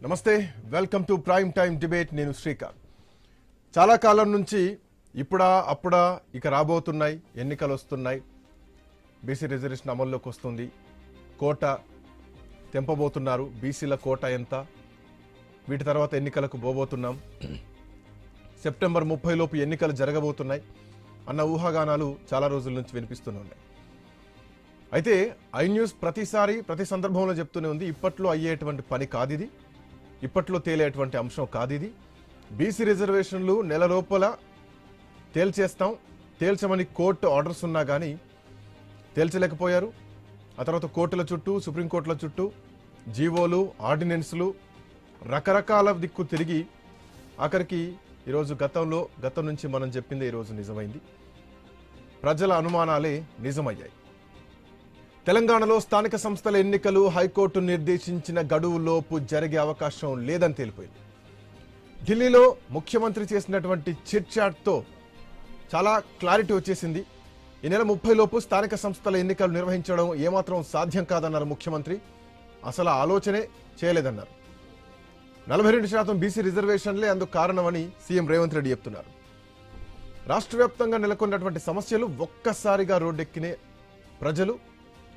నమస్తే, welcome to prime time debate. నేను శ్రీకాంత్. చాలా కాలం నుంచి ఇప్పుడా అప్పుడా ఇక రాబోతున్నాయి, ఎన్నికలు వస్తున్నాయి, బీసీ రిజర్వేషన్ అమల్లోకి వస్తుంది, కోట తెంపబోతున్నారు, బీసీల కోట ఎంత, వీటి తర్వాత ఎన్నికలకు పోబోతున్నాం, సెప్టెంబర్ 30 లోపు ఎన్నికలు జరగబోతున్నాయి అన్న ఊహాగానాలు చాలా రోజుల నుంచి వినిపిస్తూనే. అయితే ఐ న్యూస్ ప్రతిసారి ప్రతి సందర్భంలో చెప్తూనే ఉంది, ఇప్పట్లో అయ్యేటువంటి పని కాదు ఇది, ఇప్పట్లో తేలేటువంటి అంశం కాదు ఇది. బీసీ రిజర్వేషన్లు నెల లోపల తేల్చేస్తాం, తేల్చమని కోర్టు ఆర్డర్స్ ఉన్నా కానీ తేల్చలేకపోయారు. ఆ తర్వాత కోర్టుల చుట్టూ, సుప్రీంకోర్టుల చుట్టూ జీవోలు, ఆర్డినెన్స్లు రకరకాల దిక్కు తిరిగి ఆఖరికి ఈరోజు గతం నుంచి మనం చెప్పిందే ఈరోజు నిజమైంది. ప్రజల అనుమానాలే నిజమయ్యాయి. తెలంగాణలో స్థానిక సంస్థల ఎన్నికలు హైకోర్టు నిర్దేశించిన గడువులోపు జరిగే అవకాశం లేదని తేలిపోయింది. ఢిల్లీలో ముఖ్యమంత్రి చేసినటువంటి చిట్ చాట్తో చాలా క్లారిటీ వచ్చేసింది. ఈ నెల 30 లోపు స్థానిక సంస్థల ఎన్నికలు నిర్వహించడం ఏమాత్రం సాధ్యం కాదన్నారు ముఖ్యమంత్రి. అసలు ఆలోచనే చేయలేదన్నారు. 42% బీసీ రిజర్వేషన్లే అందుకు కారణమని సీఎం రేవంత్ రెడ్డి చెప్తున్నారు. రాష్ట్ర వ్యాప్తంగా నెలకొన్నటువంటి సమస్యలు ఒక్కసారిగా రోడ్డెక్కినే ప్రజలు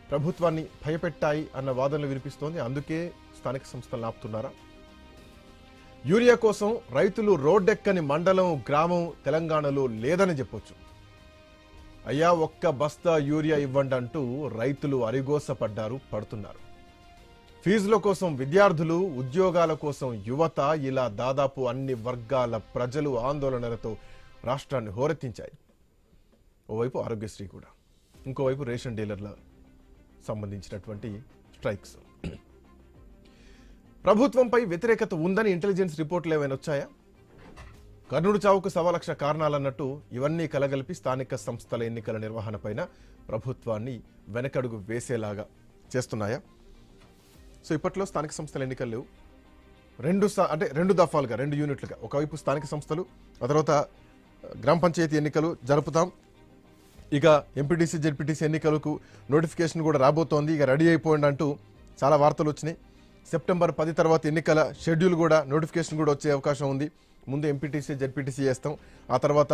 ప్రభుత్వాన్ని భయపెట్టాయి అన్న వాదనలు వినిపిస్తోంది. అందుకే స్థానిక సంస్థలు ఆపుతున్నారా? యూరియా కోసం రైతులు రోడ్డెక్కని మండలం, గ్రామం తెలంగాణలో లేదని చెప్పొచ్చు. అయ్యా, ఒక్క బస్తా యూరియా ఇవ్వండి అంటూ రైతులు అరిగోసపడ్డారు, పడుతున్నారు. ఫీజుల కోసం విద్యార్థులు, ఉద్యోగాల కోసం యువత, ఇలా దాదాపు అన్ని వర్గాల ప్రజలు ఆందోళనలతో రాష్ట్రాన్ని హోరెత్తించాయి. ఓవైపు ఆరోగ్యశ్రీ కూడా, ఇంకోవైపు రేషన్ డీలర్ల సంబంధించినటువంటి స్ట్రైక్స్. ప్రభుత్వంపై వ్యతిరేకత ఉందని ఇంటెలిజెన్స్ రిపోర్టులు ఏమైనా వచ్చాయా? కర్నూలు చావుకు 1,00,000 కారణాలన్నట్టు ఇవన్నీ కలగలిపి స్థానిక సంస్థల ఎన్నికల నిర్వహణపైన ప్రభుత్వాన్ని వెనకడుగు వేసేలాగా చేస్తున్నాయా? సో ఇప్పట్లో స్థానిక సంస్థల ఎన్నికలు రెండు దఫాలుగా, 2 యూనిట్లుగా, ఒకవైపు స్థానిక సంస్థలు, ఆ తర్వాత గ్రామ పంచాయతీ ఎన్నికలు జరుపుతాం. ఇక ఎంపీటీసీ, జెడ్పీటీసీ ఎన్నికలకు నోటిఫికేషన్ కూడా రాబోతోంది, ఇక రెడీ అయిపోయింది అంటూ చాలా వార్తలు వచ్చినాయి. సెప్టెంబర్ 10 తర్వాత ఎన్నికల షెడ్యూల్ కూడా, నోటిఫికేషన్ కూడా వచ్చే అవకాశం ఉంది. ముందు ఎంపీటీసీ, జెడ్పీటీసీ చేస్తాం, ఆ తర్వాత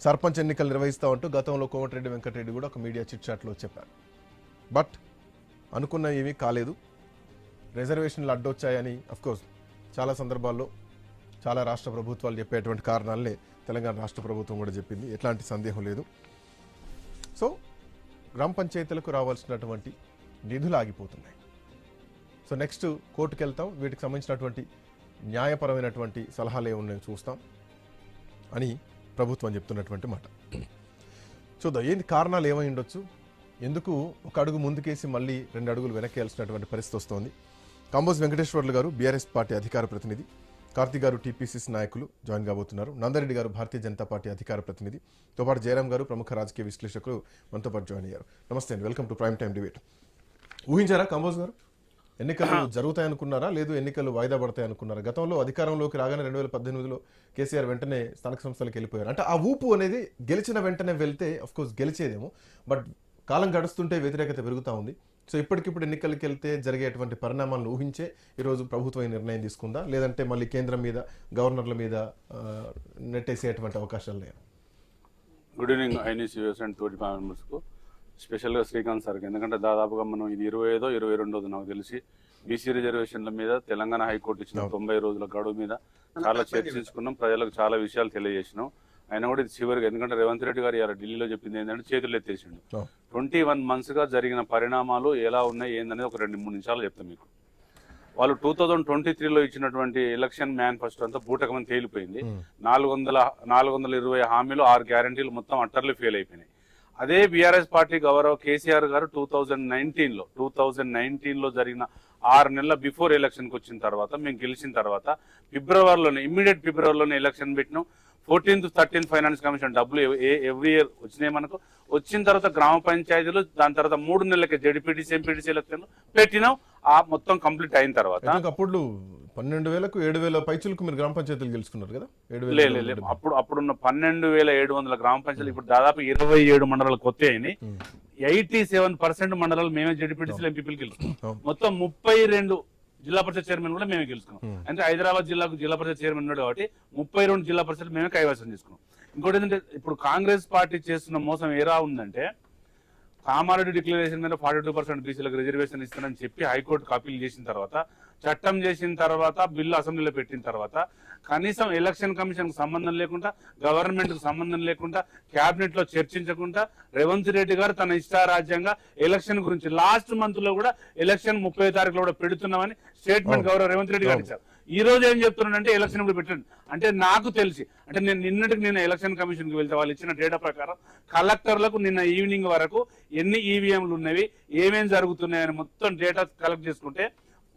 సర్పంచ్ ఎన్నికలు నిర్వహిస్తాం అంటూ గతంలో కోమటిరెడ్డి వెంకటరెడ్డి కూడా ఒక మీడియా చిట్ చాట్లో చెప్పారు. బట్ అనుకున్న ఏమీ కాలేదు. రిజర్వేషన్లు అడ్డొచ్చాయని అఫ్కోర్స్ చాలా సందర్భాల్లో చాలా రాష్ట్ర ప్రభుత్వాలు చెప్పేటువంటి కారణాలనే తెలంగాణ రాష్ట్ర ప్రభుత్వం కూడా చెప్పింది, ఎట్లాంటి సందేహం లేదు. సో గ్రామ పంచాయతీలకు రావాల్సినటువంటి నిధులు ఆగిపోతున్నాయి. సో నెక్స్ట్ కోర్టుకు వెళ్తాం, వీటికి సంబంధించినటువంటి న్యాయపరమైనటువంటి సలహాలు ఏమున్నాయో చూస్తాం అని ప్రభుత్వం చెప్తున్నటువంటి మాట. చూద్దాం ఏంది కారణాలు ఏమై ఉండొచ్చు, ఎందుకు ఒక అడుగు ముందుకేసి మళ్ళీ 2 అడుగులు వెనక్కేయాల్సినటువంటి పరిస్థితి వస్తోంది. కాంబోజ్ వెంకటేశ్వర్లు గారు బీఆర్ఎస్ పార్టీ అధికార ప్రతినిధి, కార్తీ గారు టీపీసీసీ నాయకులు జాయిన్ కాబోతున్నారు, నందరెడ్డి గారు భారతీయ జనతా పార్టీ అధికార ప్రతినిధి, తో పాటు జయరాం గారు ప్రముఖ రాజకీయ విశ్లేషకులు మనతో పాటు జాయిన్ అయ్యారు. నమస్తే అండి, welcome to prime time debate. ఊహించారా కాంబోజ్ గారు ఎన్నికలు జరుగుతాయనుకున్నారా, లేదు ఎన్నికలు వాయిదా పడతాయి అనుకున్నారా? గతంలో అధికారంలోకి రాగానే 2018లో కేసీఆర్ వెంటనే స్థానిక సంస్థలకు వెళ్ళిపోయారు. అంటే ఆ ఊపు అనేది గెలిచిన వెంటనే వెళ్తే అఫ్కోర్స్ గెలిచేదేమో, బట్ కాలం గడుస్తుంటే వ్యతిరేకత పెరుగుతూ ఉంది. సో ఇప్పటికిప్పుడు ఎన్నికలకు వెళ్తే జరిగేటువంటి పరిణామాలను ఊహించే ఈరోజు ప్రభుత్వం ఈ నిర్ణయం తీసుకుందా, లేదంటే మళ్ళీ కేంద్రం మీద, గవర్నర్ల మీద నెట్టేసేటువంటి అవకాశాలు లేవు? Good evening iNews US and తోటి మెంబర్స్కు, స్పెషల్గా శ్రీకాంత్ సార్కి. ఎందుకంటే దాదాపుగా మనం ఇది 25వ 22వ నాకు తెలిసి బీసీ రిజర్వేషన్ల మీద తెలంగాణ హైకోర్టు ఇచ్చిన 90 రోజుల గడువు మీద చాలా చర్చించుకున్నాం, ప్రజలకు చాలా విషయాలు తెలియజేసినాం. అయినా కూడా ఇది చివరిగా, ఎందుకంటే రేవంత్ రెడ్డి గారు ఇలా ఢిల్లీలో చెప్పింది ఏంటంటే చేతులు ఎత్తేసిండు. 21 monthsగా జరిగిన పరిణామాలు ఎలా ఉన్నాయి ఏందనేది ఒక 2-3 నిమిషాలు చెప్తాం మీకు. వాళ్ళు 2023లో ఇచ్చినటువంటి ఎలక్షన్ మేనిఫెస్టో అంతా బూటకమని తేలిపోయింది. 420 హామీలు, 6 గ్యారంటీలు మొత్తం అట్టర్లీ ఫెయిల్ అయిపోయినాయి. అదే బీఆర్ఎస్ పార్టీ గౌరవ కేసీఆర్ గారు 2019లో జరిగిన 6 నెలల బిఫోర్ ఎలక్షన్కి వచ్చిన తర్వాత, మేము గెలిచిన తర్వాత ఇమ్మీడియట్ ఫిబ్రవరిలోనే ఎలక్షన్ పెట్టినాం. 14th 13th ఫైనాన్స్ కమిషన్ డబ్బులు ఎవ్రీ ఇయర్ వచ్చినాయి మనకు. వచ్చిన తర్వాత గ్రామ పంచాయతీలు, దాని తర్వాత 3 నెలలకి జెడ్పీటీసీ, ఎంపీటీసీ ఎలక్షన్లు పెట్టినాం. ఆ మొత్తం కంప్లీట్ అయిన తర్వాత అప్పుడు 12,000కు 7,000 పైచులకు మీరు గ్రామ పంచాయతీలు గెలుచుకున్నారు కదా? అప్పుడున్న 12,700 గ్రామ పంచాయతీలు ఇప్పుడు దాదాపు 27 మండలాలు కొత్త అయినాయి. 87% మండలాలు మేమే జెడ్పీటీసీలు, ఎంపీపీలు గెలుచుకున్నాం. మొత్తం 32 జిల్లా పరిషత్ చైర్మన్ కూడా మేమే గెలుచుకున్నాం. అంటే హైదరాబాద్ జిల్లాకు జిల్లా పరిషత్ చైర్మన్ ఉన్నాడు కాబట్టి 32 జిల్లా పరిషత్ మేమే కైవసం చేసుకున్నాం. ఇంకోటి ఏంటంటే ఇప్పుడు కాంగ్రెస్ పార్టీ చేస్తున్న మోసం ఎలా ఉందంటే, కామారెడ్డి డిక్లరేషన్ మీద 42% బీసీలకు రిజర్వేషన్ ఇస్తానని చెప్పి హైకోర్టుకు అప్పీల్ చేసిన తర్వాత, చట్టం చేసిన తర్వాత, బిల్లు అసెంబ్లీలో పెట్టిన తర్వాత కనీసం ఎలక్షన్ కమిషన్ కు సంబంధం లేకుండా, గవర్నమెంట్ కు సంబంధం లేకుండా, కేబినెట్ లో చర్చించకుండా రేవంత్ రెడ్డి గారు తన ఇష్టారాజ్యంగా ఎలక్షన్ గురించి లాస్ట్ మంత్ లో కూడా ఎలక్షన్ 30వ తారీఖులో కూడా పెడుతున్నామని స్టేట్మెంట్ గౌరవ రేవంత్ రెడ్డి గారు ఇచ్చారు. ఈ రోజు ఏం చెప్తున్నాడంటే ఎలక్షన్ ఇప్పుడు పెట్టండి అంటే, నాకు తెలిసి అంటే నేను ఎలక్షన్ కమిషన్ కి వెళ్తే వాళ్ళు ఇచ్చిన డేటా ప్రకారం కలెక్టర్లకు నిన్న ఈవినింగ్ వరకు ఎన్ని ఈవీఎంలు ఉన్నవి, ఏమేం జరుగుతున్నాయని మొత్తం డేటా కలెక్ట్ చేసుకుంటే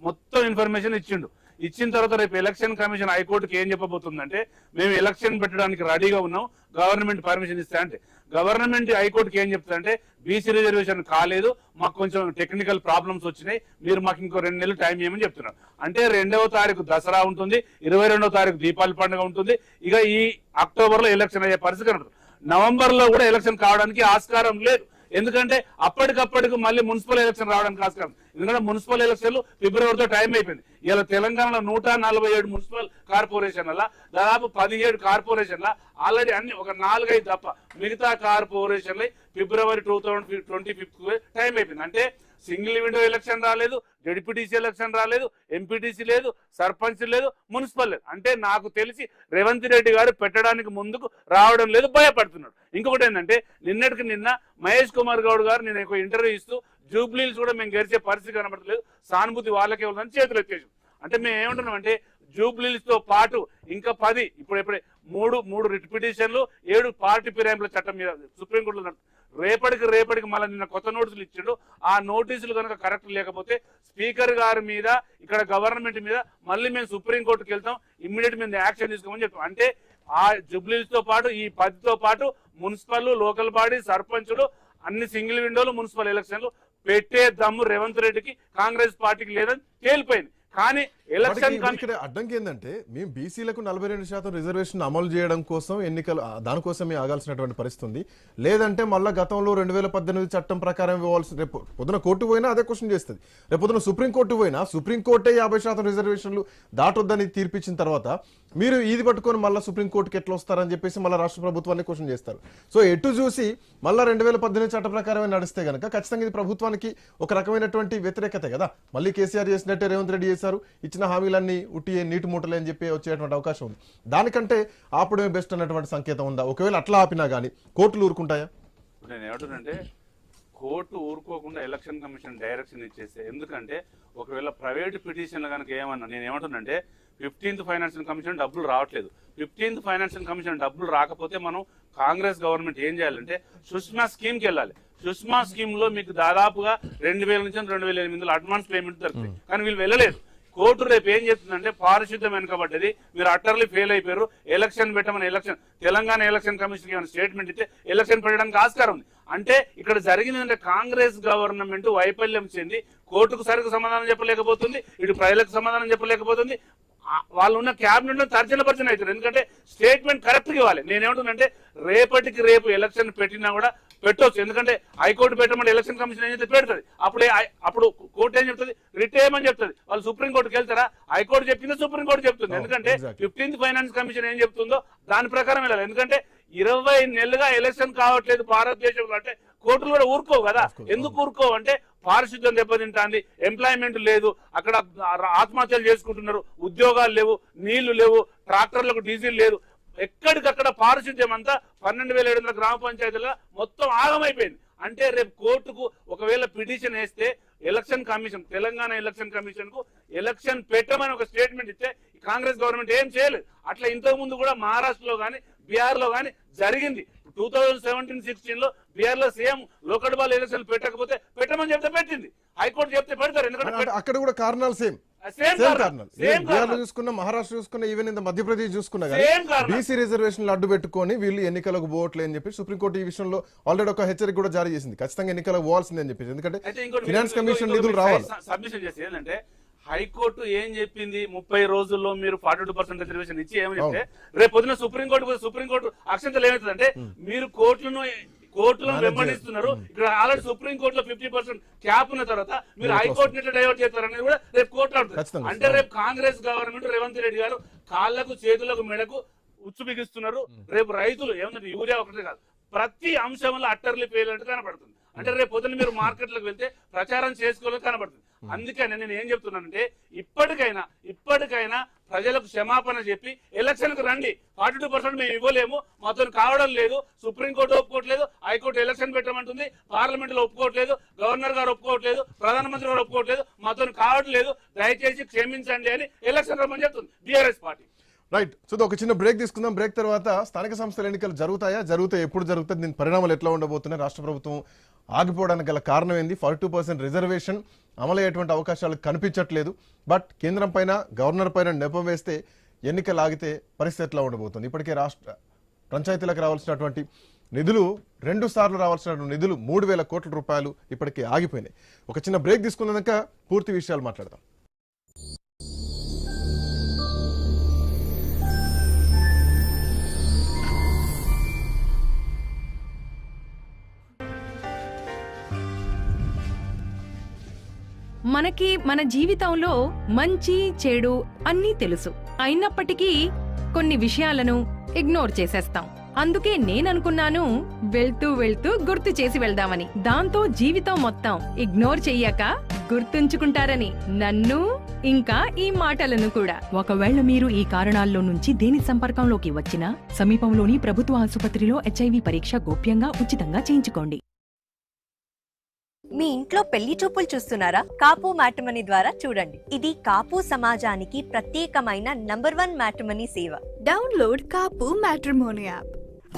మొత్తం ఇన్ఫర్మేషన్ ఇచ్చిండు. ఇచ్చిన తర్వాత రేపు ఎలక్షన్ కమిషన్ హైకోర్టుకి ఏం చెప్పబోతుందంటే, మేము ఎలక్షన్ పెట్టడానికి రెడీగా ఉన్నాం, గవర్నమెంట్ పర్మిషన్ ఇస్తా అంటే, గవర్నమెంట్ హైకోర్టుకి ఏం చెప్తుందంటే బీసీ రిజర్వేషన్ కాలేదు, మాకు కొంచెం టెక్నికల్ ప్రాబ్లమ్స్ వచ్చినాయి, మీరు మాకు ఇంకో 2 నెలలు టైం ఇవ్వమని చెప్తున్నారు. అంటే 2వ తారీఖు దసరా ఉంటుంది, 22వ తారీఖు దీపావళి పండుగ ఉంటుంది, ఇక ఈ అక్టోబర్ లో ఎలక్షన్ అయ్యే పరిస్థితి కనబడుతుంది. నవంబర్ లో కూడా ఎలక్షన్ కావడానికి ఆస్కారం లేదు. ఎందుకంటే అప్పటికప్పటికి మళ్ళీ మున్సిపల్ ఎలక్షన్ రావడానికి ఆస్కారం. ఎందుకంటే మున్సిపల్ ఎలక్షన్లు ఫిబ్రవరితో టైం అయిపోయింది. ఇలా తెలంగాణలో 147 మున్సిపల్ కార్పొరేషన్ల దాదాపు 17 కార్పొరేషన్ల ఆల్రెడీ అన్ని ఒక 4-5 తప్ప మిగతా కార్పొరేషన్లు ఫిబ్రవరి 2025 టైం అయిపోయింది. అంటే సింగిల్ విండో ఎలక్షన్ రాలేదు, జడ్పీటీసీ ఎలక్షన్ రాలేదు, ఎంపీటీసీ లేదు, సర్పంచ్ లేదు, మున్సిపల్ లేదు. అంటే నాకు తెలిసి రేవంత్ రెడ్డి గారు పెట్టడానికి ముందుకు రావడం లేదు, భయపడుతున్నాడు. ఇంకొకటి ఏంటంటే, నిన్నటికి నిన్న మహేష్ కుమార్ గౌడ్ గారు నేను ఒక ఇంటర్వ్యూ ఇస్తూ జూబ్లీలు కూడా మేము గెలిచే పరిస్థితి కనబడలేదు, సానుభూతి వాళ్ళకే ఉందని చేతులు ఎత్తేసాం. అంటే మేము ఏమంటున్నాం అంటే, జూబ్లీస్ తో పాటు ఇంకా 10 ఇప్పుడే 3 రిట్ పిటిషన్లు, 7 పార్టీ ఫిరాయింపుల చట్టం మీద సుప్రీంకోర్టులో రేపటికి మళ్ళీ నిన్న కొత్త నోటీసులు ఇచ్చిండు. ఆ నోటీసులు కనుక కరెక్ట్ లేకపోతే స్పీకర్ గారి మీద, ఇక్కడ గవర్నమెంట్ మీద మళ్ళీ మేము సుప్రీంకోర్టుకి వెళ్తాం, ఇమ్మీడియట్ మీద యాక్షన్ తీసుకోమని చెప్తాం. అంటే ఆ జూబ్లీస్ తో పాటు ఈ 10తో పాటు మున్సిపల్, లోకల్ బాడీ, సర్పంచులు, అన్ని సింగిల్ విండోలు, మున్సిపల్ ఎలక్షన్లు పెట్టే దమ్ము రేవంత్ రెడ్డికి, కాంగ్రెస్ పార్టీకి లేదని తేలిపోయింది. కానీ ఎలక్షన్ ఇక్కడ అడ్డంకి ఏంటంటే, మేము బీసీలకు 42% రిజర్వేషన్ అమలు చేయడం కోసం ఎన్నికలు దానికోసమే ఆగాల్సినటువంటి పరిస్థితి ఉంది. లేదంటే మళ్ళీ గతంలో 2018 చట్టం ప్రకారం ఇవ్వాల్సి, రేపు పొద్దున కోర్టు పోయినా అదే క్వశ్చన్ చేస్తుంది. రేపు పొద్దున సుప్రీంకోర్టు పోయినా సుప్రీంకోర్టే 50% రిజర్వేషన్లు దాటొద్దని తీర్పిచ్చిన తర్వాత మీరు ఇది పట్టుకొని మళ్ళీ సుప్రీంకోర్టుకి ఎట్లా వస్తారని చెప్పేసి మళ్ళీ రాష్ట్ర ప్రభుత్వాన్ని క్వశ్చన్ చేస్తారు. సో ఎటు చూసి మళ్ళీ 2018 చట్ట ప్రకారమే నడిస్తే కనుక ఖచ్చితంగా ఇది ప్రభుత్వానికి ఒక రకమైనటువంటి వ్యతిరేకత కదా. మళ్ళీ కేసీఆర్ చేసినట్టే రేవంత్ రెడ్డి చేశారు, ఇచ్చిన హామీలన్నీ ఉట్టి నీటి మూటలే అని చెప్పి వచ్చేటువంటి అవకాశం ఉంది. దానికంటే ఆపడమే బెస్ట్ అన్నటువంటి సంకేతం ఉందా? ఒకవేళ అట్లా ఆపినా కానీ కోర్టులు ఊరుకుంటాయా? నేను ఏమంటున్నానంటే, కోర్టు ఊరుకోకుండా ఎలక్షన్ కమిషన్ డైరెక్షన్ ఇచ్చేస్తే, ఎందుకంటే ఒకవేళ ప్రైవేట్ పిటిషన్లు కనుక ఏమన్నా, నేను ఏమంటున్నానంటే 15th ఫైనాన్షియల్ కమిషన్ డబ్బులు రావట్లేదు. 15th ఫైనాన్షియల్ కమిషన్ డబ్బులు రాకపోతే మనం కాంగ్రెస్ గవర్నమెంట్ ఏం చేయాలంటే సుష్మా స్కీమ్కి వెళ్ళాలి. సుష్మా స్కీమ్ లో మీకు దాదాపుగా 2000 నుంచి 2008 అడ్వాన్స్ పేమెంట్ దొరుకుతాయి. కానీ వీళ్ళు వెళ్ళలేదు. కోర్టు రేపు ఏం చెప్తుందంటే, పారిశుద్ధ్యం వెనుకబడ్డది, మీరు అటర్లీ ఫెయిల్ అయిపోయారు, ఎలక్షన్ పెట్టమని తెలంగాణ ఎలక్షన్ కమిషన్ ఏమైనా స్టేట్మెంట్ ఇస్తే ఎలక్షన్ పెట్టడానికి ఆస్కారం ఉంది. అంటే ఇక్కడ జరిగిందంటే కాంగ్రెస్ గవర్నమెంట్ వైఫల్యం చెంది కోర్టుకు సరిగ్గా సమాధానం చెప్పలేకపోతుంది, ఇటు ప్రజలకు సమాధానం చెప్పలేకపోతుంది, వాళ్ళు ఉన్న క్యాబినెట్ లో తర్జన భర్జన అవుతారు. ఎందుకంటే స్టేట్మెంట్ కరెక్ట్ గా ఇవ్వాలి. నేనేమంటున్నానంటే, రేపు ఎలక్షన్ పెట్టినా కూడా పెట్టవచ్చు. ఎందుకంటే హైకోర్టు పెట్టమని ఎలక్షన్ కమిషన్ ఏం చెప్తే పెడుతుంది. అప్పుడు కోర్టు ఏం చెప్తుంది, రిట్ ఏమని చెప్తుంది. వాళ్ళు సుప్రీంకోర్టుకి వెళ్తారా? హైకోర్టు చెప్పిందో సుప్రీంకోర్టు చెప్తుంది. ఎందుకంటే 15th ఫైనాన్స్ కమిషన్ ఏం చెప్తుందో దాని ప్రకారం వెళ్ళాలి. ఎందుకంటే 20 నెలలుగా ఎలక్షన్ కావట్లేదు భారతదేశంలో అంటే కోర్టులు కూడా ఊరుకోవు కదా. ఎందుకు ఊరుకోవు అంటే, పారిశుద్ధ్యం దెబ్బతింటాంది, ఎంప్లాయ్మెంట్ లేదు, అక్కడ ఆత్మహత్యలు చేసుకుంటున్నారు, ఉద్యోగాలు లేవు, నీళ్లు లేవు, ట్రాక్టర్లకు డీజిల్ లేదు, ఎక్కడికక్కడ పారిశుద్ధ్యం అంతా 12,700 గ్రామ పంచాయతీల మొత్తం ఆగమైపోయింది. అంటే రేపు కోర్టుకు ఒకవేళ పిటిషన్ వేస్తే election commission, Telangana election commission కు ఎలక్షన్ పెట్టమని ఒక స్టేట్మెంట్ ఇస్తే కాంగ్రెస్ గవర్నమెంట్ ఏం చేయలేదు. అట్లా ఇంతకు ముందు కూడా మహారాష్ట్రలో కానీ బీహార్ లో కానీ జరిగింది. 2017-16 లో బీహార్ లో సేమ్ లోకల్ బాల్ ఎలక్షన్ పెట్టకపోతే పెట్టమని చెప్తే పెట్టింది, హైకోర్టు చెప్తే పెడతారు. ఎందుకంటే అక్కడ కూడా కారణాలు సేమ్ చూసుకున్నా, మహారాష్ట్ర చూసుకున్నా, ఈవెన్ ఇంత మధ్యప్రదేశ్ చూసుకున్నా బీసీ రిజర్వేషన్లు అడ్డు పెట్టుకుని వీళ్ళు ఎన్నికలకు పోవట్లే అని చెప్పి సుప్రీంకోర్టు ఈ విషయంలో ఆల్రెడీ ఒక హెచ్చరిక కూడా జారీ చేసింది, ఖచ్చితంగా ఎన్నికలకు పోవాల్సిందే అని చెప్పి. ఎందుకంటే ఫైనాన్స్ కమిషన్ నిధులు రావాలి. సబ్మిషన్ చేసి ఏంటంటే, హైకోర్టు ఏం చెప్పింది, 30 రోజుల్లో మీరు 42% రిజర్వేషన్ ఇచ్చి ఏమని చెప్తే, రేపు పొద్దున సుప్రీంకోర్టు అక్షంతలు ఏమవుతుందంటే, మీరు కోర్టులను కోర్టులను వెంబడిస్తున్నారు. ఇక్కడ ఆల్రెడీ సుప్రీం కోర్టులో 50% క్యాప్ ఉన్న తర్వాత మీరు హైకోర్టు నుంచి డైవర్ట్ చేస్తారనేది కూడా రేపు కోర్టు ఆడుతుంది. అంటే రేపు కాంగ్రెస్ గవర్నమెంట్ రేవంత్ రెడ్డి గారు కాళ్లకు చేతులకు మెడకు ఉచ్చు బిగిస్తున్నారు. రేపు రైతులు ఏమన్నా యూరియా ఒకటే కాదు, ప్రతి అంశంలో అట్టర్లీ ఫెయిల్ అంటే కనబడుతుంది. అంటే రేపు పొద్దున మీరు మార్కెట్లకు వెళ్తే ప్రచారం చేసుకోవాలని కనబడుతుంది. అందుకని నేను ఏం చెప్తున్నానంటే ఇప్పటికైనా ప్రజలకు క్షమాపణ చెప్పి ఎలక్షన్ కు రండి. 42% మేము ఇవ్వలేము, మాతో కావడం లేదు, సుప్రీంకోర్టు ఒప్పుకోవట్లేదు, హైకోర్టు ఎలక్షన్ పెట్టమంటుంది, పార్లమెంట్ లో ఒప్పుకోవట్లేదు, గవర్నర్ గారు ఒప్పుకోవట్లేదు, ప్రధానమంత్రి గారు ఒప్పుకోవట్లేదు, మాతో కావట్లేదు, దయచేసి క్షమించండి అని ఎలక్షన్ రమ్మని చెప్తుంది బీఆర్ఎస్ పార్టీ. రైట్. సో ఒక చిన్న బ్రేక్ తీసుకుందాం. బ్రేక్ తర్వాత స్థానిక సంస్థల ఎన్నికలు జరుగుతాయి, ఎప్పుడు జరుగుతుంది, దీని పరిణామాలు ఎట్లా ఉండబోతున్నాయి, రాష్ట్ర ప్రభుత్వం ఆగిపోవడానికి గల కారణం ఏంది, 42% రిజర్వేషన్ అమలయ్యేటువంటి అవకాశాలు కనిపించట్లేదు. బట్ కేంద్రం పైన గవర్నర్ పైన నెపం వేస్తే ఎన్నికలు ఆగితే పరిస్థితి ఎట్లా ఉండబోతుంది. ఇప్పటికే రాష్ట్ర పంచాయతీలకు రావాల్సినటువంటి నిధులు 2 సార్లు రావాల్సినటువంటి నిధులు 3,000 కోట్ల రూపాయలు ఇప్పటికే ఆగిపోయినాయి. ఒక చిన్న బ్రేక్ తీసుకున్నాక పూర్తి విషయాలు మాట్లాడదాం. మనకి మన జీవితంలో మంచి చెడు అన్నీ తెలుసు, అయినప్పటికీ కొన్ని విషయాలను ఇగ్నోర్ చేసేస్తాం. అందుకే నేననుకున్నాను వెళ్తూ గుర్తు చేసి వెళ్దామని. దాంతో జీవితం మొత్తం ఇగ్నోర్ చెయ్యక గుర్తుంచుకుంటారని, నన్ను ఇంకా ఈ మాటలను కూడా. ఒకవేళ మీరు ఈ కారణాల్లో నుంచి దేని సంపర్కంలోకి వచ్చినా సమీపంలోని ప్రభుత్వ ఆసుపత్రిలో HIV పరీక్ష గోప్యంగా ఉచితంగా చేయించుకోండి. మీ ఇంట్లో పెళ్లి చూపులు చూస్తున్నారా? కాపు మ్యాట్రిమనీ ద్వారా చూడండి. ఇది కాపు సమాజానికి ప్రత్యేకమైన #1 మ్యాట్రిమనీ సేవ. Download Kapu matrimony app.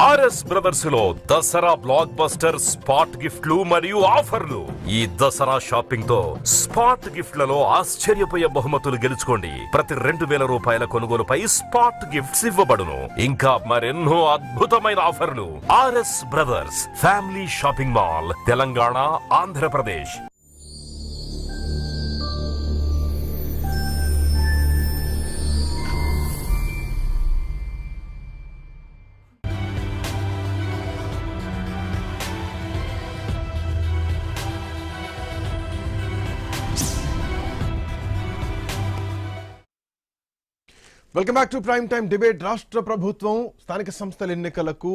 RS brothers లో దసరా బ్లాక్ బస్టర్ స్పాట్ గిఫ్ట్లు మరియు ఆఫర్లు. ఈ దసరా షాపింగ్ తో స్పాట్ గిఫ్ట్లలో ఆశ్చర్యపోయే బహుమతులు గెలుచుకోండి. ప్రతి 2,000 రూపాయల కొనుగోలుపై స్పాట్ గిఫ్ట్స్ ఇవ్వబడును. ఇంకా మరెన్నో అద్భుతమైన ఆఫర్లు. RS Brothers family shopping mall, Telangana, Andhra Pradesh. Welcome back to prime time debate. రాష్ట్ర ప్రభుత్వం స్థానిక సంస్థల ఎన్నికలకు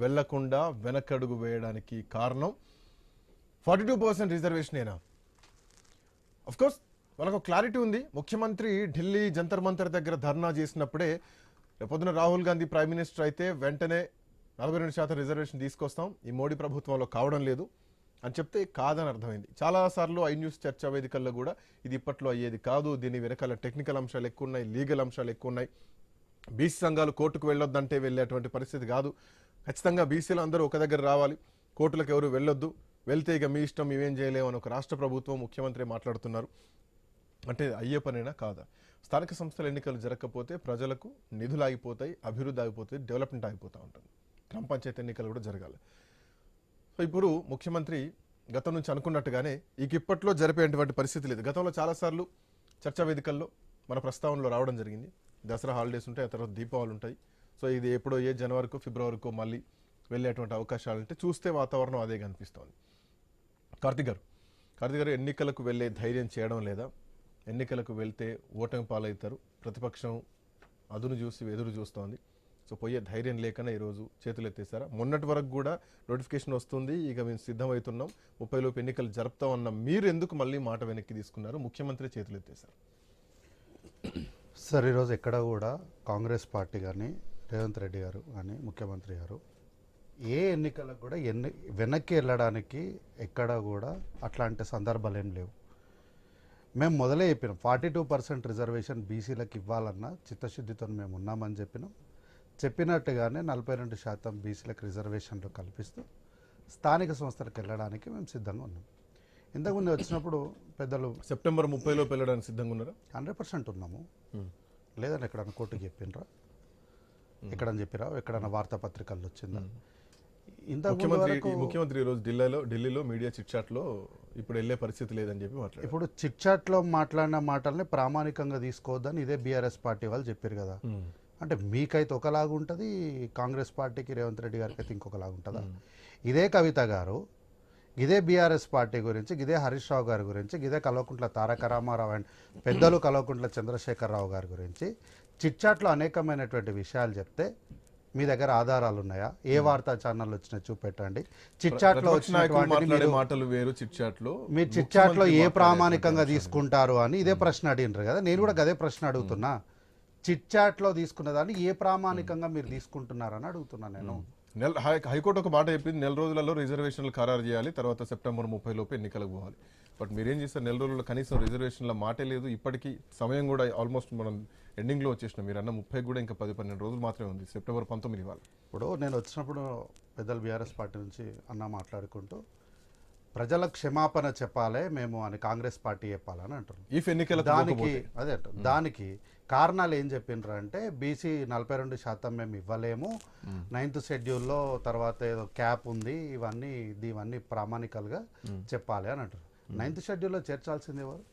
వెళ్లకుండా వెనకడుగు వేయడానికి కారణం 42% రిజర్వేషనేనా? అఫ్ కోర్స్ వాళ్ళకు క్లారిటీ ఉంది. ముఖ్యమంత్రి ఢిల్లీ జంతర్ మంతర్ దగ్గర ధర్నా చేసినప్పుడే రేపొద్దున రాహుల్ గాంధీ ప్రైమ్ మినిస్టర్ అయితే వెంటనే 42% రిజర్వేషన్ తీసుకొస్తాం, ఈ మోడీ ప్రభుత్వంలో కావడం లేదు అని చెప్తే కాదని అర్థమైంది. చాలాసార్లు ఐన్యూస్ చర్చా వేదికల్లో కూడా ఇది ఇప్పట్లో అయ్యేది కాదు, దీని వెనకాల టెక్నికల్ అంశాలు ఎక్కువ ఉన్నాయి, లీగల్ అంశాలు ఎక్కువ ఉన్నాయి, బీసీ సంఘాలు కోర్టుకు వెళ్ళొద్దంటే వెళ్ళేటువంటి పరిస్థితి కాదు, ఖచ్చితంగా బీసీలు అందరూ ఒక దగ్గర రావాలి, కోర్టులకు ఎవరు వెళ్ళొద్దు, వెళ్తే ఇక మీ ఇష్టం మేమేం చేయలేము అని ఒక రాష్ట్ర ప్రభుత్వం ముఖ్యమంత్రి మాట్లాడుతున్నారు. అంటే అయ్యే పనైనా కాదా? స్థానిక సంస్థల ఎన్నికలు జరగకపోతే ప్రజలకు నిధులు ఆగిపోతాయి, అభివృద్ధి ఆగిపోతాయి, డెవలప్మెంట్ ఆగిపోతూ ఉంటుంది. గ్రామ పంచాయతీ ఎన్నికలు కూడా జరగాలి. సో ఇప్పుడు ముఖ్యమంత్రి గతం నుంచి అనుకున్నట్టుగానే ఇప్పట్లో జరిపేటువంటి పరిస్థితి లేదు. గతంలో చాలాసార్లు చర్చా వేదికల్లో మన ప్రస్తావనలో రావడం జరిగింది. దసరా హాలిడేస్ ఉంటాయి, ఆ తర్వాత దీపావళి ఉంటాయి. సో ఇది ఎప్పుడో జనవరికో ఫిబ్రవరికో మళ్ళీ వెళ్ళేటువంటి అవకాశాలు అంటే చూస్తే వాతావరణం అదే కనిపిస్తోంది. కార్తిక్ గారు ఎన్నికలకు వెళ్ళే ధైర్యం చేయడం లేదా? ఎన్నికలకు వెళ్తే ఓటమి పాలవుతారు, ప్రతిపక్షం అదును చూసి ఎదురు చూస్తోంది. సో పోయే ధైర్యం లేకనే ఈరోజు చేతులు ఎత్తేసారా? మొన్నటి వరకు కూడా నోటిఫికేషన్ వస్తుంది, ఇక మేము సిద్ధమవుతున్నాం, 30 లోపు ఎన్నికలు జరుపుతాం అన్న మీరు ఎందుకు మళ్ళీ మాట వెనక్కి తీసుకున్నారు? ముఖ్యమంత్రి చేతులు ఎత్తేసారు. సార్ ఈరోజు ఎక్కడ కూడా కాంగ్రెస్ పార్టీ కానీ రేవంత్ రెడ్డి గారు కానీ ముఖ్యమంత్రి గారు ఏ ఎన్నికలకు కూడా వెనక్కి వెళ్ళడానికి ఎక్కడ కూడా అట్లాంటి సందర్భాలు ఏం లేవు. మేము మొదలే చెప్పినాం 42% రిజర్వేషన్ బీసీలకు ఇవ్వాలన్న చిత్తశుద్ధితో మేము ఉన్నామని చెప్పినట్టుగానే 42% బీసీలకు రిజర్వేషన్లు కల్పిస్తూ స్థానిక సంస్థలకు వెళ్ళడానికి మేము సిద్ధంగా ఉన్నాం. ఇంతకుముందు వచ్చినప్పుడు పెద్దలు సెప్టెంబర్ 30 వెళ్ళడానికి సిద్ధంగా ఉన్నారా? 100% ఉన్నాము. లేదని ఎక్కడన్నా కోర్టుకి చెప్పినరా, ఎక్కడని చెప్పిరా, ఎక్కడన్నా వార్తాపత్రికల్లో వచ్చిందా? ముఖ్యమంత్రి ఈరోజు ఢిల్లీలో మీడియా చిట్చాట్లో ఇప్పుడు వెళ్ళే పరిస్థితి లేదని చెప్పి మాట్లాడారు. ఇప్పుడు చిట్చాట్లో మాట్లాడిన మాటల్ని ప్రామాణికంగా తీసుకోవద్దని ఇదే బీఆర్ఎస్ పార్టీ వాళ్ళు చెప్పారు కదా. అంటే మీకైతే ఒకలాగా ఉంటుంది, కాంగ్రెస్ పార్టీకి రేవంత్ రెడ్డి గారికి అయితే ఇంకొకలాగా ఉంటుందా? ఇదే కవిత గారు ఇదే బీఆర్ఎస్ పార్టీ గురించి, ఇదే హరీష్ రావు గారి గురించి, ఇదే కల్వకుంట్ల తారక రామారావు అండ్ పెద్దలు కల్వకుంట్ల చంద్రశేఖరరావు గారి గురించి చిట్చాట్లో అనేకమైనటువంటి విషయాలు చెప్తే మీ దగ్గర ఆధారాలు ఉన్నాయా? ఏ వార్తా ఛానల్ వచ్చినా చూపెట్టండి. చిట్చాట్లో వచ్చిన మాటలు వేరు, చిట్చాట్లో మీరు చిట్చాట్లో ఏ ప్రామాణికంగా తీసుకుంటారు అని ఇదే ప్రశ్న అడిగినారు కదా. నేను కూడా అదే ప్రశ్న అడుగుతున్నా. చిట్చాట్లో తీసుకున్న దాన్ని ఏ ప్రామాణికంగా మీరు తీసుకుంటున్నారని అడుగుతున్నా నేను. హైకోర్టు ఒక మాట చెప్పింది, నెల రోజులలో రిజర్వేషన్లు ఖరారు చేయాలి, తర్వాత సెప్టెంబర్ 30 లోపు ఎన్నికలకు పోవాలి. బట్ మీరేం చేస్తారు? నెల రోజుల్లో కనీసం రిజర్వేషన్ల మాటే లేదు. ఇప్పటికీ సమయం కూడా ఆల్మోస్ట్ మనం ఎండింగ్లో వచ్చేసినాం. మీరు అన్న 30 కూడా ఇంకా 10-12 రోజులు మాత్రమే ఉంది. సెప్టెంబర్ 19 ఇవ్వాలి. ఇప్పుడు నేను వచ్చినప్పుడు పెద్దలు బీఆర్ఎస్ పార్టీ నుంచి అన్న మాట్లాడుకుంటూ ప్రజలకు క్షమాపణ చెప్పాలి మేము అని కాంగ్రెస్ పార్టీ చెప్పాలని అంటారు. ఇఫ్ ఎన్నికల దానికి అదే దానికి కారణాలు ఏం చెప్పిండ్రు అంటే బీసీ 42% మేము ఇవ్వలేము, 9th షెడ్యూల్లో తర్వాత ఏదో క్యాప్ ఉంది, ఇవన్నీ ప్రామాణికాలుగా చెప్పాలి అని అంటారు. 9th షెడ్యూల్లో చేర్చాల్సింది ఎవరు?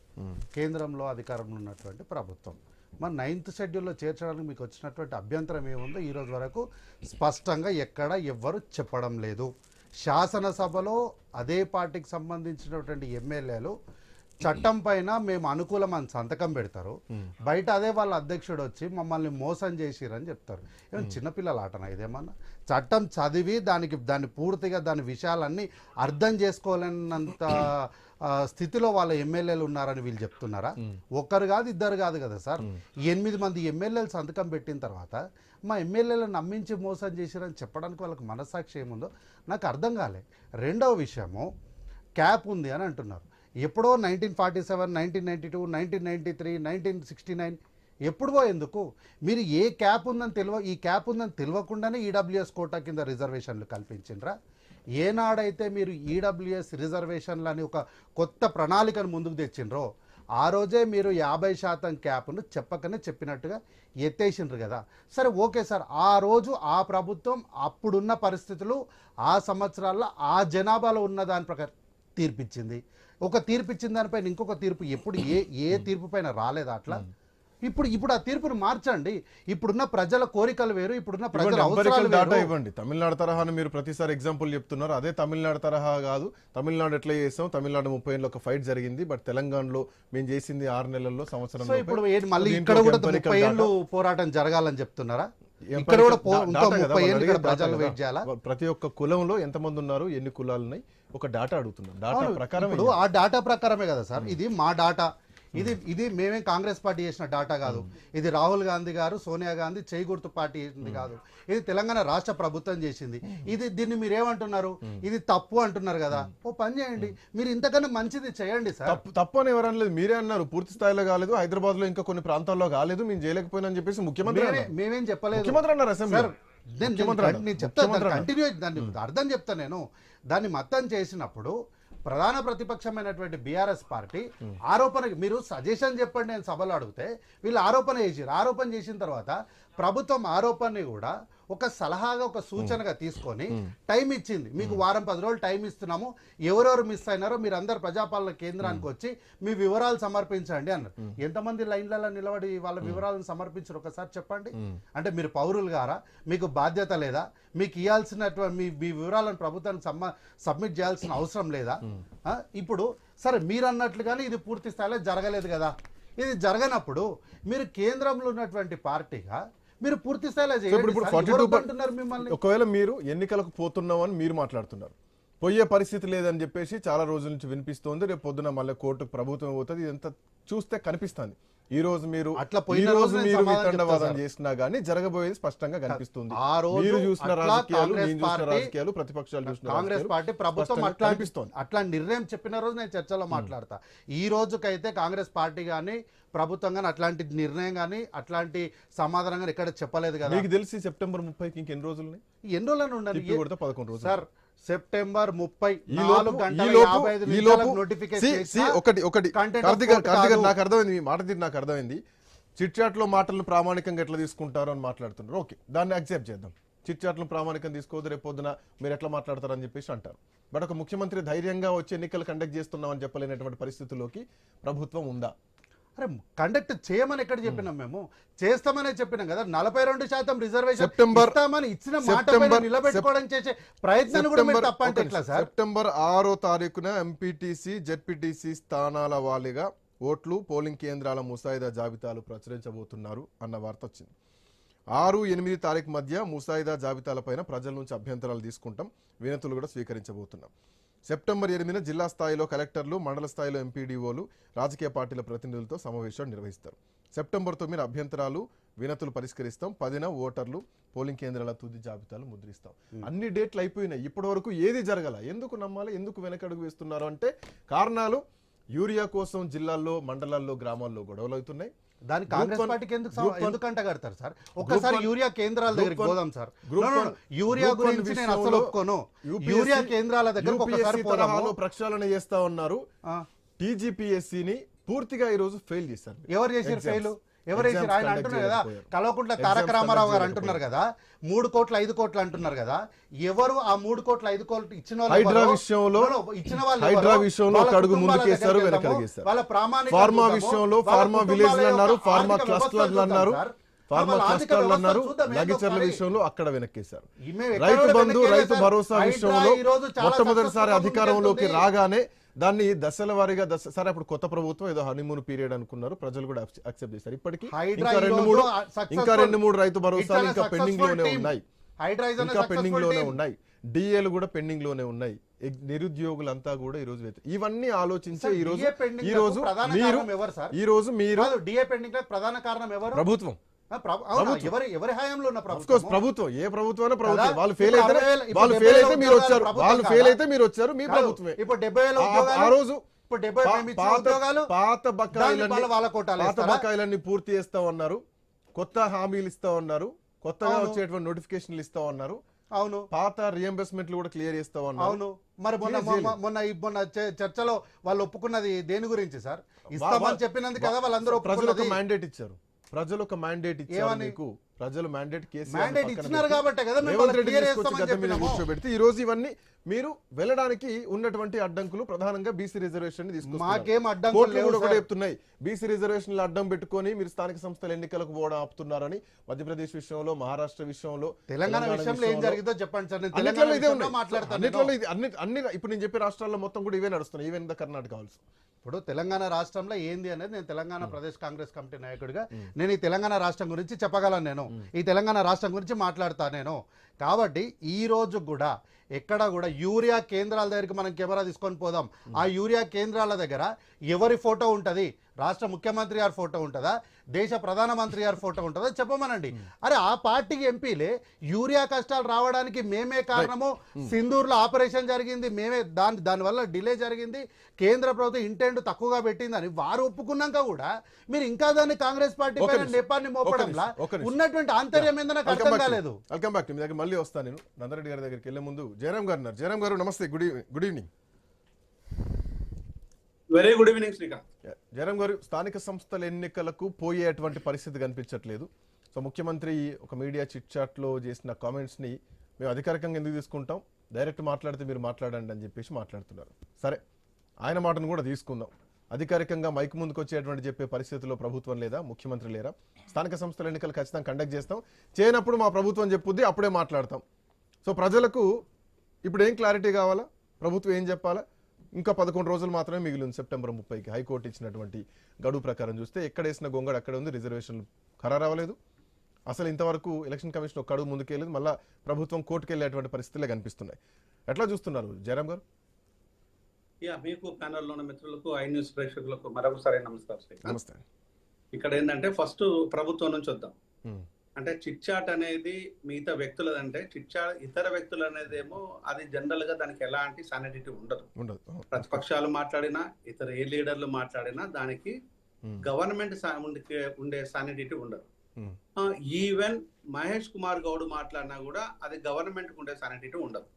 కేంద్రంలో అధికారంలో ఉన్నటువంటి ప్రభుత్వం. మరి 9th షెడ్యూల్లో చేర్చడానికి మీకు వచ్చినటువంటి అభ్యంతరం ఏముందో ఈరోజు వరకు స్పష్టంగా ఎక్కడ ఎవ్వరు చెప్పడం లేదు. శాసనసభలో అదే పార్టీకి సంబంధించినటువంటి ఎమ్మెల్యేలు చట్టం పైన మేము అనుకూలం అని సంతకం పెడతారు, బయట అదే వాళ్ళ అధ్యక్షుడు వచ్చి మమ్మల్ని మోసం చేసిరని చెప్తారు. ఏమైనా చిన్నపిల్లల ఆటనా ఇదేమన్నా? చట్టం చదివి దాన్ని పూర్తిగా దాని విషయాలన్నీ అర్థం చేసుకోలేనంత స్థితిలో వాళ్ళ ఎమ్మెల్యేలు ఉన్నారని వీళ్ళు చెప్తున్నారా? ఒక్కరు కాదు, ఇద్దరు కాదు కదా సార్. 8 మంది ఎమ్మెల్యేలు సంతకం పెట్టిన తర్వాత మా ఎమ్మెల్యేలను నమ్మించి మోసం చేసిరని చెప్పడానికి వాళ్ళకి మనస్సాక్షి ఏముందో నాకు అర్థం కాలే. రెండవ విషయము, క్యాప్ ఉంది అని అంటున్నారు. ఎప్పుడో 1947, 1992, 1993, 1969 ఎప్పుడువో ఎందుకు? మీరు ఏ క్యాప్ ఉందని ఈ క్యాప్ ఉందని తెలియకుండానే ఈడబ్ల్యూఎస్ కోటా కింద రిజర్వేషన్లు కల్పించిండ్రా? ఏనాడైతే మీరు ఈడబ్ల్యూఎస్ రిజర్వేషన్లని ఒక కొత్త ప్రణాళికను ముందుకు తెచ్చిండ్రో ఆ రోజే మీరు 50% క్యాప్ను చెప్పినట్టుగా ఎత్తేసిండ్రు కదా. సరే ఓకే సార్, ఆ రోజు ఆ ప్రభుత్వం అప్పుడున్న పరిస్థితులు ఆ సంవత్సరాల్లో ఆ జనాభాలో ఉన్న దాని ప్రకారం తీర్పిచ్చింది. ఒక తీర్పిచ్చిన దానిపైన ఇంకొక తీర్పు ఎప్పుడు ఏ తీర్పు పైన రాలేదా అట్లా? ఇప్పుడు ఆ తీర్పును మార్చండి. ఇప్పుడున్న ప్రజల కోరికలు వేరు, ఇప్పుడున్న ప్రజల అవసరాలు వేరు. ఇవ్వండి. తమిళనాడు తరహాను మీరు ప్రతిసారి ఎగ్జాంపుల్ చెప్తున్నారు. అదే తమిళనాడు తరహా కాదు. తమిళనాడు ఎట్లా చేస్తాం? తమిళనాడు 30 ఏళ్ళలో ఒక ఫైట్ జరిగింది. బట్ తెలంగాణలో మేము చేసింది 6 నెలల్లో, సంవత్సరంలో. ఇప్పుడు మళ్ళీ ఇక్కడ కూడా 30 ఏళ్ళు పోరాటం జరగాలని చెప్తున్నారా? ఇక్కడ కూడా ఇంకో 30 ఏళ్ళు ప్రజలు వెయిట్ చేయాలా? ప్రతి ఒక్క కులంలో ఎంతమంది ఉన్నారు, ఎన్ని కులాలు ఉన్నాయి, ఒక డాటా అడుగుతున్నాం. డాటా ప్రకారం ఆ డాటా ప్రకారమే కదా సార్. ఇది మా డాటా. ఇది మేమేం కాంగ్రెస్ పార్టీ చేసిన డాటా కాదు. ఇది రాహుల్ గాంధీ గారు, సోనియా గాంధీ చేయి గుర్తు పార్టీ చేసింది కాదు. ఇది తెలంగాణ రాష్ట్ర ప్రభుత్వం చేసింది. దీన్ని మీరేమంటున్నారు? ఇది తప్పు అంటున్నారు కదా. ఓ పని చేయండి, మీరు ఇంతకన్నా మంచిది చేయండి సార్. తప్పు అని ఎవరు అనలేదు, మీరే అన్నారు. పూర్తి స్థాయిలో కాలేదు, హైదరాబాద్ లో ఇంకా కొన్ని ప్రాంతాల్లో కాలేదు, మేము చేయలేకపోయినా అని చెప్పేసి ముఖ్యమంత్రి మేమేం చెప్పలేదు. ముఖ్యమంత్రి అన్నారు అసెంబ్లీ. నేను చెప్తాను, కంటిన్యూ దాన్ని అర్థం చెప్తా నేను. దాన్ని మొత్తం చేసినప్పుడు ప్రధాన ప్రతిపక్షమైనటువంటి బీఆర్ఎస్ పార్టీ ఆరోపణ, మీరు సజెషన్ చెప్పండి నేను సభలో అడిగితే వీళ్ళు ఆరోపణ చేసారు. ఆరోపణ చేసిన తర్వాత ప్రభుత్వం ఆరోపణని కూడా ఒక సలహాగా, ఒక సూచనగా తీసుకొని టైం ఇచ్చింది. మీకు వారం 10 రోజులు టైం ఇస్తున్నాము, ఎవరెవరు మిస్ అయినారో మీరు అందరు ప్రజాపాలన కేంద్రానికి వచ్చి మీ వివరాలు సమర్పించండి అన్నారు. ఎంతమంది లైన్లలో నిలబడి వాళ్ళ వివరాలను సమర్పించారు ఒకసారి చెప్పండి. అంటే మీరు పౌరులు గారా? మీకు బాధ్యత లేదా? మీకు ఇవ్వాల్సినటువంటి మీ వివరాలను ప్రభుత్వానికి సబ్మిట్ చేయాల్సిన అవసరం లేదా? ఇప్పుడు సరే మీరు అన్నట్లుగానే ఇది పూర్తి స్థాయిలో జరగలేదు కదా. ఇది జరగనప్పుడు మీరు కేంద్రంలో ఉన్నటువంటి పార్టీగా మీరు పూర్తి స్థాయిలో మిమ్మల్ని, ఒకవేళ మీరు ఎన్నికలకు పోతున్నావు అని మీరు మాట్లాడుతున్నారు, పోయే పరిస్థితి లేదని చెప్పేసి చాలా రోజుల నుంచి వినిపిస్తోంది. రేపు పొద్దున మళ్ళీ కోర్టుకు ప్రభుత్వం పోతుంది. ఇదంతా చూస్తే కనిపిస్తుంది. ఈ రోజు మీరు వితండవాదం చేసినా గానీ జరగబోయేది స్పష్టంగా కనిపిస్తుంది. మీరు చూసిన రాజకీయాలు, ప్రతిపక్షాలు చూసిన కాంగ్రెస్ పార్టీ ప్రభుత్వం అట్లా నిర్ణయం చెప్పిన రోజు నేను చర్చలో మాట్లాడతా. ఈ రోజుకైతే కాంగ్రెస్ పార్టీ గానీ ప్రభుత్వం కానీ అట్లాంటి నిర్ణయం కానీ అట్లాంటి సమాధానం కానీ ఇక్కడ చెప్పలేదు కదా. మీకు తెలిసి సెప్టెంబర్ 30కి ఇంకెన్ని రోజులు ఉన్నాయి? ఎన్ని రోజులు ఉండాలి? 11 రోజులు సార్. సెప్టెంబర్ 30 నాకు అర్థమైంది, మీ మాట తీరు నాకు అర్థమైంది. చిట్ చాట్ లో మాటలను ప్రామాణికంగా ఎట్లా తీసుకుంటారు అని మాట్లాడుతున్నారు. ఓకే, దాన్ని యాక్సెప్ట్ చేద్దాం. చిట్ చాట్లు ప్రామాణికంగా తీసుకోవద్దు, రేపు పొద్దున మీరు ఎట్లా మాట్లాడతారని చెప్పేసి అంటారు. బట్ ఒక ముఖ్యమంత్రి ధైర్యంగా వచ్చి ఎన్నికలు కండక్ట్ చేస్తున్నామని చెప్పలేనటువంటి పరిస్థితుల్లోకి ప్రభుత్వం ఉందా? అరే కండక్ట్ చేయమని ఎక్కడ చెప్పినాం మేము? చేస్తామనే చెప్పినాం కదా. 42% రిజర్వేషన్ సెప్టెంబర్ ఇస్తామని ఇచ్చిన మాట పైన నిలబెట్టుకోవడం చేసే ప్రయత్నాన్ని కూడా మీరు తప్పంటే ఎట్లా సార్? సెప్టెంబర్ 6వ తారీఖున ఎంపీటీసీ జెడ్పీటీసీ స్థానాల వారీగా ఓట్లు పోలింగ్ కేంద్రాల ముసాయిదా జాబితాలు ప్రచురించబోతున్నారు అన్న వార్త వచ్చింది. 6-8 తారీఖు మధ్య ముసాయిదా జాబితాలపైన ప్రజల నుంచి అభ్యంతరాలు తీసుకుంటాం, వినతులు కూడా స్వీకరించబోతున్నాం. సెప్టెంబర్ 8న జిల్లా స్థాయిలో కలెక్టర్లు, మండల స్థాయిలో ఎంపీడీఓలు, రాజకీయ పార్టీల ప్రతినిధులతో సమావేశాలు నిర్వహిస్తారు. సెప్టెంబర్ 9 అభ్యంతరాలు, వినతులు పరిష్కరిస్తాం. 10న ఓటర్లు, పోలింగ్ కేంద్రాల తుది జాబితాలు ముద్రిస్తాం. అన్ని డేట్లు అయిపోయినాయి. ఇప్పటి వరకు ఏది జరగల. ఎందుకు నమ్మాలి, ఎందుకు వెనకడుగు వేస్తున్నారు అంటే కారణాలు యూరియా కోసం జిల్లాల్లో, మండలాల్లో, గ్రామాల్లో గొడవలు అవుతున్నాయి. దాని కాంగ్రెస్ పార్టీకి ఎందుకు అంటగడతారు సార్? ఒక్కసారి యూరియా కేంద్రాల దగ్గరికి పోదాం సార్. యూరియా గురించి నేను అసలు ఒప్పుకోను. యూరియా కేంద్రాల దగ్గర ఒకసారి ప్రక్షాళన చేస్తా ఉన్నారు. టీజీపీఎస్సీని పూర్తిగా ఈ రోజు ఫెయిల్ చేశారు. ఎవరు చేశారు ఫెయిల్? ఎవరు చేశారు? ఆయన అంటున్నారు కదా, కల్వకుంట్ల తారక రామారావు గారు అంటున్నారు కదా, 3 కోట్లు 5 కోట్లు అంటున్నారు కదా. ఎవరు ఆ 3 కోట్లు 5 కోట్లు ఇచ్చిన వాళ్ళు? హైడ్రా విషయంలో ఒక అడుగు ముందుకేశారు, వెనకడిగేశారు. వాళ్ళ ప్రామాణిక ఫార్మా విషయంలో ఫార్మా విలేజ్ అన్నారు, ఫార్మా క్లస్టర్లు అన్నారు, ఫార్మా క్లస్టర్లు అన్నారు. లగిచర్ల విషయంలో అక్కడ వెనక్కేశారు. రైతు బంధు, రైతు భరోసా విషయంలో మొట్టమొదటిసారి అధికారంలోకి రాగానే దాన్ని దశల వారీగా సరే అప్పుడు కొత్త ప్రభుత్వం ఏదో హనీమూన్ పీరియడ్ అనుకున్నారు, ప్రజలు కూడా అక్సెప్ట్ చేశారు. ఇప్పటికీ ఇంకా 2-3 రైతు భరోసాలు ఇంకా పెండింగ్ లోనే ఉన్నాయి. డిఏలు కూడా పెండింగ్ లోనే ఉన్నాయి. నిరుద్యోగులంతా కూడా ఈ రోజు ఇవన్నీ ఆలోచించే ఈ రోజు మీరు డిఏ పెండింగ్ ప్రధాన కారణం ఎవరు? ప్రభుత్వం. ఎవరి హయాంలో ఉన్న ప్రభుత్వం? ఏ ప్రభుత్వం? ప్రభుత్వం. వాళ్ళు ఫెయిల్ అయితే మీరు వచ్చారు, మీ ప్రభుత్వమే. ఇప్పుడు 70,000 ఆ రోజు పాత బకాయిలన్నీ పూర్తి చేస్తా ఉన్నారు, కొత్త హామీలు ఇస్తా ఉన్నారు, కొత్తగా వచ్చేటువంటి నోటిఫికేషన్లు ఇస్తా ఉన్నారు. అవును, పాత రియంబర్స్మెంట్లు కూడా క్లియర్ చేస్తా ఉన్నారు. అవును, మరి మొన్న చర్చలో వాళ్ళు ఒప్పుకున్నది దేని గురించి సార్? ఇస్తామని చెప్పినందుకు కదా వాళ్ళందరూ ప్రజలు ఒక మ్యాండేట్ ఇచ్చారు. ప్రజలు మ్యాండేట్ ఇచ్చినారు కాబట్టి కదా కూర్చోబెడితే ఈ రోజు ఇవన్నీ మీరు వెళ్ళడానికి ఉన్నటువంటి అడ్డంకులు ప్రధానంగా బీసీ రిజర్వేషన్ కూడా చెప్తున్నాయి. బీసీ రిజర్వేషన్ అడ్డం పెట్టుకొని మీరు స్థానిక సంస్థల ఎన్నికలకు పోవడం ఆపుతున్నారని మధ్యప్రదేశ్ విషయంలో, మహారాష్ట్ర విషయంలో, తెలంగాణ విషయంలో ఏం జరిగిందో చెప్పండి సార్. అన్ని ఇప్పుడు నేను చెప్పే రాష్ట్రాల్లో మొత్తం కూడా ఇవే నడుస్తున్నాయి, ఈవెన్ ద కర్ణాటక ఆల్సో. ఇప్పుడు తెలంగాణ రాష్ట్రంలో ఏంది అనేది నేను తెలంగాణ ప్రదేశ్ కాంగ్రెస్ కమిటీ నాయకుడిగా నేను ఈ తెలంగాణ రాష్ట్రం గురించి చెప్పగలను, నేను ఈ తెలంగాణ రాష్ట్రం గురించి మాట్లాడతా నేను. కాబట్టి ఈ రోజు కూడా ఎక్కడ కూడా యూరియా కేంద్రాల దగ్గరికి మనం కెమెరా తీసుకొని పోదాం. ఆ యూరియా కేంద్రాల దగ్గర ఎవరి ఫోటో ఉంటుంది? రాష్ట్ర ముఖ్యమంత్రి గారి ఫోటో ఉంటుందా? దేశ ప్రధానమంత్రి గారి ఫోటో ఉంటుందా? చెప్పమనండి. అరే ఆ పార్టీకి ఎంపీలే యూరియా కష్టాలు రావడానికి మేమే కారణము, సింధూర్లో ఆపరేషన్ జరిగింది మేమే, దానివల్ల డిలే జరిగింది, కేంద్ర ప్రభుత్వం ఇంటెంట్ తక్కువగా పెట్టిందని వారు ఒప్పుకున్నాక కూడా మీరు ఇంకా దాన్ని కాంగ్రెస్ పార్టీ పైన నెపాన్ని మోపడంలా ఉన్నటువంటి ఆంతర్యం ఏందో నాకు అర్థం కాలేదు. Welcome back. మీ దగ్గర మళ్ళీ వస్తాను నేను. నందరెడ్డి గారి దగ్గరికి వెళ్లే ముందు జయరామ్ గారు ఉన్నారు. జయరామ్ గారు నమస్తే, good evening. Very good evening Srikanth. Jayaram గారు, స్థానిక సంస్థల ఎన్నికలకు పోయేటువంటి పరిస్థితి కనిపించట్లేదు. సో ముఖ్యమంత్రి ఒక మీడియా చిట్ చాట్ లో చేసిన కామెంట్స్ ని మేము అధికారికంగా ఎందుకు తీసుకుంటాం, డైరెక్ట్ మాట్లాడితే మీరు మాట్లాడండి అని చెప్పేసి మాట్లాడుతున్నారు. సరే, ఆయన మాటను కూడా తీసుకుందాం. అధికారికంగా మైక్ ముందుకు వచ్చేటువంటి చెప్పే పరిస్థితుల్లో ప్రభుత్వం లేదా, ముఖ్యమంత్రి లేరా? స్థానిక సంస్థల ఎన్నికలు ఖచ్చితంగా కండక్ట్ చేస్తాం, చేయనప్పుడు మా ప్రభుత్వం చెప్పుద్ది, అప్పుడే మాట్లాడతాం. సో ప్రజలకు ఇప్పుడు ఏం క్లారిటీ కావాలా, ప్రభుత్వం ఏం చెప్పాలా? ఇంకా 11 రోజులు మాత్రమే మిగిలింది సెప్టెంబర్ 30కి. హైకోర్టు ఇచ్చినటువంటి గడువు ప్రకారం చూస్తే ఎక్కడ వేసిన గొంగడు అక్కడ ఉంది. రిజర్వేషన్లు ఖరారు అవ్వలేదు. అసలు ఇంతవరకు ఎలక్షన్ కమిషన్ ఒక అడుగు ముందుకెళ్ళలేదు. మళ్ళీ ప్రభుత్వం కోర్టుకు వెళ్ళేటువంటి పరిస్థితులే కనిపిస్తున్నాయి. ఎట్లా చూస్తున్నారు జయరామ్ గారు? మీకు ప్యానెల్లో ఉన్న మిత్రులకు, ఐ న్యూస్ ప్రేక్షకులకు మరొకసారి నమస్కారం. నమస్తే. ఇక్కడ ఏంటంటే ఫస్ట్ ప్రభుత్వం నుంచి వద్దాం. అంటే చిట్ చాట్ అనేది మిగతా వ్యక్తులదంటే, చిట్ చాట్ ఇతర వ్యక్తులు అనేది ఏమో అది జనరల్ గా దానికి ఎలాంటి సానిడిటీ ఉండదు. ప్రతిపక్షాలు మాట్లాడినా, ఇతర ఏ లీడర్లు మాట్లాడినా దానికి గవర్నమెంట్ ఉండే సానిడిటీ ఉండదు. ఈవెన్ మహేష్ కుమార్ గౌడ్ మాట్లాడినా కూడా అది గవర్నమెంట్ ఉండే సానిడిటీ ఉండదు.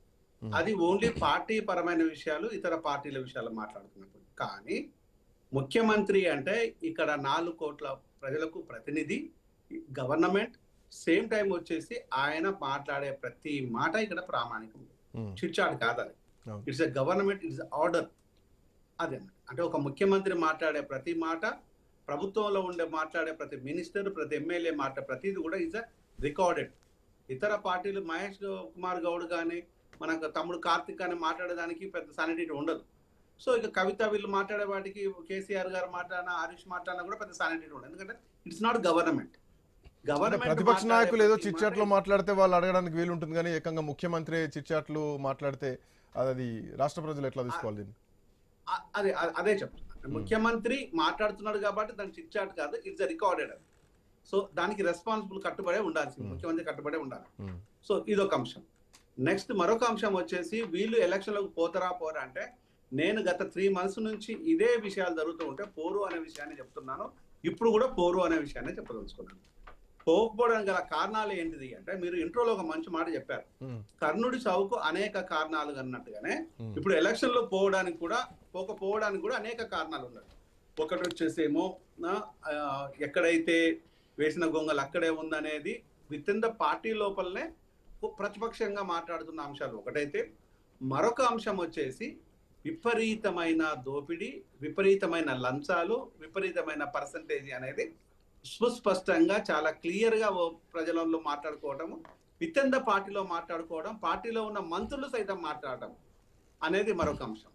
అది ఓన్లీ పార్టీ పరమైన విషయాలు, ఇతర పార్టీల విషయాలు మాట్లాడుతున్నప్పుడు. కానీ ముఖ్యమంత్రి అంటే ఇక్కడ 4 కోట్ల ప్రజలకు ప్రతినిధి, గవర్నమెంట్, సేమ్ టైం వచ్చేసి ఆయన మాట్లాడే ప్రతి మాట ఇక్కడ ప్రామాణికం, చిట్ చాట్ కాదు. అది it's a government, it's order. అదే అంటే ఒక ముఖ్యమంత్రి మాట్లాడే ప్రతి మాట ప్రభుత్వంలో ఉండే మాట్లాడే ప్రతి మినిస్టర్, ప్రతి ఎమ్మెల్యే ప్రతిది కూడా ఈజ్ రికార్డెడ్. ఇతర పార్టీలు మహేష్ కుమార్ గౌడ్ కానీ మనకు తమ్ముడు కార్తిక్ కానీ మాట్లాడేదానికి పెద్ద సానిటీ ఉండదు. సో ఇక కవిత వీళ్ళు మాట్లాడే వాటికి కేసీఆర్ గారు మాట్లాడినా, హరీష్ మాట్లాడినా కూడా పెద్ద సానిటీ ఉండదు. ఎందుకంటే ఇట్స్ నాట్ గవర్నమెంట్. ప్రతిపక్ష నాయకులు ఏదో చిట్చాట్లు మాట్లాడితే వాళ్ళు అడగడానికి వీలు ఉంటుంది, కానీ ఏకంగా ముఖ్యమంత్రి చిట్చాట్లు మాట్లాడితే అది రాష్ట్ర ప్రజలు ఎట్లా తీసుకోవాలి దీన్ని? అదే చెప్తున్నా, ముఖ్యమంత్రి మాట్లాడుతున్నాడు కాబట్టి దాని చిట్చాట్ కాదు, ఇట్స్ రికార్డెడ్. సో దానికి రెస్పాన్సిబుల్ కట్టుబడే ఉండాల్సింది, ముఖ్యమంత్రి కట్టుబడే ఉండాలి. సో ఇదొక అంశం. నెక్స్ట్ మరొక అంశం వచ్చేసి వీళ్ళు ఎలక్షన్లకు పోతారా అంటే నేను గత 3 months నుంచి ఇదే విషయాలు జరుగుతూ ఉంటే పోరు అనే విషయాన్ని చెప్తున్నాను. ఇప్పుడు కూడా పోరు అనే విషయాన్ని చెప్పదలుచుకున్నాను. పోకపోవడానికి గల కారణాలు ఏంటిది అంటే, మీరు ఇంట్రోలో ఒక మంచి మాట చెప్పారు, కర్ణుడి చావుకు అనేక కారణాలు అన్నట్టుగానే ఇప్పుడు ఎలక్షన్ లో పోకపోవడానికి కూడా అనేక కారణాలు ఉన్నాయి. ఒకటి వచ్చేసేమో ఎక్కడైతే వేసిన గొంగలు అక్కడే ఉందనేది విత్ ఇన్ ద పార్టీ లోపలనే ప్రతిపక్షంగా మాట్లాడుతున్న అంశాలు ఒకటైతే, మరొక అంశం వచ్చేసి విపరీతమైన దోపిడీ, విపరీతమైన లంచాలు, విపరీతమైన పర్సంటేజ్ అనేది సుస్పష్టంగా చాలా క్లియర్ గా ప్రజలలో మాట్లాడుకోవటము, విత్ ఇన్ ద పార్టీలో మాట్లాడుకోవడం, పార్టీలో ఉన్న మంత్రులు సైతం మాట్లాడటం అనేది మరొక అంశం.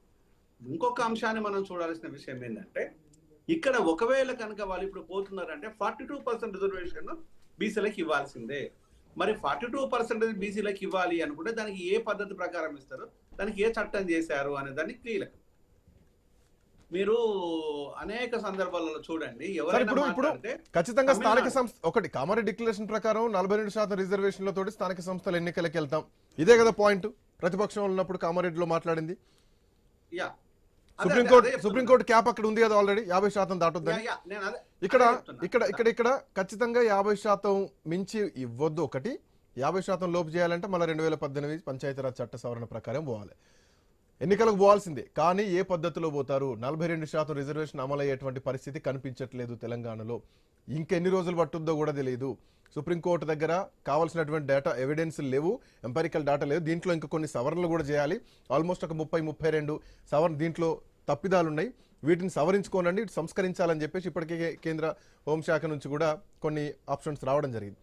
ఇంకొక అంశాన్ని మనం చూడాల్సిన విషయం ఏంటంటే, ఇక్కడ ఒకవేళ కనుక వాళ్ళు ఇప్పుడు పోతున్నారంటే 42% రిజర్వేషన్ బీసీలకు ఇవ్వాల్సిందే. మరి 42% బీసీలకు ఇవ్వాలి అనుకుంటే దానికి ఏ పద్ధతి ప్రకారం ఇస్తారు, దానికి ఏ చట్టం చేశారు అనే దాన్ని క్లియర్. మీరు అనేక సందర్భాలలో చూడండి, ఇప్పుడు ఖచ్చితంగా స్థానిక సంస్థ ఒకటి కామారెడ్డి డిక్లరేషన్ ప్రకారం 42% రిజర్వేషన్లతో స్థానిక సంస్థల ఎన్నికలకు వెళ్తాం, ఇదే కదా పాయింట్ ప్రతిపక్షం ఉన్నప్పుడు కామారెడ్డిలో మాట్లాడింది. సుప్రీంకోర్టు క్యాప్ అక్కడ ఉంది కదా ఆల్రెడీ, 50% దాటొద్దని. ఇక్కడ ఖచ్చితంగా 50% మించి ఇవ్వద్దు. ఒకటి 50% లోపు చేయాలంటే మళ్ళీ 2018 పంచాయతీరాజ్ చట్ట సవరణ ప్రకారం పోవాలి, ఎన్నికలకు పోవాల్సిందే. కానీ ఏ పద్ధతిలో పోతారు? 42% రిజర్వేషన్ అమలు అయ్యేటువంటి పరిస్థితి కనిపించట్లేదు తెలంగాణలో. ఇంకెన్ని రోజులు పట్టుద్దో కూడా తెలియదు. సుప్రీంకోర్టు దగ్గర కావాల్సినటువంటి డేటా ఎవిడెన్స్ లేవు, ఎంపారికల్ డేటా లేవు. దీంట్లో ఇంకా కొన్ని సవరణలు కూడా చేయాలి. ఆల్మోస్ట్ ఒక 30-32 సవరణ దీంట్లో తప్పిదాలు ఉన్నాయి, వీటిని సవరించుకోనండి, సంస్కరించాలని చెప్పేసి ఇప్పటికే కేంద్ర హోంశాఖ నుంచి కూడా కొన్ని ఆప్షన్స్ రావడం జరిగింది.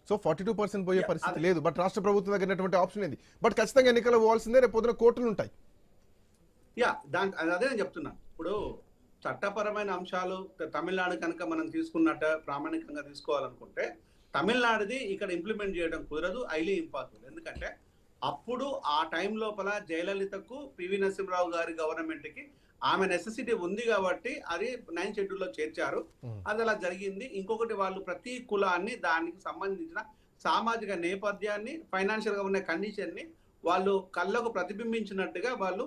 సో 42% పోయే పరిస్థితి లేదు. బట్ రాష్ట్ర ప్రభుత్వం దగ్గర ఆప్షన్ ఏంది? బట్ ఖచ్చితంగా ఎన్నికలు పోవాల్సిందే, రేపు పొద్దున కోర్టులు ఉంటాయి. అదే నేను చెప్తున్నాను. ఇప్పుడు చట్టపరమైన అంశాలు తమిళనాడు కనుక మనం తీసుకున్నట్టు ప్రామాణికంగా తీసుకోవాలనుకుంటే తమిళనాడుది ఇక్కడ ఇంప్లిమెంట్ చేయడం కుదరదు, హైలీ ఇంపాసిబుల్. ఎందుకంటే అప్పుడు ఆ టైం లోపల జయలలితకు పివి నరసింహరావు గారి గవర్నమెంట్ కి ఆమె నెసెసిటీ ఉంది కాబట్టి అది 9th షెడ్యూల్లో చేర్చారు, అది అలా జరిగింది. ఇంకొకటి వాళ్ళు ప్రతి కులాన్ని దానికి సంబంధించిన సామాజిక నేపథ్యాన్ని, ఫైనాన్షియల్ గా ఉన్న కండిషన్ ని వాళ్ళు కళ్ళకు ప్రతిబింబించినట్టుగా వాళ్ళు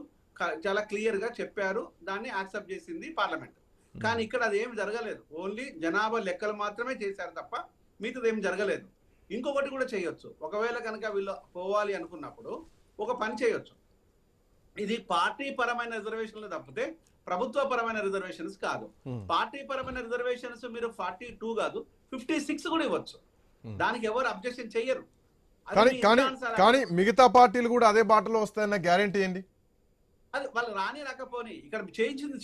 చాలా క్లియర్ గా చెప్పారు, దాన్ని యాక్సెప్ట్ చేసింది పార్లమెంట్. కానీ ఇక్కడ అది ఏమి జరగలేదు, ఓన్లీ జనాభా లెక్కలు మాత్రమే చేశారు తప్ప మిగతాది ఏమి జరగలేదు. ఇంకొకటి కూడా చేయొచ్చు, ఒకవేళ కనుక వీళ్ళు పోవాలి అనుకున్నప్పుడు ఒక పని చేయొచ్చు, ఇది పార్టీ పరమైన రిజర్వేషన్లు తప్పితే ప్రభుత్వ పరమైన రిజర్వేషన్స్ కాదు. పార్టీ పరమైన రిజర్వేషన్స్ మీరు 42 కాదు 56 కూడా ఇవ్వచ్చు, దానికి ఎవరు అబ్జెక్షన్ చెయ్యరు. కానీ మిగతా పార్టీలు కూడా అదే బాటలో వస్తాయన్న గ్యారెంటీ ఏంటి? అది వాళ్ళు రాని రాకపోని ఇక్కడ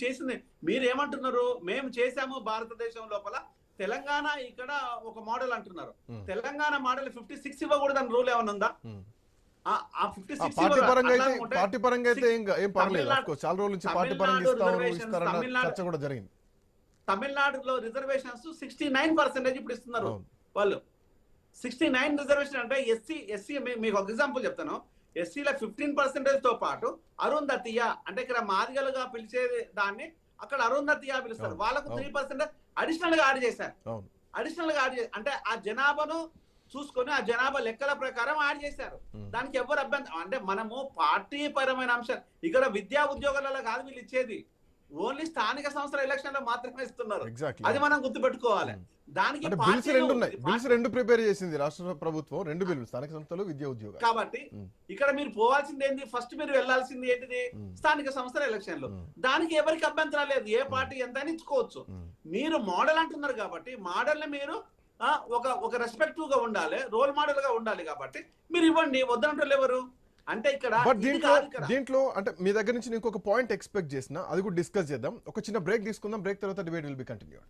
చేసింది మీరేమంటున్నారు, మేము చేశాము భారతదేశం లోపల, తెలంగాణ ఇక్కడ ఒక మోడల్ అంటున్నారు. తెలంగాణ మోడల్ 56 ఇవ్వకూడదని రూల్ ఏమన్నా ఉందా? పార్టీ పరంగా అయితే ఏం పర్లేదు, చాలా రోజుల నుంచి పార్టీ పరంగా చర్చ కూడా జరిగింది. తమిళనాడులో రిజర్వేషన్స్ 69% ఇప్పుడు ఇస్తున్నారు వాళ్ళు. 69 రిజర్వేషన్ అంటే ఎస్సీ మీకు ఒక ఎగ్జాంపుల్ చెప్తాను, ఎస్సీల 15% తో పాటు అరుంధతియ అంటే ఇక్కడ మాదిగలుగా పిలిచే దాన్ని అక్కడ అరుంధతియా పిలుస్తారు, వాళ్ళకు 3% అడిషనల్ గా యాడ్ చేశారు. అంటే ఆ జనాభాను చూసుకొని ఆ జనాభా లెక్కల ప్రకారం యాడ్ చేశారు, దానికి ఎవరు అభ్యంతరం. అంటే మనము పార్టీ పరమైన అంశాలు ఇక్కడ విద్యా ఉద్యోగాలలో కాదు వీళ్ళు ఇచ్చేది, ఓన్లీ స్థానిక సంస్థల ఎలక్షన్ లో మాత్రమే ఇస్తున్నారు, అది మనం గుర్తుపెట్టుకోవాలి. దానికి బిల్స్ రెండు ప్రిపేర్ చేసింది రాష్ట్ర ప్రభుత్వం, 2 బిల్లు స్థానిక సంస్థలు విద్యా ఉద్యోగాలు. కాబట్టి ఇక్కడ మీరు పోవాల్సింది ఏంటి, ఫస్ట్ మీరు వెళ్లాల్సింది ఏంటిది స్థానిక సంస్థల ఎలక్షన్లు. దానికి ఎవరికి అభ్యంతరం లేదు, ఏ పార్టీ ఎంత ఇచ్చుకోవచ్చు. మీరు మోడల్ అంటున్నారు కాబట్టి మోడల్ ని మీరు ఒక రెస్పెక్టివ్ గా ఉండాలి, రోల్ మోడల్ గా ఉండాలి కాబట్టి మీరు ఇవ్వండి, వద్దంటారు ఎవరు. అంటే ఇక్కడ దీంట్లో అంటే మీ దగ్గర నుంచి ఇంకొక పాయింట్ ఎక్స్పెక్ట్ చేసిన, అది కూడా డిస్కస్ చేద్దాం. ఒక చిన్న బ్రేక్ తీసుకుందాం, బ్రేక్ తర్వాత డిబేట్ విల్ బి కంటిన్యూడ్.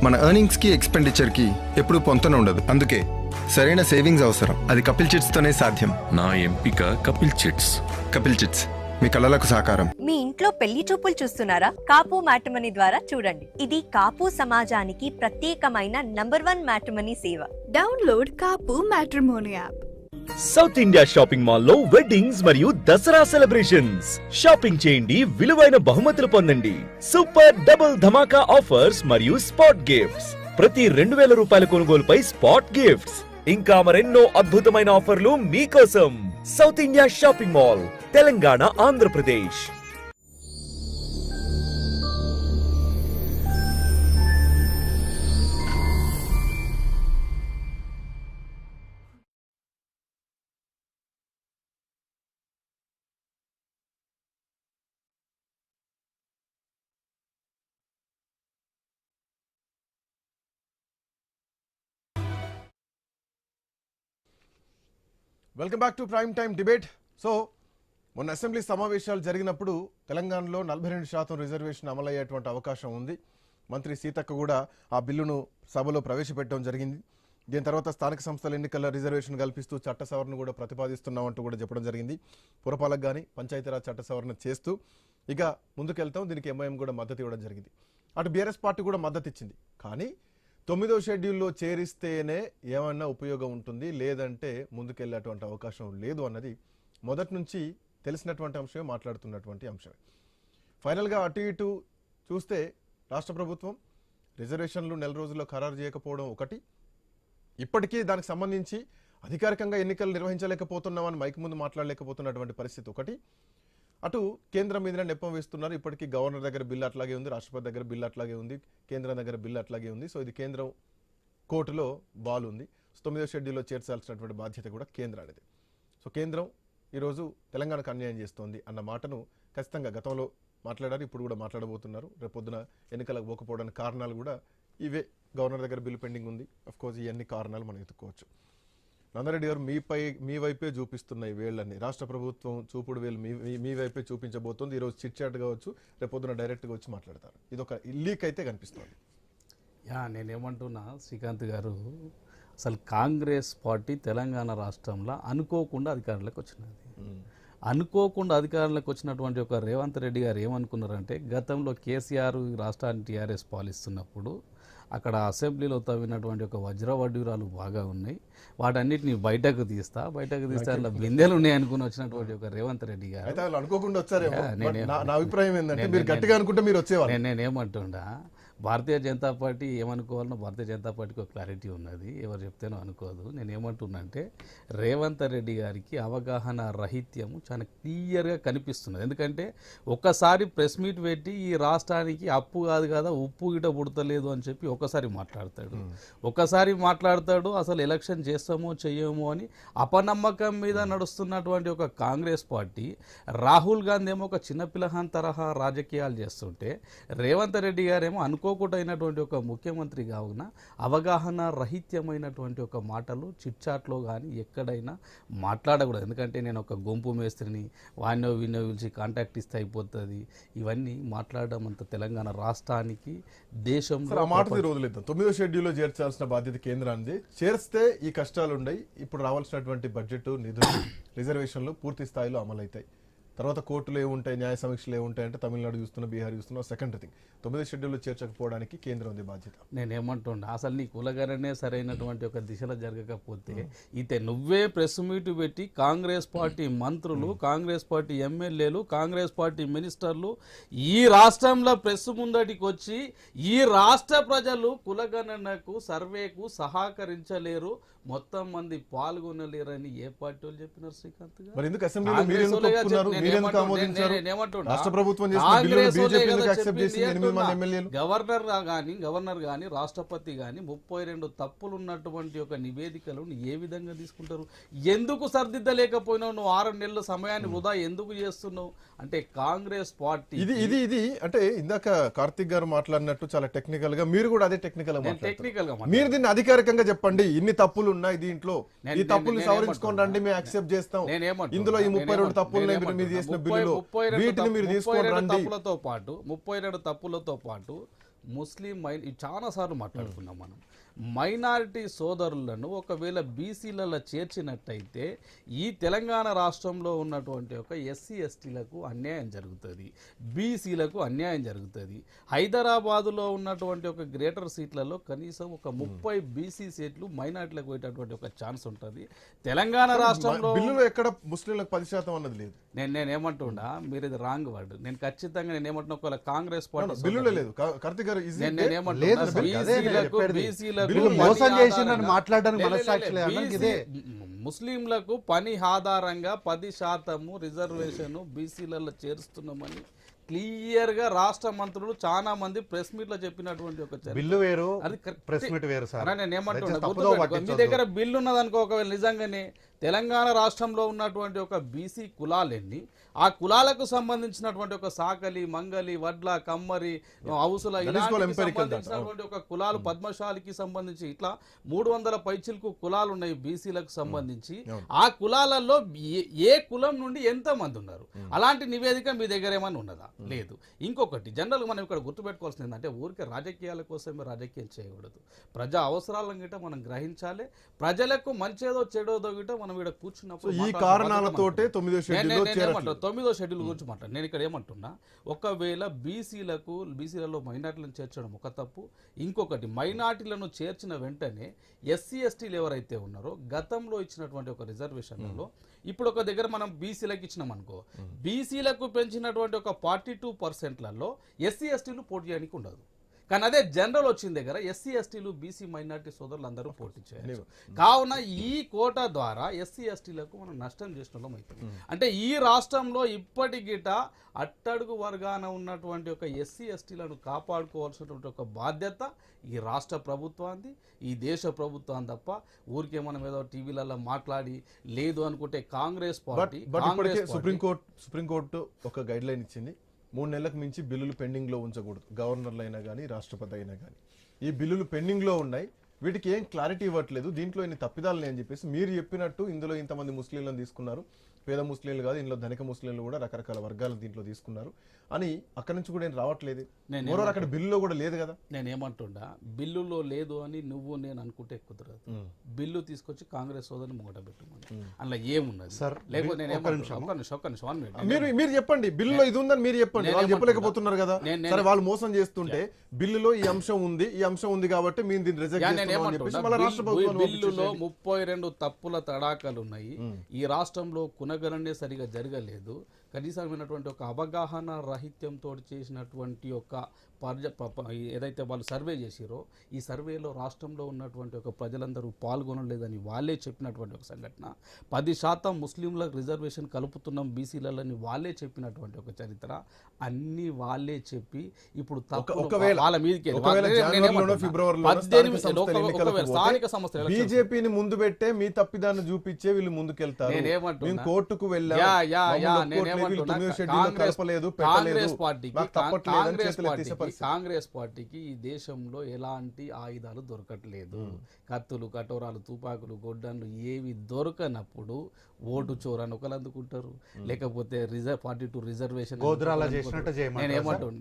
మన ఎర్నింగ్స్ కి ఎక్స్పెండిచర్ కి ఎప్పుడు పొంతన ఉండదు. అందుకే సరైన సేవింగ్స్ అవసరం. అది కపిల్ చిట్స్ తోనే సాధ్యం. నా ఎంపిక కపిల్ చిట్స్. కపిల్ చిట్స్, మీ కలలకు సాకారం. మీ ఇంట్లో పెళ్లి చూపులు చూస్తున్నారా? కాపు మ్యాట్రిమనీ ద్వారా చూడండి. ఇది కాపు సమాజానికి ప్రత్యేకమైన #1 మ్యాట్రిమనీ సేవ. Download Kapu matrimony app. South India shopping mall లో వెడ్డింగ్స్ మరియు దసరా సెలబ్రేషన్స్. షాపింగ్ చేయండి, విలువైన బహుమతులు పొందండి. సూపర్ డబుల్ ధమాకా ఆఫర్స్ మరియు స్పాట్ గిఫ్ట్స్. ప్రతి 2000 రూపాయల కొనుగోలుపై స్పాట్ గిఫ్ట్స్. ఇంకా మరెన్నో అద్భుతమైన ఆఫర్లు మీకోసం. South India shopping mall, Telangana, Andhra Pradesh. Welcome back to prime time debate. So మొన్న అసెంబ్లీ సమావేశాలు జరిగినప్పుడు తెలంగాణలో 42% రిజర్వేషన్ అమలయ్యేటువంటి అవకాశం ఉంది. మంత్రి సీతక్క కూడా ఆ బిల్లును సభలో ప్రవేశపెట్టడం జరిగింది. దీని తర్వాత స్థానిక సంస్థల ఎన్నికల్లో రిజర్వేషన్ కల్పిస్తూ చట్ట సవరణ కూడా ప్రతిపాదిస్తున్నామంటూ కూడా చెప్పడం జరిగింది. పురపాలకు కానీ పంచాయతీరాజ్ చట్ట సవరణ చేస్తూ ఇక ముందుకెళ్తాం. దీనికి ఎంఐఎం కూడా మద్దతు ఇవ్వడం జరిగింది. అటు బీఆర్ఎస్ పార్టీ కూడా మద్దతు ఇచ్చింది. కానీ 9వ షెడ్యూల్లో చేరిస్తేనే ఏమన్నా ఉపయోగం ఉంటుంది, లేదంటే ముందుకెళ్ళేటువంటి అవకాశం లేదు అన్నది మొదటి నుంచి తెలిసినటువంటి అంశమే, మాట్లాడుతున్నటువంటి అంశమే. ఫైనల్గా అటు ఇటు చూస్తే రాష్ట్ర ప్రభుత్వం రిజర్వేషన్లు 4 రోజుల్లో ఖరారు చేయకపోవడం ఒకటి, ఇప్పటికీ దానికి సంబంధించి అధికారికంగా ఎన్నికలు నిర్వహించలేకపోతున్నామని మైక్ ముందు మాట్లాడలేకపోతున్నటువంటి పరిస్థితి ఒకటి, అటు కేంద్రం మీద నెప్పం వేస్తున్నారు. ఇప్పటికీ గవర్నర్ దగ్గర బిల్లు అట్లాగే ఉంది, రాష్ట్రపతి దగ్గర బిల్లు అట్లాగే ఉంది, కేంద్రం దగ్గర బిల్లు అట్లాగే ఉంది. సో ఇది కేంద్రం కోర్టులో బాల్ ఉంది. 9వ షెడ్యూల్లో చేర్చాల్సినటువంటి బాధ్యత కూడా కేంద్రానిది. సో కేంద్రం ఈరోజు తెలంగాణకు అన్యాయం చేస్తోంది అన్న మాటను ఖచ్చితంగా గతంలో మాట్లాడారు, ఇప్పుడు కూడా మాట్లాడబోతున్నారు. రేపొద్దున ఎన్నికలకు పోకపోవడానికి కారణాలు కూడా ఇవే. గవర్నర్ దగ్గర బిల్లు పెండింగ్ ఉంది. అఫ్కోర్స్ ఇవన్నీ కారణాలు మనం ఎత్తుకోవచ్చు. నందరెడ్డి గారు మీ వైపే చూపిస్తున్నాయి వేళ్ళని. రాష్ట్ర ప్రభుత్వం చూపుడు వేలు మీ వైపే చూపించబోతోంది. ఈరోజు చిట్ చాట్ కావచ్చు, రేపొద్దున డైరెక్ట్గా వచ్చి మాట్లాడతారు. ఇది ఒక లీక్ అయితే కనిపిస్తుంది. నేనేమంటున్నా శ్రీకాంత్ గారు, అసలు కాంగ్రెస్ పార్టీ తెలంగాణ రాష్ట్రంలో అనుకోకుండా అధికారంలోకి వచ్చినది. అనుకోకుండా అధికారంలోకి వచ్చినటువంటి ఒక రేవంత్ రెడ్డి గారు ఏమనుకున్నారంటే, గతంలో కేసీఆర్ రాష్ట్రాన్ని టీఆర్ఎస్ పాలిస్తున్నప్పుడు అక్కడ అసెంబ్లీలో తవ్వినటువంటి ఒక వజ్రవడ్డీరాలు బాగా ఉన్నాయి, వాటన్నిటిని బయటకు తీస్తే అలా బిందెలు ఉన్నాయి అనుకుని వచ్చినటువంటి ఒక రేవంత్ రెడ్డి గారు అనుకోకుండా వచ్చారు. నా అభిప్రాయం ఏంటంటే, మీరు గట్టిగా అనుకుంటే మీరు వచ్చేవారు. నేనేమంటుండా, భారతీయ జనతా పార్టీ ఏమనుకోవాలనో భారతీయ జనతా పార్టీకి ఒక క్లారిటీ ఉన్నది, ఎవరు చెప్తేనో అనుకోదు. నేను ఏమంటున్నానంటే, రేవంత్ రెడ్డి గారికి అవగాహన రహిత్యము చాలా క్లియర్గా కనిపిస్తున్నది. ఎందుకంటే ఒకసారి ప్రెస్ మీట్ పెట్టి ఈ రాష్ట్రానికి అప్పు కాదు కదా ఉప్పు గిట పుడతలేదు అని చెప్పి ఒకసారి మాట్లాడతాడు. అసలు ఎలక్షన్ చేస్తామో చెయ్యమో అని అపనమ్మకం మీద నడుస్తున్నటువంటి ఒక కాంగ్రెస్ పార్టీ, రాహుల్ గాంధీ ఏమో ఒక చిన్నపిల్లహాన్ తరహా రాజకీయాలు చేస్తుంటే, రేవంత్ రెడ్డి గారేమో అనుకోకుండా అయినటువంటి ఒక ముఖ్యమంత్రి కావున అవగాహన రహిత్యమైనటువంటి ఒక మాటలు చిట్చాట్లో కానీ ఎక్కడైనా మాట్లాడకూడదు. ఎందుకంటే నేను ఒక గుంపు మేస్త్రిని, వాన్నో వీన్నో పిలిచి కాంటాక్ట్ ఇస్తే అయిపోతుంది, ఇవన్నీ మాట్లాడడం అంత తెలంగాణ రాష్ట్రానికి దేశంలో 9వ షెడ్యూల్లో చేర్చాల్సిన బాధ్యత కేంద్రానికి. చేర్స్తే ఈ కష్టాలు ఉన్నాయి. ఇప్పుడు రావాల్సినటువంటి బడ్జెట్, నిధులు, రిజర్వేషన్లు పూర్తి స్థాయిలో అమలవుతాయి. తర్వాత కోర్టులు ఏముంటాయి, న్యాయ సమీక్షలు ఏముంటాయి అంటే తమిళనాడు చూస్తున్నా, బీహార్ చూస్తున్నా. సెకండ్ థింగ్, 9వ షెడ్యూల్లో చేర్చకపోవడానికి కేంద్రం ఉంది బాధ్యత. నేనేమంటున్నా, అసలు నీ కులగరనే సరైనటువంటి ఒక దిశలో జరగకపోతే నువ్వే ప్రెస్ మీట్ పెట్టి కాంగ్రెస్ పార్టీ మంత్రులు, కాంగ్రెస్ పార్టీ ఎమ్మెల్యేలు, కాంగ్రెస్ పార్టీ మినిస్టర్లు ఈ రాష్ట్రంలో ప్రెస్ ముందటికి వచ్చి ఈ రాష్ట్ర ప్రజలు కులగణనకు సర్వేకు సహకరించలేరు, మొత్తం మంది పాల్గొనలేరని ఏ పార్టీ వాళ్ళు చెప్పినారు శ్రీకాంత్ గారు? గవర్నర్ గాని రాష్ట్రపతి గాని 32 తప్పులు ఉన్నటువంటి ఒక నివేదికలు ఏ విధంగా తీసుకుంటారు? ఎందుకు సర్దిద్దలేకపోయినావు? నువ్వు 6 నెలల సమయాన్ని వృధా ఎందుకు చేస్తున్నావు అంటే కాంగ్రెస్ పార్టీ ఇది అంటే ఇందాక కార్తిక్ గారు మాట్లాడినట్టు చాలా టెక్నికల్ గా, మీరు కూడా అదే టెక్నికల్ గా మీరు దీన్ని అధికారికంగా చెప్పండి. ఇన్ని తప్పులు ఉన్నాయి దీంట్లో, ఈ తప్పులు సవరించుకోండి, మేము యాక్సెప్ట్ చేస్తాం. ఇందులో ఈ 32 తప్పులు మీరు చేసిన బిల్లులో వీటిని మీరు తీసుకోండి. 32 తప్పులతో పాటు ముస్లిం చాలా సార్లు మాట్లాడుకున్నాం మనం. మైనారిటీ సోదరులను ఒకవేళ బీసీలలో చేర్చినట్టయితే ఈ తెలంగాణ రాష్ట్రంలో ఉన్నటువంటి ఒక ఎస్సీ ఎస్టీలకు అన్యాయం జరుగుతుంది, బీసీలకు అన్యాయం జరుగుతుంది. హైదరాబాదులో ఉన్నటువంటి ఒక గ్రేటర్ సీట్లలో కనీసం ఒక 30 బీసీ సీట్లు మైనారిటీలకు పోయేటటువంటి ఒక ఛాన్స్ ఉంటుంది. తెలంగాణ రాష్ట్రంలో బిల్లులో ఎక్కడ ముస్లింలకు 10% అన్నది లేదు. నేనేమంటున్నా, మీరు ఇది రాంగ్ వర్డ్. నేను ఖచ్చితంగా నేనేమంటున్నా, ఒకవేళ కాంగ్రెస్ పార్టీ బిల్లులో లేదు. కార్తీక్ గారు ముస్లింలకు పని ఆధారంగా 10% రిజర్వేషన్ బీసీలలో చేరుస్తున్నామని క్లియర్ గా రాష్ట్ర మంత్రులు చాలా మంది ప్రెస్ మీట్ లో చెప్పినటువంటి ఒక బిల్లు వేరు, ప్రెస్ మీట్ వేరు సార్. నేను ఏమంటున్నా, మీ దగ్గర బిల్లు ఉన్నదనుకో, ఒకవేళ నిజంగానే తెలంగాణ రాష్ట్రంలో ఉన్నటువంటి ఒక బీసీ కులాలెన్ని, ఆ కులాలకు సంబంధించినటువంటి ఒక సాకలి, మంగలి, వడ్ల, కమ్మరి, హౌసుల సంబంధించినటువంటి ఒక కులాలు, పద్మశాలికి సంబంధించి ఇట్లా 300 పైచిలకు కులాలు ఉన్నాయి బీసీలకు సంబంధించి. ఆ కులాలలో ఏ కులం నుండి ఎంత మంది ఉన్నారు, అలాంటి నివేదిక మీ దగ్గర ఏమైనా ఉన్నదా? లేదు. ఇంకొకటి జనరల్ మనం ఇక్కడ గుర్తుపెట్టుకోవాల్సింది ఏంటంటే, ఊరికే రాజకీయాల కోసమే రాజకీయం చేయకూడదు. ప్రజా అవసరాలను గిట్ట మనం గ్రహించాలి. ప్రజలకు మంచేదో చెడోదో గిట్ట మనం ఇక్కడ కూర్చున్నప్పుడు ఈ కారణాలతోటే 9వ షెడ్యూల్ గురించి మాట్లాడు. నేను ఇక్కడ ఏమంటున్నా, ఒకవేళ బీసీలలో మైనార్టీలను చేర్చడం ఒక తప్పు. ఇంకొకటి, మైనార్టీలను చేర్చిన వెంటనే ఎస్సీ ఎస్టీలు ఎవరైతే ఉన్నారో గతంలో ఇచ్చినటువంటి ఒక రిజర్వేషన్లలో ఇప్పుడు ఒక దగ్గర మనం బీసీలకు ఇచ్చినాం అనుకో, బీసీలకు పెంచినటువంటి ఒక 42%లలో ఎస్సీ ఎస్టీలు పోటీ చేయడానికి ఉండదు. కానీ అదే జనరల్ వచ్చిన దగ్గర ఎస్సీ ఎస్టీలు బీసీ మైనార్టీ సోదరులు అందరూ పోటీ చేయాలి. కావున ఈ కోటా ద్వారా ఎస్సీ ఎస్టీలకు మనం నష్టం చేసిన వాళ్ళం అవుతుంది. అంటే ఈ రాష్ట్రంలో ఇప్పటికిట అట్టడుగు వర్గాన ఉన్నటువంటి ఒక ఎస్సీ ఎస్టీలను కాపాడుకోవాల్సినటువంటి ఒక బాధ్యత ఈ రాష్ట్ర ప్రభుత్వాన్ని, ఈ దేశ ప్రభుత్వం తప్ప ఊరికే మనం ఏదో టీవీలలో మాట్లాడి లేదు అనుకుంటే కాంగ్రెస్ పార్టీ. సుప్రీంకోర్టు ఒక గైడ్ లైన్ ఇచ్చింది, 3 నెలలకు మించి బిల్లులు పెండింగ్ లో ఉంచకూడదు. గవర్నర్లు అయినా కానీ, రాష్ట్రపతి అయినా కానీ ఈ బిల్లులు పెండింగ్ లో ఉన్నాయి, వీటికి ఏం క్లారిటీ ఇవ్వట్లేదు, దీంట్లో ఇన్ని తప్పిదాలని అని చెప్పేసి మీరు చెప్పినట్టు ఇందులో ఇంతమంది ముస్లింలను తీసుకున్నారు, పేద ముస్లింలు కాదు, ఇందులో ధనిక ముస్లింలు కూడా రకరకాల వర్గాలను దీంట్లో తీసుకున్నారు అని అక్కడి నుంచి కూడా ఏం రావట్లేదు. అక్కడ బిల్లులో కూడా లేదు కదా. నేనేమంటుండా, బిల్లులో లేదు అని నువ్వు నేను అనుకుంటే కుదరదు. బిల్లు తీసుకొచ్చి కాంగ్రెస్ సోదరుని ముంగట పెట్టుకోండి, అందులో ఏమున్నది సార్. లేకపోతే మీరు చెప్పండి, బిల్లులో ఇది ఉందని మీరు చెప్పండి. వాళ్ళు చెప్పలేకపోతున్నారు కదా. సరే, వాళ్ళు మోసం చేస్తుంటే బిల్లులో ఈ అంశం ఉంది, ఈ అంశం ఉంది కాబట్టి మేము దీన్ని రిజెక్ట్ చేస్తున్నాం అని చెప్పేసి మళ్ళీ రాష్ట్ర ప్రభుత్వం బిల్లులో 32 తప్పుల తడాకలు ఉన్నాయి. ఈ రాష్ట్రంలో కునగణనే సరిగా జరగలేదు. కనీసమైనటువంటి ఒక అవగాహన రాహిత్యంతో చేసినటువంటి ఒక ఏదైతే వాళ్ళు సర్వే చేసిరో, ఈ సర్వేలో రాష్ట్రంలో ఉన్నటువంటి ఒక ప్రజలందరూ పాల్గొనలేదని వాళ్ళే చెప్పినటువంటి ఒక సంఘటన. 10% ముస్లింలకు రిజర్వేషన్ కలుపుతున్నాం బీసీలని వాళ్ళే చెప్పినటువంటి ఒక చరిత్ర. అన్ని వాళ్ళే చెప్పి ఇప్పుడు వాళ్ళ మీదకి స్థానిక సంస్థలు బీజేపీని ముందు పెట్టే మీ తప్పిదాన్ని చూపించే వీళ్ళు ముందుకెళ్తారు. కోర్టుకు కాంగ్రెస్ పార్టీకి ఈ దేశంలో ఎలాంటి ఆయుధాలు దొరకట్లేదు. కత్తులు, కటోరాలు, తుపాకులు, గొడ్డన్లు ఏవి దొరకనప్పుడు ఓటు చోరని ఒకరు అందుకుంటారు, లేకపోతే 42 రిజర్వేషన్.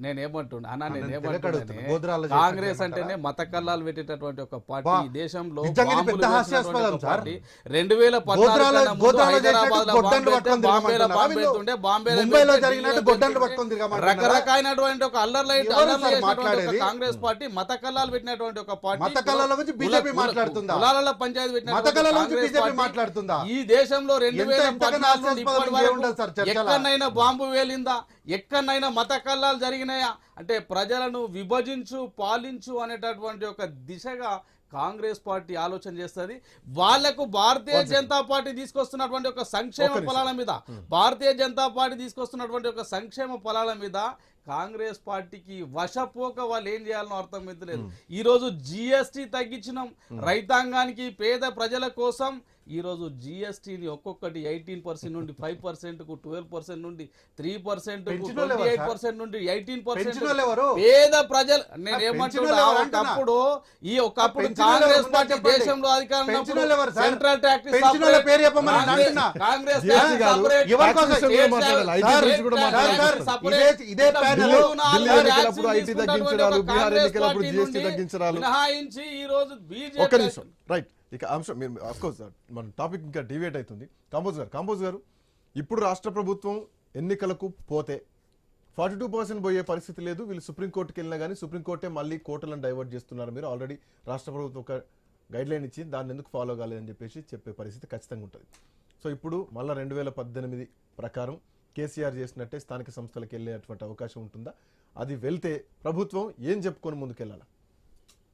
నేనేమంటున్నా కాంగ్రెస్ అంటేనే మత కల్లాలు పెట్టేటటువంటి ఒక పార్టీ. ఈ దేశంలో 2014 రకరకాలైనటువంటి ఒక అల్లర్లు కాంగ్రెస్ పార్టీ మత కల్లాలు పెట్టినటువంటి ఒక పార్టీ. కులాల పంచాయతీ పెట్టిన ఈ దేశంలో 2014 నుండి ఇప్పటి వరకు ఎక్కడైనా బాంబు వేలిందా, ఎక్కడైనా మత కల్లాలు జరిగినాయా అంటే ప్రజలను విభజించు పాలించు అనేటటువంటి ఒక దిశగా కాంగ్రెస్ పార్టీ ఆలోచన చేస్తుంది. వాళ్లకు భారతీయ జనతా పార్టీ తీసుకొస్తున్నటువంటి ఒక సంక్షేమ ఫలాల మీద, భారతీయ జనతా పార్టీ తీసుకొస్తున్నటువంటి ఒక సంక్షేమ ఫలాల మీద కాంగ్రెస్ పార్టీకి వశపోక వాళ్ళు ఏం చేయాలనో అర్థం అవుతలేదు. ఈ రోజు జిఎస్టీ తగ్గించినాం రైతాంగానికి, పేద ప్రజల కోసం. ఈ రోజు జిఎస్టీని ఒక్కొక్కటి 18% నుండి 5% కు, 12% నుండి 3% కు, 28% నుండి 18%. పేద ప్రజలు నేనేమంటున్నా, ఒకప్పుడు కాంగ్రెస్ పార్టీ దేశంలో అధికారంలో సెంట్రల్ ట్యాక్స్ ఢిల్లీ ఎన్నికలప్పుడు ఐటీ తగ్గించడాలు, బీహార్ ఎన్నికలప్పుడు జీఎస్టీ తగ్గించడాలు. ఒక్క నిమిషం, రైట్. ఇక అంశం మీరు అఫ్కోర్స్ మన టాపిక్ ఇంకా డివేట్ అవుతుంది. కాంబోజ్ గారు ఇప్పుడు రాష్ట్ర ప్రభుత్వం ఎన్నికలకు పోతే 42% పోయే పరిస్థితి లేదు. వీళ్ళు సుప్రీంకోర్టుకి వెళ్ళినా కానీ సుప్రీంకోర్టే మళ్ళీ కోర్టులను డైవర్ట్ చేస్తున్నారు. మీరు ఆల్రెడీ రాష్ట్ర ప్రభుత్వం ఒక గైడ్ లైన్ ఇచ్చి దాన్ని ఎందుకు ఫాలో కాలేదని చెప్పేసి చెప్పే పరిస్థితి ఖచ్చితంగా ఉంటుంది. సో ఇప్పుడు మళ్ళీ 2018 ప్రకారం కేసీఆర్ చేసినట్టే స్థానిక సంస్థలకు వెళ్ళేటువంటి అవకాశం ఉంటుందా? అది వెళ్తే ప్రభుత్వం ఏం చెప్పుకొని ముందుకెళ్ళాలా?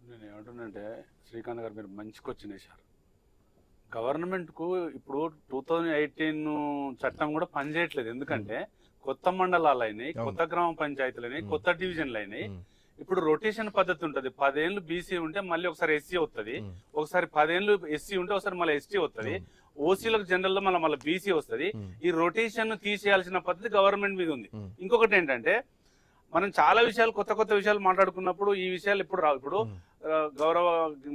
నేను ఏమంటున్నానంటే శ్రీకాంత్ గారు మీరు మంచి క్వశ్చన్ వేశారు. గవర్నమెంట్కు ఇప్పుడు 2018 చట్టం కూడా పనిచేయట్లేదు. ఎందుకంటే కొత్త మండలాలు అయినాయి, కొత్త గ్రామ పంచాయతీలు అయినాయి, కొత్త డివిజన్లు అయినాయి. ఇప్పుడు రొటేషన్ పద్ధతి ఉంటుంది. 10 ఏళ్ళు బీసీ ఉంటే మళ్ళీ ఒకసారి ఎస్సీ వస్తుంది, ఒకసారి 10 ఏళ్ళు ఎస్సీ ఉంటే ఒకసారి మళ్ళీ ఎస్టీ వస్తుంది, ఓసీలకు జనరల్ లో మళ్ళీ బీసీ వస్తుంది. ఈ రొటేషన్ తీసేయాల్సిన పద్ధతి గవర్నమెంట్ మీద ఉంది. ఇంకొకటి ఏంటంటే మనం చాలా విషయాలు కొత్త విషయాలు మాట్లాడుకున్నప్పుడు ఈ విషయాలు ఇప్పుడు రావు. ఇప్పుడు గౌరవ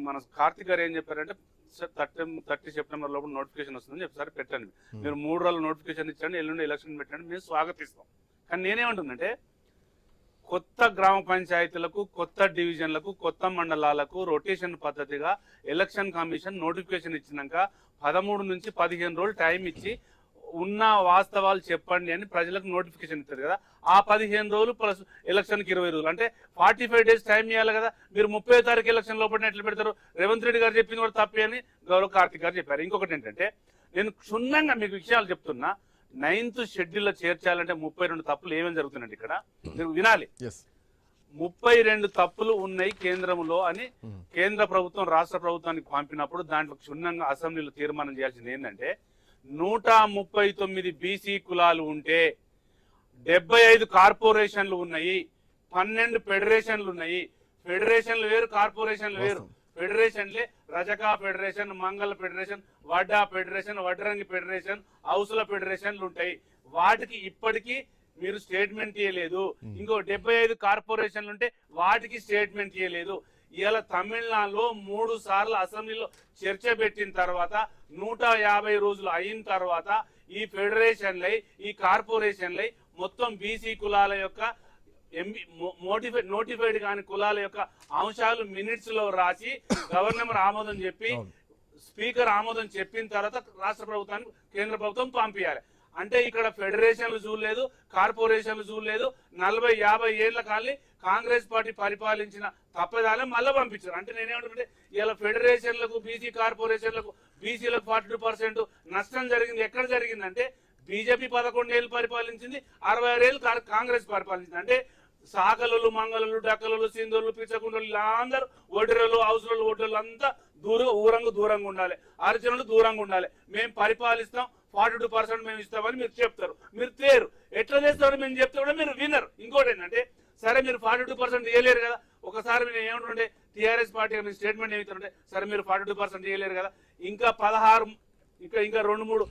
మన కార్తిక్ గారు ఏం చెప్పారంటే 30 సెప్టెంబర్ లోపల నోటిఫికేషన్ వస్తుందని చెప్పారు. పెట్టండి, మీరు 3 రోజులు నోటిఫికేషన్ ఇచ్చండి, ఎల్లుండి ఎలక్షన్ పెట్టండి, మేము స్వాగతిస్తాం. కానీ నేనేమంటుందంటే కొత్త గ్రామ పంచాయతీలకు, కొత్త డివిజన్లకు, కొత్త మండలాలకు రొటేషన్ పద్ధతిగా ఎలక్షన్ కమిషన్ నోటిఫికేషన్ ఇచ్చినాక 13 నుంచి 15 రోజులు టైం ఇచ్చి ఉన్న వాస్తవాలు చెప్పండి అని ప్రజలకు నోటిఫికేషన్ ఇస్తారు కదా. ఆ 15 రోజులు ప్లస్ ఎలక్షన్కి 20 రోజులు అంటే 45 డేస్ టైం ఇవ్వాలి కదా. మీరు 30వ తారీఖు ఎలక్షన్ లోపల ఎట్లా పెడతారు? రేవంత్ రెడ్డి గారు చెప్పింది కూడా తప్పే అని గౌరవ కార్తిక్ గారు చెప్పారు. ఇంకొకటి ఏంటంటే నేను క్షుణ్ణంగా మీకు విషయాలు చెప్తున్నా. 9th షెడ్యూల్లో చేర్చాలంటే 32 తప్పులు ఏమేమి జరుగుతున్నాయండి ఇక్కడ మీరు వినాలి. 32 తప్పులు ఉన్నాయి కేంద్రంలో అని కేంద్ర ప్రభుత్వం రాష్ట్ర ప్రభుత్వానికి పంపినప్పుడు దాంట్లో క్షుణ్ణంగా అసెంబ్లీలో తీర్మానం చేయాల్సింది ఏంటంటే 139 బీసీ కులాలు ఉంటే 75 కార్పొరేషన్లు ఉన్నాయి, 12 ఫెడరేషన్లు ఉన్నాయి. ఫెడరేషన్లు వేరు, కార్పొరేషన్లు వేరు. ఫెడరేషన్లే రజకా ఫెడరేషన్, మంగళ ఫెడరేషన్, వడ్డా ఫెడరేషన్, వడ్రంగి ఫెడరేషన్, హౌసుల ఫెడరేషన్లు ఉంటాయి. వాటికి ఇప్పటికీ మీరు స్టేట్మెంట్ ఇవ్వలేదు. ఇంకో 75 కార్పొరేషన్లు ఉంటే వాటికి స్టేట్మెంట్ ఇవ్వలేదు. ఇలా తమిళనాడులో 3 సార్లు అసెంబ్లీలో చర్చ పెట్టిన తర్వాత 150 రోజులు అయిన తర్వాత ఈ ఫెడరేషన్లై, ఈ కార్పొరేషన్లై మొత్తం బీసీ కులాల యొక్క నోటిఫైడ్ కాని కులాల యొక్క అంశాలు మినిట్స్ లో రాసి గవర్నర్ ఆమోదం చెప్పి స్పీకర్ ఆమోదం చెప్పిన తర్వాత రాష్ట్ర ప్రభుత్వానికి కేంద్ర ప్రభుత్వం పంపించాలి. అంటే ఇక్కడ ఫెడరేషన్లు చూడలేదు, కార్పొరేషన్లు చూడలేదు. 40-50 ఏళ్ల కాలి కాంగ్రెస్ పార్టీ పరిపాలించిన తప్పదాలే మళ్ళీ పంపించారు. అంటే నేనేమంటే ఇలా ఫెడరేషన్లకు, బీసీ కార్పొరేషన్లకు, బీసీలకు 42% నష్టం జరిగింది. ఎక్కడ జరిగిందంటే బీజేపీ 11 ఏళ్ళు పరిపాలించింది, 66 ఏళ్ళు కాంగ్రెస్ పరిపాలించింది. అంటే సాగలు, మంగళలు, డక్కలు, సింధులు, పిచ్చకుండలు ఇలా అందరూ ఒడిరలు, హౌసులు, ఒడ్డలు అంతా దూరంగా ఉండాలి, అర్జునులు దూరంగా ఉండాలి. మేము పరిపాలిస్తాం, 42% మేము ఇస్తామని మీరు చెప్తారు. మీరు తేరు ఎట్లా చేస్తారో మేము చెప్తే కూడా మీరు వినరు. ఇంకోటి ఏంటంటే సరే మీరు 42% ఇవ్వలేరు కదా. ఒకసారి మీరు ఏమంటుండే టీఆర్ఎస్ పార్టీ మీరు స్టేట్మెంట్ ఏమిస్తుంటే సరే మీరు 42% ఇవ్వలేరు కదా, ఇంకా 16 ఇంకా 2-3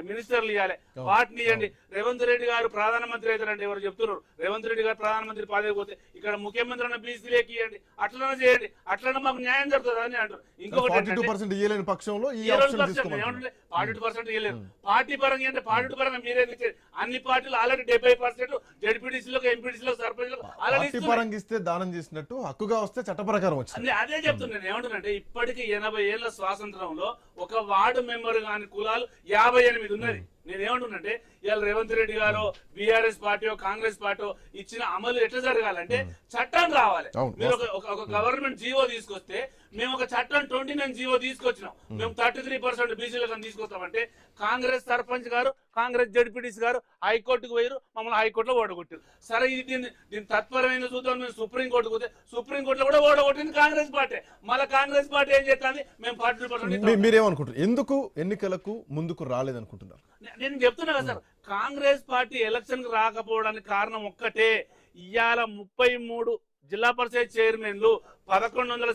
మినిస్టర్లు ఇవ్వాలి, వాటిని ఇవ్వండి. రేవంత్ రెడ్డి గారు ప్రధానమంత్రి అవుతారంటే ఎవరు చెప్తున్నారు? రేవంత్ రెడ్డి గారు ప్రధానమంత్రి పదవి పోతే ఇక్కడ ముఖ్యమంత్రి అన్న బీసీలేకి ఇవ్వండి, అట్లనే చేయండి, అట్లనే మాకు న్యాయం జరుగుతుంది అని అంటారు. ఇంకొకటి 42% ఇవ్వలేని పక్షంలో ఈ 42% ఇవ్వలేరు. పార్టీ పరంగా అంటే 42 పరంగా మీరే అన్ని పార్టీలు ఆల్రెడీ 70% జడ్పీటీసీలకు, ఎంపీటీసీలకు, సర్పంచ్లకు ఆల్రెడీ ఇస్తే దానం చేసినట్టు హక్కుగా వస్తే చట్ట ప్రకారం వచ్చింది. అదే చెప్తున్నాను. ఏమంటున్నానంటే ఇప్పటికీ 80 ఏళ్ల స్వాతంత్రంలో ఒక వార్డు మెంబర్ కాని కులాలు 58 ఉన్నది. నేనేమంటున్నంటే ఇవాళ రేవంత్ రెడ్డి గారు బీఆర్ఎస్ పార్టీ, కాంగ్రెస్ పార్టీ ఇచ్చిన అమలు ఎట్లా జరగాలంటే చట్టం రావాలి. మీరు ఒక గవర్నమెంట్ జీవో తీసుకొస్తే మేము ఒక చట్టం 29 జీవో తీసుకొచ్చినాం, మేము 33% బీసీలకు తీసుకొస్తామంటే కాంగ్రెస్ సర్పంచ్ గారు, కాంగ్రెస్ జడ్పీటీసీ గారు హైకోర్టుకు పోయారు, మమ్మల్ని హైకోర్టులో ఓడగొట్టారు. సరే ఇది దీని తత్పరమైన చూద్దాం, మేము సుప్రీంకోర్టుకు పోతే సుప్రీంకోర్టులో కూడా ఓడగొట్టింది కాంగ్రెస్ పార్టీ. మళ్ళీ కాంగ్రెస్ పార్టీ ఏం చేస్తుంది? మేము 42%. మీరేమనుకుంటారు? ఎందుకు ఎన్నికలకు ముందుకు రాలేదనుకుంటున్నారు? నేను చెప్తున్నా కదా సార్, కాంగ్రెస్ పార్టీ ఎలక్షన్ కు రాకపోవడానికి కారణం ఒక్కటే. ఇవాళ 33 జిల్లా పరిషత్ చైర్మన్లు, 1100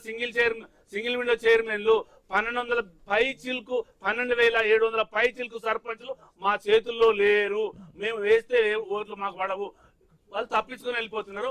సింగిల్ విండో చైర్మన్లు, 1200 పై చిల్కు 12,700 పై చిల్కు సర్పంచ్లు మా చేతుల్లో లేరు. మేము వేస్తే ఓట్లు మాకు పడవు, వాళ్ళు తప్పించుకొని వెళ్ళిపోతున్నారు.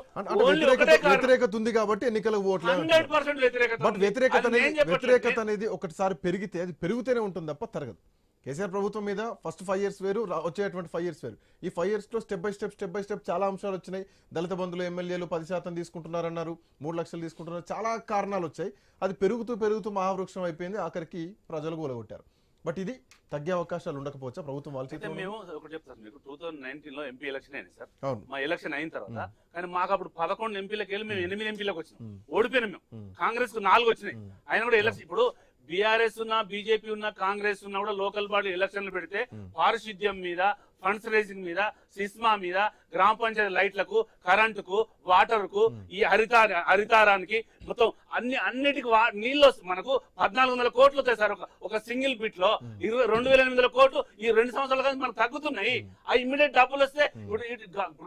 వ్యతిరేకత ఉంది కాబట్టి ఎన్నికలకు ఓట్లు 100% వ్యతిరేకత. బట్ వ్యతిరేకత అనేది ఒకటిసారి పెరిగితే అది పెరుగుతూనే ఉంటుంది తప్ప తరగదు. కేసీఆర్ ప్రభుత్వం మీద ఫస్ట్ 5 years వేరు, వచ్చేటువంటి 5 years వేరు. ఈ 5 yearsలో స్టెప్ బై స్టెప్ చాలా అంశాలు వచ్చినాయి. దళిత బంధువులు ఎమ్మెల్యేలు 10% తీసుకుంటున్నారన్నారు, 3 లక్షలు తీసుకుంటున్నారు, చాలా కారణాలు వచ్చాయి. అది పెరుగుతూ మహావృక్షం అయిపోయింది. ఆఖరికి ప్రజలు కూలగొట్టారు. బట్ ఇది తగ్గే అవకాశాలు ఉండకపోవచ్చా ప్రభుత్వం వాళ్ళ చేతిలో? మేము ఒకటి చెప్తాను మీకు, 2019లో ఎంపీ ఎలక్షన్ అయింది సార్. అవును. మా ఎలక్షన్ అయిన తర్వాత కానీ మాకు అప్పుడు 11 ఎంపీలకు వెళ్ళి మేము 8 ఎంపీలకు వచ్చినాం. ఓడిపోయినాం మేము. కాంగ్రెస్ కు 4 వచ్చినాయి. ఆయన కూడా ఎలక్షన్ ఇప్పుడు బీఆర్ఎస్ ఉన్నా బీజేపీ ఉన్నా కాంగ్రెస్ ఉన్నా కూడా లోకల్ బాడీ ఎలక్షన్లు పెడితే పారిశుద్ధ్యం మీద, ఫండ్స్ రేజింగ్ మీద, సిస్మా మీద, గ్రామ పంచాయతీ లైట్లకు, కరెంటుకు, వాటర్ కు, ఈ హరితారానికి మొత్తం అన్నిటికి నీళ్ళు మనకు 1400 కోట్లు వస్తాయి సార్ ఒక సింగిల్ బిట్ లో. 22,800 కోట్లు ఈ 2 సంవత్సరాల కానీ మనకు తగ్గుతున్నాయి. ఆ ఇమ్మీడియట్ డబ్బులు వస్తే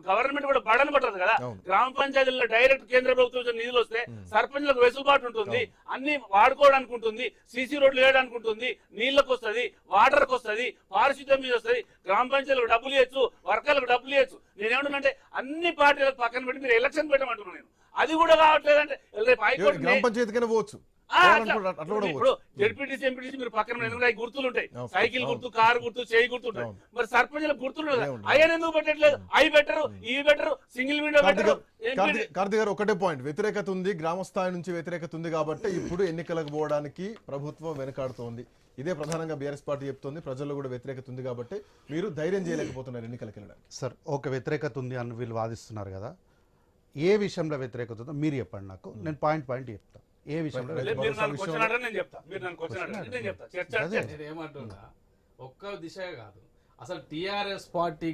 గవర్నమెంట్ కూడా బడన్ పట్టదు కదా. గ్రామ పంచాయతీల్లో డైరెక్ట్ కేంద్ర ప్రభుత్వం నిధులు వస్తే సర్పంచ్లకు వెసులుబాటు ఉంటుంది, అన్ని వాడుకోవడానికి ఉంటుంది, సీసీ రోడ్లు వేయడానికి ఉంటుంది, నీళ్లకు వస్తుంది, వాటర్ కు వస్తుంది, పారిశుద్ధ్యం మీద వస్తుంది, గ్రామ పంచాయతీలకు డబ్బులు ఇవ్వచ్చు, వర్గాలకు డబ్బులు ఇవ్వచ్చు. నేనేమంటున్నానంటే అన్ని పార్టీలకు పక్కన పెట్టి మీరు ఎలక్షన్ పెట్టమంటున్నాను నేను. అది కూడా కావట్లేదంటే రేపు హైకోర్టు గ్రామ పంచాయతీకైనా పోవచ్చు. ఇప్పుడు జడ్పీటీసీ ఎంపీటీసీ మీరు పక్కన గుర్తులు ఉంటాయి, సైకిల్ గుర్తు, కారు గుర్తు, చేయి గుర్తు ఉంటాయి. మరి సర్పంచ్లకు గుర్తులు అయ్యా ఎందుకు పెట్టట్లేదు? అవి బెటరు, ఇవి better, single window better. Karthik గారు ఒకటే పాయింట్, వ్యతిరేకత ఉంది, గ్రామ స్థాయి నుంచి వ్యతిరేకత ఉంది కాబట్టి ఇప్పుడు ఎన్నికలకు పోవడానికి ప్రభుత్వం వెనకాడుతోంది. ఇదే ప్రధానంగా బీఆర్ఎస్ పార్టీ చెప్తోంది. ప్రజల్లో కూడా వ్యతిరేకత ఉంది కాబట్టి మీరు ధైర్యం చేయలేకపోతున్నారు ఎన్నికలకు వెళ్ళడానికి. సార్ ఒక వ్యతిరేకత ఉంది అని వీళ్ళు వాదిస్తున్నారు కదా, ఏ విషయంలో వ్యతిరేకత ఉందో మీరు చెప్పండి నాకు, నేను పాయింట్ చెప్తాను. ఏ విషయంలో ఏమంటున్నా ఒక్క దిశ కాదు అసలు టీఆర్ఎస్ పార్టీ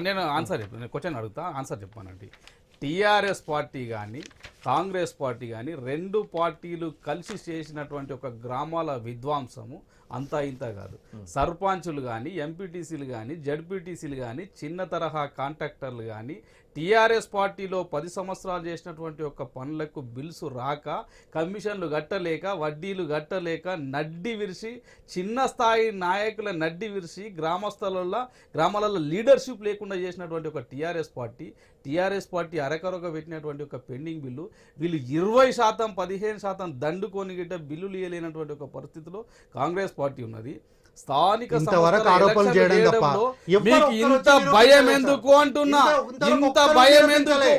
నేను ఆన్సర్ చెప్పాను, క్వశ్చన్ అడుగుతా, ఆన్సర్ చెప్పానండి. టీఆర్ఎస్ పార్టీ కానీ కాంగ్రెస్ పార్టీ కానీ 2 పార్టీలు కలిసి చేసినటువంటి ఒక గ్రామాల విధ్వంసము అంతా ఇంత కాదు. సర్పంచులు కానీ, ఎంపీటీసీలు కానీ, జడ్పీటీసీలు కానీ, చిన్న తరహా కాంట్రాక్టర్లు కానీ టీఆర్ఎస్ పార్టీలో 10 సంవత్సరాలు చేసినటువంటి ఒక పనులకు బిల్స్ రాక, కమిషన్లు కట్టలేక, వడ్డీలు కట్టలేక నడ్డి విరిసి, చిన్న స్థాయి నాయకుల నడ్డి విరిసి, గ్రామాలలో లీడర్షిప్ లేకుండా చేసినటువంటి ఒక టీఆర్ఎస్ పార్టీ అరకరొక పెట్టినటువంటి ఒక పెండింగ్ బిల్లు వీళ్ళు 20%, 15% దండుకొని గిట్ట బిల్లులు ఇవ్వలేనటువంటి ఒక పరిస్థితిలో కాంగ్రెస్ పార్టీ ఉన్నది. స్థానిక ఆరోపణలు చేయడం తప్ప మీకు ఇంత భయం ఎందుకు అంటున్నా, ఇంత భయం ఎందుకు?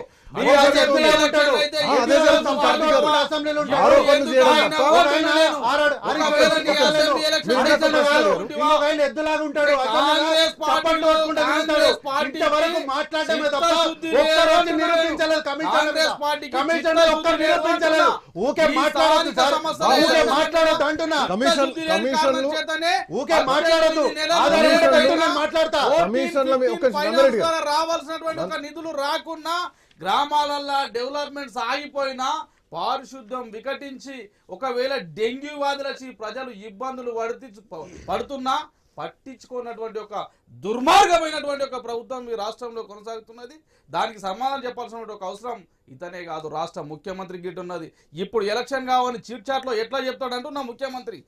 రావాల్సినటువంటి ఒక నిధులు రాకున్నా, గ్రామాలల్లో డెవలప్మెంట్స్ ఆగిపోయినా, పారిశుద్ధ్యం వికటించి, ఒకవేళ డెంగ్యూ వ్యాధులు వచ్చి ప్రజలు ఇబ్బందులు పడుతున్నా పట్టించుకున్నటువంటి ఒక దుర్మార్గమైనటువంటి ఒక ప్రభుత్వం ఈ రాష్ట్రంలో కొనసాగుతున్నది. దానికి సమాధానం చెప్పాల్సిన ఒక అవసరం ఇతనే కాదు, రాష్ట్ర ముఖ్యమంత్రి గిట్ ఉన్నది. ఇప్పుడు ఎలక్షన్ కావని చీట్ చాట్ లో ఎట్లా చెప్తాడంటున్నా ముఖ్యమంత్రి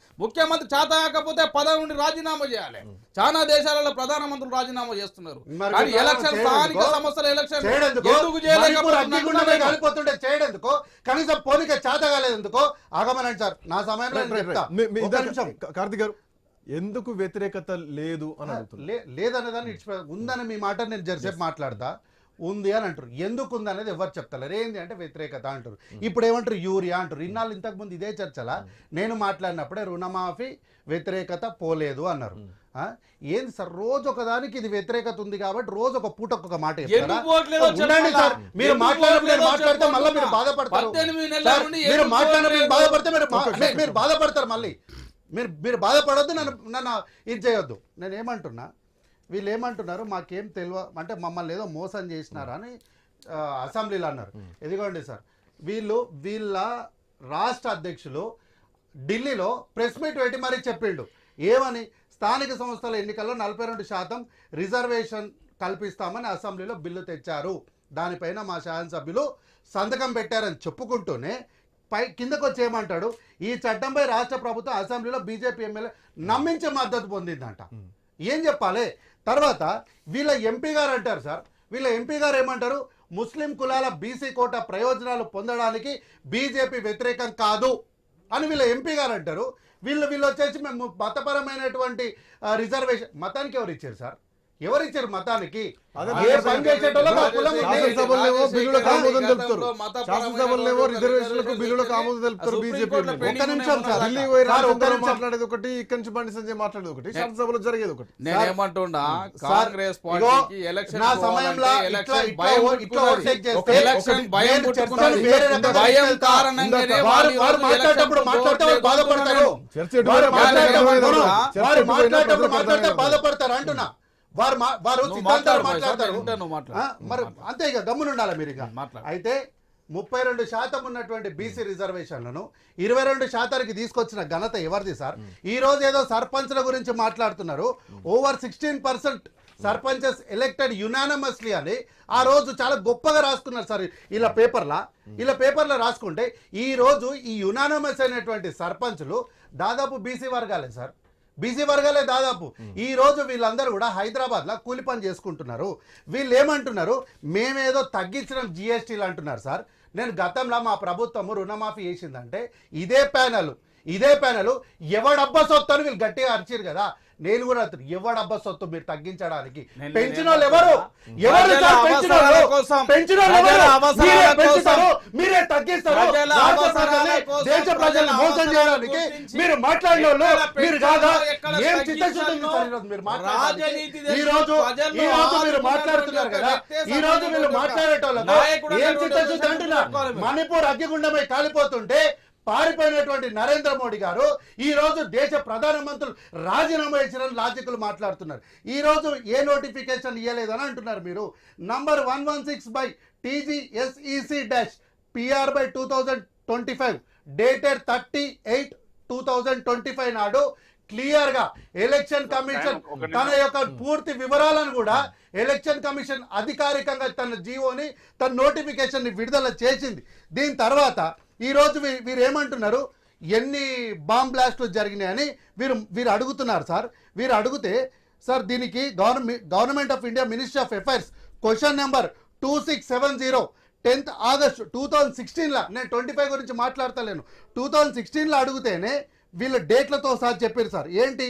చేత కాకపోతే పదవి నుండి రాజీనామా చేయాలి. చాలా దేశాలలో ప్రధానమంత్రులు రాజీనామా చేస్తున్నారు. కానీ ఎలక్షన్ స్థానిక సంస్థల ఎలక్షన్ ఎందుకు చేయడందుకో, కనీసం పోలిక చేత కాలేదందుకో ఆగమనండి సార్. నా సమయంలో కార్తీక్ గారు ఎందుకు వ్యతిరేకత లేదు అని అడుగుతున్నారు. లేదనేదాన్ని ఉందని మీ మాట నేను జరిసేపు మాట్లాడతా, ఉంది అని అంటారు. ఎందుకు ఉంది అనేది ఎవరు చెప్తారు. ఏంది అంటే వ్యతిరేకత అంటారు. ఇప్పుడు ఏమంటారు? యూరియా అంటారు. ఇన్నాళ్ళు ఇంతకుముందు ఇదే చర్చలా నేను మాట్లాడినప్పుడే రుణమాఫీ వ్యతిరేకత పోలేదు అన్నారు. ఏంది సార్ రోజు ఒకదానికి ఇది వ్యతిరేకత ఉంది కాబట్టి రోజు ఒక పూట ఒక్కొక్క మాట ఉండండి సార్. మీరు మాట్లాడితే మళ్ళీ మీరు బాధపడతారు. మీరు మాట్లాడినప్పుడు బాధపడితే మీరు బాధపడతారు. మళ్ళీ మీరు బాధపడొద్దు, నన్ను ఇది చేయొద్దు. నేను ఏమంటున్నా, వీళ్ళు ఏమంటున్నారు, మాకేం తెలియ అంటే మమ్మల్ని ఏదో మోసం చేసినారా అని అసెంబ్లీలో అన్నారు. ఎదిగోండి సార్, వీళ్ళ రాష్ట్ర అధ్యక్షులు ఢిల్లీలో ప్రెస్ మీట్ పెట్టి మరీ చెప్పిండు. ఏమని? స్థానిక సంస్థల ఎన్నికల్లో 42% రిజర్వేషన్ కల్పిస్తామని అసెంబ్లీలో బిల్లు తెచ్చారు, దానిపైన మా శాసనసభ్యులు సంతకం పెట్టారని చెప్పుకుంటూనే కిందకు వచ్చి ఏమంటాడు, ఈ చట్టంపై రాష్ట్ర ప్రభుత్వం అసెంబ్లీలో బీజేపీ ఎమ్మెల్యే నమ్మించే మద్దతు పొందిందంట. ఏం చెప్పాలి? తర్వాత వీళ్ళ ఎంపీ గారు అంటారు సార్, వీళ్ళ ఎంపీ గారు ఏమంటారు, ముస్లిం కులాల బీసీ కోటా ప్రయోజనాలు పొందడానికి బీజేపీ వ్యతిరేకం కాదు అని వీళ్ళ ఎంపీ గారు అంటారు. వీళ్ళు వచ్చేసి మేము మతపరమైనటువంటి రిజర్వేషన్. మతానికి ఎవరు ఇచ్చారు సార్? ఎవరు ఇచ్చారు మతానికి? ఏ పని చేసేటోళ్ళో మా కులం ఉంది. శాసనసభలో బిల్లులకు ఆమోదం తెలుపుతారు, శాసనసభలో రిజర్వేషన్లకు బిల్లులకు ఆమోదం తెలుపుతారు బీజేపీ. ఒక్క నిమిషం సార్, ఢిల్లీ పోయి రాజకీయాలు మాట్లాడేది ఒకటి, ఇక్కడి నుంచి బండి సంజయ్ మాట్లాడేది ఒకటి, శాసనసభలో జరిగేది ఒకటి. నేనేమంటున్నా, కాంగ్రెస్ పార్టీకి ఎలక్షన్ నా సమయంలో భయం కారణంగానే వారు మాట్లాడేటప్పుడు బాధపడతారు, బాధపడతారు అంటున్నా. వారు సిద్ధాంతాలు మాట్లాడతారు, మరి అంతే ఇక గమ్మునుండాలి మీరు. ఇక అయితే 32% ఉన్నటువంటి బీసీ రిజర్వేషన్లను 22% తీసుకొచ్చిన ఘనత ఎవరిది సార్? ఈ రోజు ఏదో సర్పంచ్ల గురించి మాట్లాడుతున్నారు. ఓవర్ 16% సర్పంచెస్ ఎలెక్టెడ్ యునానిమస్లీ అని ఆ రోజు చాలా గొప్పగా రాసుకున్నారు సార్. ఇలా పేపర్లో రాసుకుంటే ఈ రోజు ఈ యునానిమస్ అయినటువంటి సర్పంచులు దాదాపు బీసీ వర్గాలే సార్, బీసీ వర్గాలే దాదాపు. ఈ రోజు వీళ్ళందరూ కూడా హైదరాబాద్లో కూలి పని చేసుకుంటున్నారు. వీళ్ళు ఏమంటున్నారు, మేమేదో తగ్గించడం జిఎస్టీలు అంటున్నారు సార్. నేను గతంలో మా ప్రభుత్వము రుణమాఫీ చేసిందంటే ఇదే ప్యానెల్ ఎవడబ్బా సొత్తు అని వీళ్ళు గట్టిగా అరిచారు కదా. నేను కూడా ఎవడబ్బా సొత్తు మీరు తగ్గించడానికి పెంచిన వాళ్ళు ఎవరు మీరే తగ్గిస్తారు. దేశ ప్రజలను మోసం చేయడానికి మీరు మాట్లాడిన వాళ్ళు మీరు కాదా? ఏం చిత్తశుద్ధి మీరు మాట్లాడాలి? ఈ రోజు మీరు మాట్లాడుతున్నారు కదా, ఈ రోజు మీరు మాట్లాడేటోళ్ళకు ఏం చిత్తశుద్ధి అంటున్నారు? మణిపూర్ అగ్గిగుండమై కాలిపోతుంటే పారిపోయినటువంటి నరేంద్ర మోడీ గారు ఈ రోజు దేశ ప్రధానమంత్రులు రాజీనామా ఇచ్చారని లాజికల్ మాట్లాడుతున్నారు. ఈ రోజు ఏ నోటిఫికేషన్ ఇవ్వలేదని అంటున్నారు మీరు. నంబర్ 116/TGSEC-PR/2025 డేటెడ్ 30/8/2025 నాడు క్లియర్ గా ఎలక్షన్ కమిషన్ తన యొక్క పూర్తి వివరాలను కూడా ఎలక్షన్ కమిషన్ అధికారికంగా తన జీవోని తన నోటిఫికేషన్ ని విడుదల చేసింది. దీని తర్వాత ఈ రోజు వీరు ఏమంటున్నారు, ఎన్ని బాంబ్ బ్లాస్టులు జరిగినాయని వీరు అడుగుతున్నారు సార్. వీరు అడిగితే సార్ దీనికి government of India ministry of affairs question number 2670 10th August 2016 నేను 25 గురించి మాట్లాడతలేను, 2016 అడిగితేనే వీళ్ళ డేట్లతో సార్ చెప్పారు సార్. ఏంటి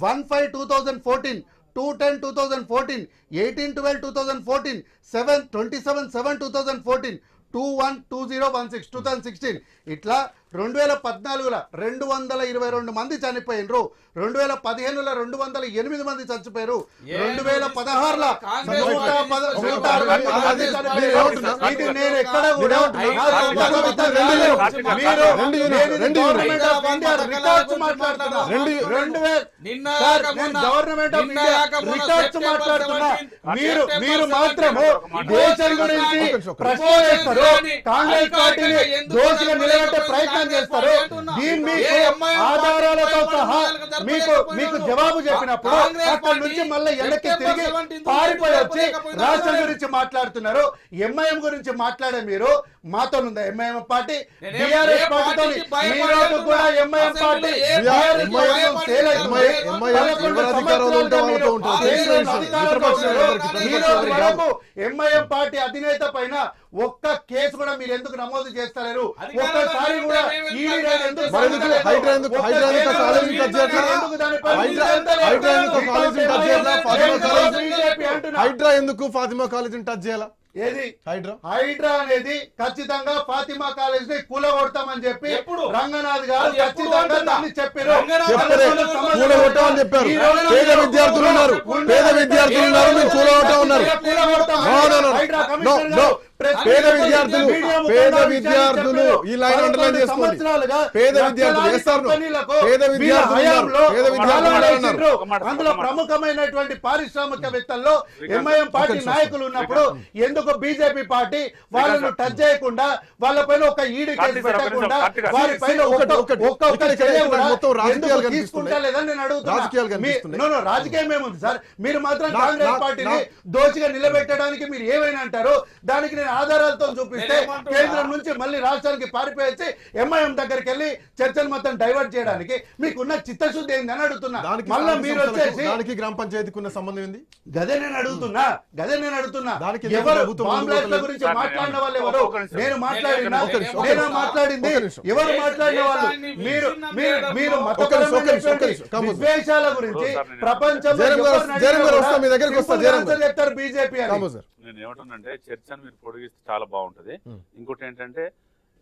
1/5/2014, 2/10/2014, 18/12/2014, 27/7/2014, 21/2016 2016 ఇట్లా 2014లో 222 మంది చనిపోయినరు, 2015లో 208 మంది చచ్చిపోయారు, 2016లో ఇది నేను ఎక్కడ కూడా రికార్డ్స్ మాట్లాడుతున్నా, గవర్నమెంట్ ఆఫ్ ఇండియా రికార్డ్స్ మాట్లాడుతున్నా. మీరు మాత్రము దేశం గురించి ప్రశ్న చేస్తారు, కాంగ్రెస్ పార్టీని దోషిగా నిలబెట్టే ప్రయత్నం చేస్తారు. దీన్ని ఆధారాలతో సహా మీకు జవాబు చెప్పినప్పుడు అక్కడి నుంచి మళ్ళీ వెనక్కి తిరిగి పారిపోయి వచ్చి రాష్ట్రం గురించి మాట్లాడుతున్నారు. ఎంఐఎం గురించి మాట్లాడే మీరు మాతో ఉందా ఎంఐఎం పార్టీ? బీఆర్ఎస్ పార్టీతో కూడా ఎంఐఎం పార్టీ ఎంఐఎం పార్టీ అధినేత పైన ఒక్క కేసు కూడా మీరు ఎందుకు నమోదు చేస్తలేరు? ఒక్కసారి కూడా హైడ్రా ఎందుకు ఫాతిమా కాలేజీని టచ్ చేయాలా? ఏది హైడ్రా అనేది ఖచ్చితంగా ఫాతిమా కాలేజ్ ని కూలగొడతామని చెప్పి రంగనాథ్ గారు ఖచ్చితంగా దాన్ని చెప్పారు. కూలగొట్టామని చెప్పారు. పేద విద్యార్థులు ఉన్నారు, పేద విద్యార్థులు ఉన్నారు, మీరు కూలగొట్టా ఉన్నారు. పేద విద్యార్థులు ఈ లైన్ అండర్లైన్ చేసుకోండి. పేద విద్యార్థులు అందులో ప్రముఖమైనటువంటి పారిశ్రామికవేత్తల్లో ఎంఐఎం పార్టీ నాయకులు ఉన్నప్పుడు ఎందుకు బీజేపీ పార్టీ వాళ్ళను టచ్ చేయకుండా, వాళ్ళ పైన ఒక ఈడీ కేసు పెట్టకుండా, వారి పైన తీసుకుంటా లేదని నేను అడుగుతున్నా. రాజకీయం ఏముంది సార్? మీరు మాత్రం కాంగ్రెస్ పార్టీని దోషిగా నిలబెట్టడానికి మీరు ఏమైనా అంటారు, దానికి నేను ఆధారాలతో చూపిస్తే కేంద్రం నుంచి మళ్ళీ రాష్ట్రానికి పారిపోయి ఎంఐఎం దగ్గరికి వెళ్ళి చర్చలు మొత్తం డైవర్ట్ చేయడానికి మీకున్న చిత్తశుద్ధి ఏందని అడుగుతున్నా. మళ్ళీ మీరు వచ్చేసి గ్రామ పంచాయతీకి ఉన్న సంబంధం ఏంది? గదే నేను అడుగుతున్నా ఎవరు బాంబ్ బ్లాస్ట్ల గురించి మాట్లాడిన వాళ్ళు ఎవరు? నేను మాట్లాడింది ఎవరు మాట్లాడిన వాళ్ళు? మీరు విద్వేషాల గురించి ప్రపంచంలో చెప్తారు బీజేపీ అని. నేను ఏమంటున్నానంటే చర్చను మీరు పొడిగిస్తే చాలా బాగుంటది. ఇంకోటి ఏంటంటే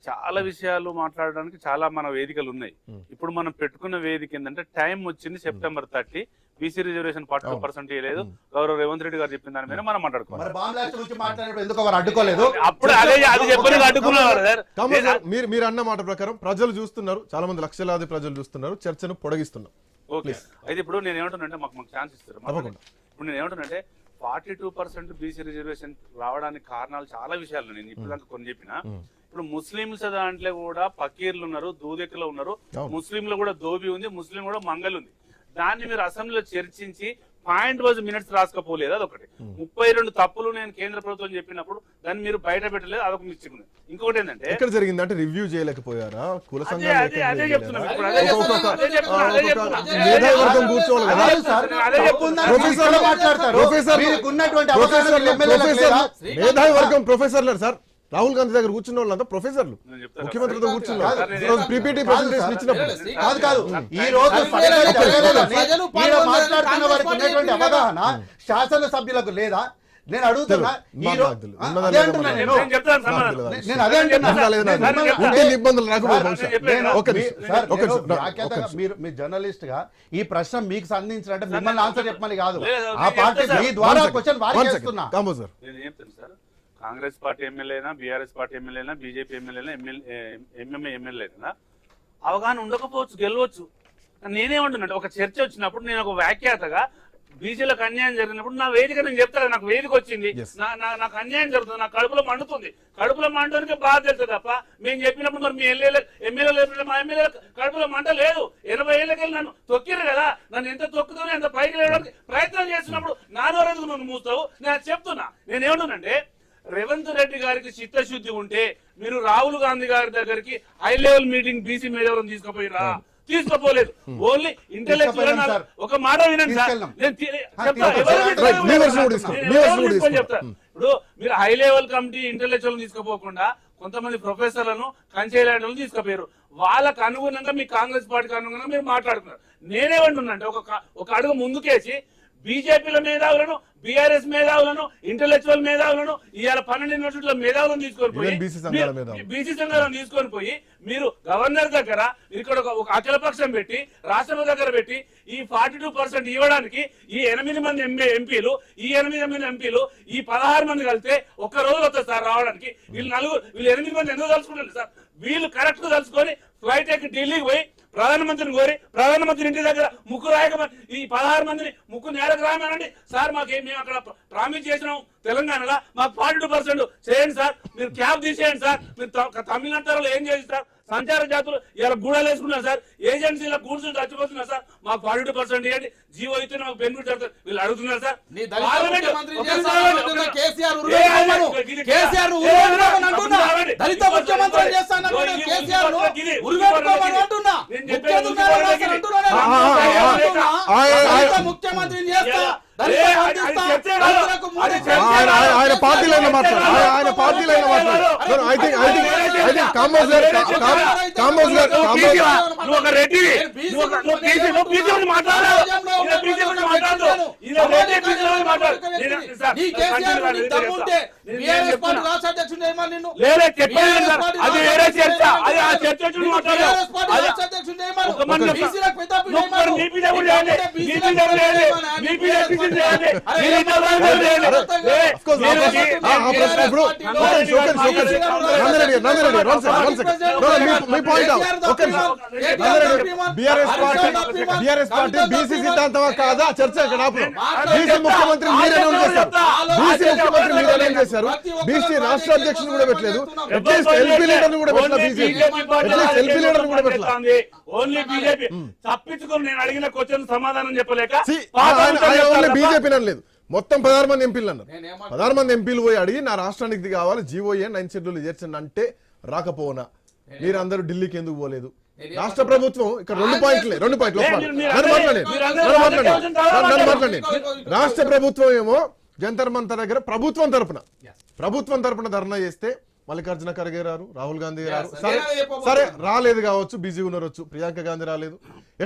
చాలా విషయాలు మాట్లాడడానికి చాలా మన వేదికలు ఉన్నాయి. ఇప్పుడు మనం పెట్టుకున్న వేదిక ఏంటంటే టైం వచ్చింది సెప్టెంబర్ 30 బీసీ రిజర్వేషన్ 42% లేదు. గౌరవ రేవంత్ రెడ్డి గారు చెప్పిన దాని మీద మనం మాట్లాడుకోవాలి. అప్పుడు అది చెప్పని అడ్డుకున్నారు. మీరు అన్న మాట ప్రకారం ప్రజలు చూస్తున్నారు, చాలా మంది లక్షలాది ప్రజలు చూస్తున్నారు, చర్చను పొడిగిస్తున్నాం. ఓకే, అయితే ఇప్పుడు నేను ఏమంటున్నానంటే మాకు ఛాన్స్ ఇస్తారు. ఇప్పుడు నేను ఏమంటున్నానంటే 42% బీసీ రిజర్వేషన్ రావడానికి కారణాలు చాలా విషయాలు నేను ఇప్పుడు దాకా కొన్ని చెప్పిన. ఇప్పుడు ముస్లింస్ దాంట్లో కూడా ఫకీర్లు ఉన్నారు, దూదెక్కులు ఉన్నారు, ముస్లింలు కూడా దోబి ఉంది, ముస్లిం కూడా మంగళ ఉంది. దాన్ని మీరు అసెంబ్లీలో చర్చించి పాయింట్ వైజ్ మినిట్స్ రాసుకోలేదు. అదొకటి. 32 తప్పులు నేను కేంద్ర ప్రభుత్వం చెప్పినప్పుడు దాన్ని మీరు బయట పెట్టలేదు, అదొక మిస్టేక్ ఉంది. ఇంకొకటి ఏంటంటే ఎక్కడ జరిగిందంటే రివ్యూ చేయలేకపోయారా? కుల సంఘాలు మేధావి వర్గం ప్రొఫెసర్లు సార్. రాహుల్ గాంధీ దగ్గర కూర్చున్న వాళ్ళంతా ప్రొఫెసర్లు, ముఖ్యమంత్రితో కూర్చున్నారు. పీపీటీ ప్రెజెంటేషన్ ఇచ్చినప్పుడు ఈ రోజు మాట్లాడుతున్న వారికి ఉన్నటువంటి అవగాహన శాసనసభ్యులకు లేదా? నేను అడుగుతున్నా. మీరు జర్నలిస్ట్ గా ఈ ప్రశ్న మీకు సంధించినట్టే మిమ్మల్ని ఆన్సర్ చెప్పమని కాదు, ఆ పార్టీ మీ ద్వారా క్వశ్చన్ వారికి చేస్తున్నా. కాంగ్రెస్ పార్టీ ఎమ్మెల్యేనా, బీఆర్ఎస్ పార్టీ ఎమ్మెల్యేనా, బీజేపీ ఎమ్మెల్యేనా, ఎంఎంఏ ఎమ్మెల్యేనా అవగాహన ఉండకపోవచ్చు, గెలవచ్చు. నేనేమంటున్నాను, ఒక చర్చ వచ్చినప్పుడు నేను ఒక వ్యాఖ్యాతగా బీసీలకు అన్యాయం జరిగినప్పుడు నా వేదిక నేను చెప్తాను. నాకు వేదిక వచ్చింది, నాకు అన్యాయం జరుగుతుంది, నాకు కడుపులో మండుతుంది. కడుపులో మండడానికి బాధ తెలుస్తుంది తప్ప మేము చెప్పినప్పుడు మరి మీ ఎమ్మెల్యేలు మా ఎమ్మెల్యేల కడుపులో మంట లేదు. 80 ఏళ్ళకెళ్ళి నన్ను తొక్కిరు కదా, నన్ను ఎంత తొక్కుతున్నా ఎంత పైకి లేవడానికి ప్రయత్నం చేస్తున్నప్పుడు నానో రోజులు నువ్వు మూస్తావు. నేను చెప్తున్నా. నేనేమంటున్నానంటే రేవంత్ రెడ్డి గారికి చిత్తశుద్ధి ఉంటే మీరు రాహుల్ గాంధీ గారి దగ్గరికి హై లెవెల్ మీటింగ్ బీసీ మీద ఎవరైనా తీసుకుపోయిరా? తీసుకోపోలేదు. ఓన్లీ ఇంటెలెక్చువల్ ఒక మాట వినండి సార్, చెప్తా. ఇప్పుడు మీరు హై లెవెల్ కమిటీ ఇంటెలెక్చువల్ తీసుకుపోకుండా కొంతమంది ప్రొఫెసర్లను కంచేలాంటి తీసుకుపోయారు. వాళ్ళకు అనుగుణంగా మీ కాంగ్రెస్ పార్టీకి అనుగుణంగా మీరు మాట్లాడుతున్నారు. నేనేమంటున్నా అంటే ఒక అడుగు ముందుకేసి బీజేపీల మేధావులను, బీఆర్ఎస్ మేధావులను, ఇంటెలెక్చువల్ మేధావులను, ఇవాళ 12 యూనివర్సిటీల మేధావులను తీసుకొని పోయి బీసీ సంఘాలను తీసుకొని పోయి మీరు గవర్నర్ దగ్గర ఇక్కడ ఒక అఖిలపక్షం పెట్టి రాష్ట్రపతి దగ్గర పెట్టి ఈ 42% ఇవ్వడానికి ఈ 8 మంది ఎంపీలు, ఈ 8 మంది ఎంపీలు, ఈ 16 మంది కలిస్తే ఒక్క రోజు వస్తుంది సార్ రావడానికి. వీళ్ళు 8 మంది ఎందుకు తలుచుకుంటారు సార్? వీళ్ళు కరెక్ట్ గా తలుచుకొని ఫ్లైట్ ఎక్కి ఢిల్లీకి పోయి ప్రధానమంత్రిని కోరి ప్రధానమంత్రి ఇంటి దగ్గర ముక్కు రాయకమని ఈ 16 మందిని ముక్కు నేలకు రాయమనండి సార్. మేము అక్కడ ప్రామిస్ చేసినాం తెలంగాణలో మాకు 42% చేయండి సార్, మీరు క్యాబ్ తీసేయండి సార్. మీరు తమిళనాడులో ఏం చేసి సార్? సంచార జాతులు ఇలా గూడాలు వేసుకున్నారు సార్, ఏజెన్సీల గూడ్స్ చచ్చిపోతున్నారు సార్, మాకు 42% ఇవ్వండి, జీవో అయితే మాకు బెనిఫిట్ జరుగుతుంది. వీళ్ళు అడుగుతున్నారు సార్. ఆయన పార్టీలో ఆయన పార్టీలో బీఆర్ఎస్ పార్టీ బీసీ సిద్ధాంతమా కాదా చర్చ ఇక్కడ బీసీ ముఖ్యమంత్రి మీరు అనౌన్స్ చేశారు, బీసీ ముఖ్యమంత్రి మీరు అనౌన్స్ చేశారు, బీసీ రాష్ట్ర అధ్యక్షుడు కూడా పెట్టలేదు, అట్లీస్ట్ ఎల్పీ లీడర్ కూడా పెట్టలేదు, బీజేపీ అట్లీస్ట్ ఎల్పీ లీడర్ కూడా పెట్టలేదు. ఓన్లీ బీజేపీ తప్పించుకొని నేను అడిగిన క్వశ్చన్ సమాధానం చెప్పలేక ఓన్లీ బీజేపీ అనలేదు, మొత్తం 16 మంది ఎంపీలు అన్నారు. 16 మంది ఎంపీలు పోయి అడిగి నా రాష్ట్రానికి ఇది కావాలి జీవోఏ 9 షెడ్యూల్ చేర్చండి అంటే రాకపోనా మీరందరూ ఢిల్లీకి ఎందుకు పోలేదు? రాష్ట్ర ప్రభుత్వం ఇక్కడ 2 పాయింట్లు మాట్లాడండి. రాష్ట్ర ప్రభుత్వం ఏమో జంతర్ మంతర్ దగ్గర ప్రభుత్వం తరపున ధర్నా చేస్తే మల్లికార్జున ఖర్గే గారు, రాహుల్ గాంధీ గారు సరే రాలేదు కావచ్చు, బిజీ ఉన్నారొచ్చు, ప్రియాంక గాంధీ రాలేదు,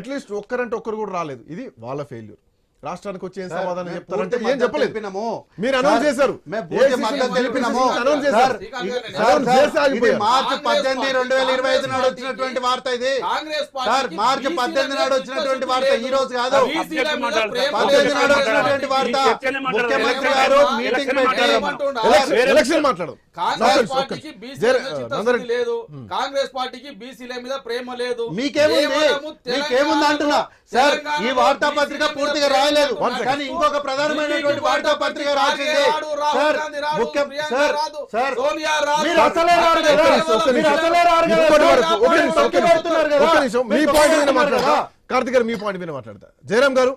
అట్లీస్ట్ ఒక్కరంటే ఒక్కరు కూడా రాలేదు. ఇది వాళ్ళ ఫెయిల్యూర్. రాష్ట్రానికి వచ్చి ఏం సమాధానం చెప్తారంటే ఏం చెప్పలేదు. మీరు అనౌన్స్ చేశారు, మార్చి 18, 2025 నాడు వచ్చినటువంటి వార్త ఇది. మార్చి 18 నాడు వచ్చినటువంటి వార్త, ఈ రోజు కాదు. 18 నాడు వచ్చినటువంటి వార్త. ముఖ్యమంత్రి గారు మీటింగ్ పెట్టి ఎలక్షన్ మాట్లాడదు. కాంగ్రెస్ పార్టీకి బీసీల మీద ప్రేమ లేదు. మీకేముంది అంటున్నా సార్. ఈ వార్తాపత్రిక పూర్తిగా రాయలేదు, కానీ ఇంకొక ప్రధానమైనటువంటి వార్తాపత్రిక రాసింది సార్. కార్తిక్ గారు మీ పాయింట్ మీద మాట్లాడతా. జయరాం గారు,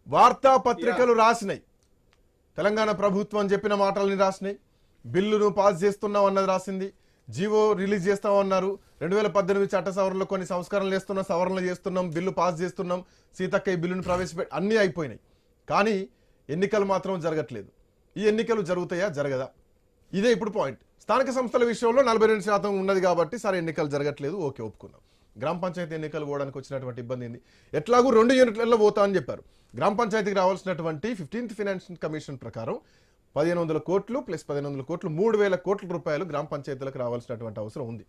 వార్తాపత్రికలు రాసినాయి, తెలంగాణ ప్రభుత్వం చెప్పిన మాటలని రాసినాయి, బిల్లును పాస్ చేస్తున్నాం అన్నది రాసింది, జీవో రిలీజ్ చేస్తామన్నారు, 2018 చట్ట సవరణలో కొన్ని సంస్కరణలు చేస్తున్నాం, సవరణలు చేస్తున్నాం, బిల్లు పాస్ చేస్తున్నాం, సీతక్క ఈ బిల్లును ప్రవేశపెట్టి అన్నీ అయిపోయినాయి. కానీ ఎన్నికలు మాత్రం జరగట్లేదు. ఈ ఎన్నికలు జరుగుతాయా జరగదా? ఇదే ఇప్పుడు పాయింట్. స్థానిక సంస్థల విషయంలో 42% ఉన్నది కాబట్టి సరే ఎన్నికలు జరగట్లేదు, ఓకే ఒప్పుకున్నాం. గ్రామ పంచాయతీ ఎన్నికలు పోవడానికి వచ్చినటువంటి ఇబ్బంది ఏంది? ఎట్లాగూ 2 యూనిట్లలో పోతా అని చెప్పారు. గ్రామ పంచాయతీకి రావాల్సినటువంటి 15th ఫైనాన్షియల్ కమిషన్ ప్రకారం 1500 కోట్లు ప్లస్ 1500 కోట్లు 3000 కోట్ల రూపాయలు గ్రామ పంచాయతీలకు రావాల్సినటువంటి అవసరం ఉంది.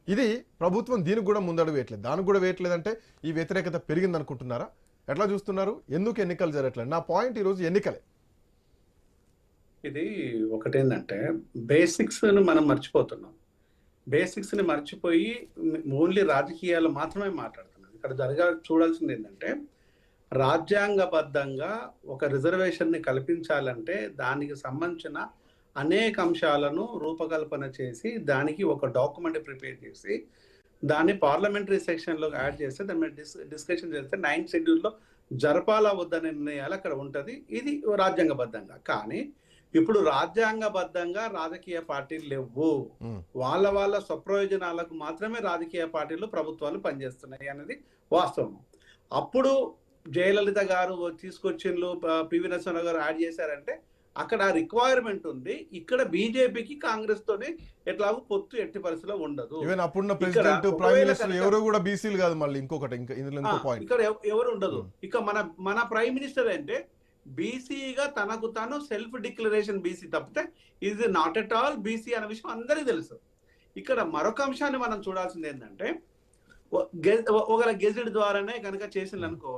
ఇది ప్రభుత్వం దీనికి కూడా ముందడుగు వేయట్లేదు. దానికి కూడా వేయట్లేదంటే ఈ వ్యతిరేకత పెరిగింది అనుకుంటున్నారా? ఎట్లా చూస్తున్నారు? ఎందుకు ఎన్నికలు జరగట్లేదు? నా పాయింట్ ఈరోజు ఎన్నికలే. ఇది ఒకటేంటంటే బేసిక్స్ మనం మర్చిపోతున్నాం. బేసిక్స్ ని మర్చిపోయి ఓన్లీ రాజకీయాలు మాత్రమే మాట్లాడుతున్నాం. ఇక్కడ చూడాల్సింది ఏంటంటే, రాజ్యాంగబద్ధంగా ఒక రిజర్వేషన్ ని కల్పించాలంటే దానికి సంబంధించిన అనేక అంశాలను రూపకల్పన చేసి దానికి ఒక డాక్యుమెంట్ ప్రిపేర్ చేసి దాన్ని పార్లమెంటరీ సెక్షన్లో యాడ్ చేస్తే దాని మీద డిస్కషన్ చేస్తే 9th షెడ్యూల్లో జరపాలా వద్దనే నిర్ణయాలు అక్కడ ఉంటుంది. ఇది రాజ్యాంగబద్ధంగా. కానీ ఇప్పుడు రాజ్యాంగబద్ధంగా రాజకీయ పార్టీలు లేవు. వాళ్ళ స్వప్రయోజనాలకు మాత్రమే రాజకీయ పార్టీలు ప్రభుత్వాలు పనిచేస్తున్నాయి అనేది వాస్తవం. అప్పుడు జయలలిత గారు తీసుకొచ్చిండ్రు, పివి నరసింహరావు గారు యాడ్ చేశారంటే అక్కడ రిక్వైర్మెంట్ ఉంది. ఇక్కడ బీజేపీకి కాంగ్రెస్ తోనే ఎట్లాగో పొత్తు ఎట్టి పరిస్థితిలో ఉండదు. అప్పుడున్న ప్రెసిడెంట్ ప్రైమ్ మినిస్టర్ ఎవరు కూడా బీసీలు కాదు. మళ్ళీ ఇంకొకటి ఇక్కడ ఎవరు ఉండదు. ఇక మన ప్రైమ్ మినిస్టర్ అంటే బీసీగా తనకు తాను సెల్ఫ్ డిక్లరేషన్ బీసీ తప్పితే ఇది నాట్ ఎట్ ఆల్ బీసీ అనే విషయం అందరికీ తెలుసు. ఇక్కడ మరొక అంశాన్ని మనం చూడాల్సింది ఏంటంటే, ఒక గెజెట్ ద్వారానే కనుక చేసింది అనుకో,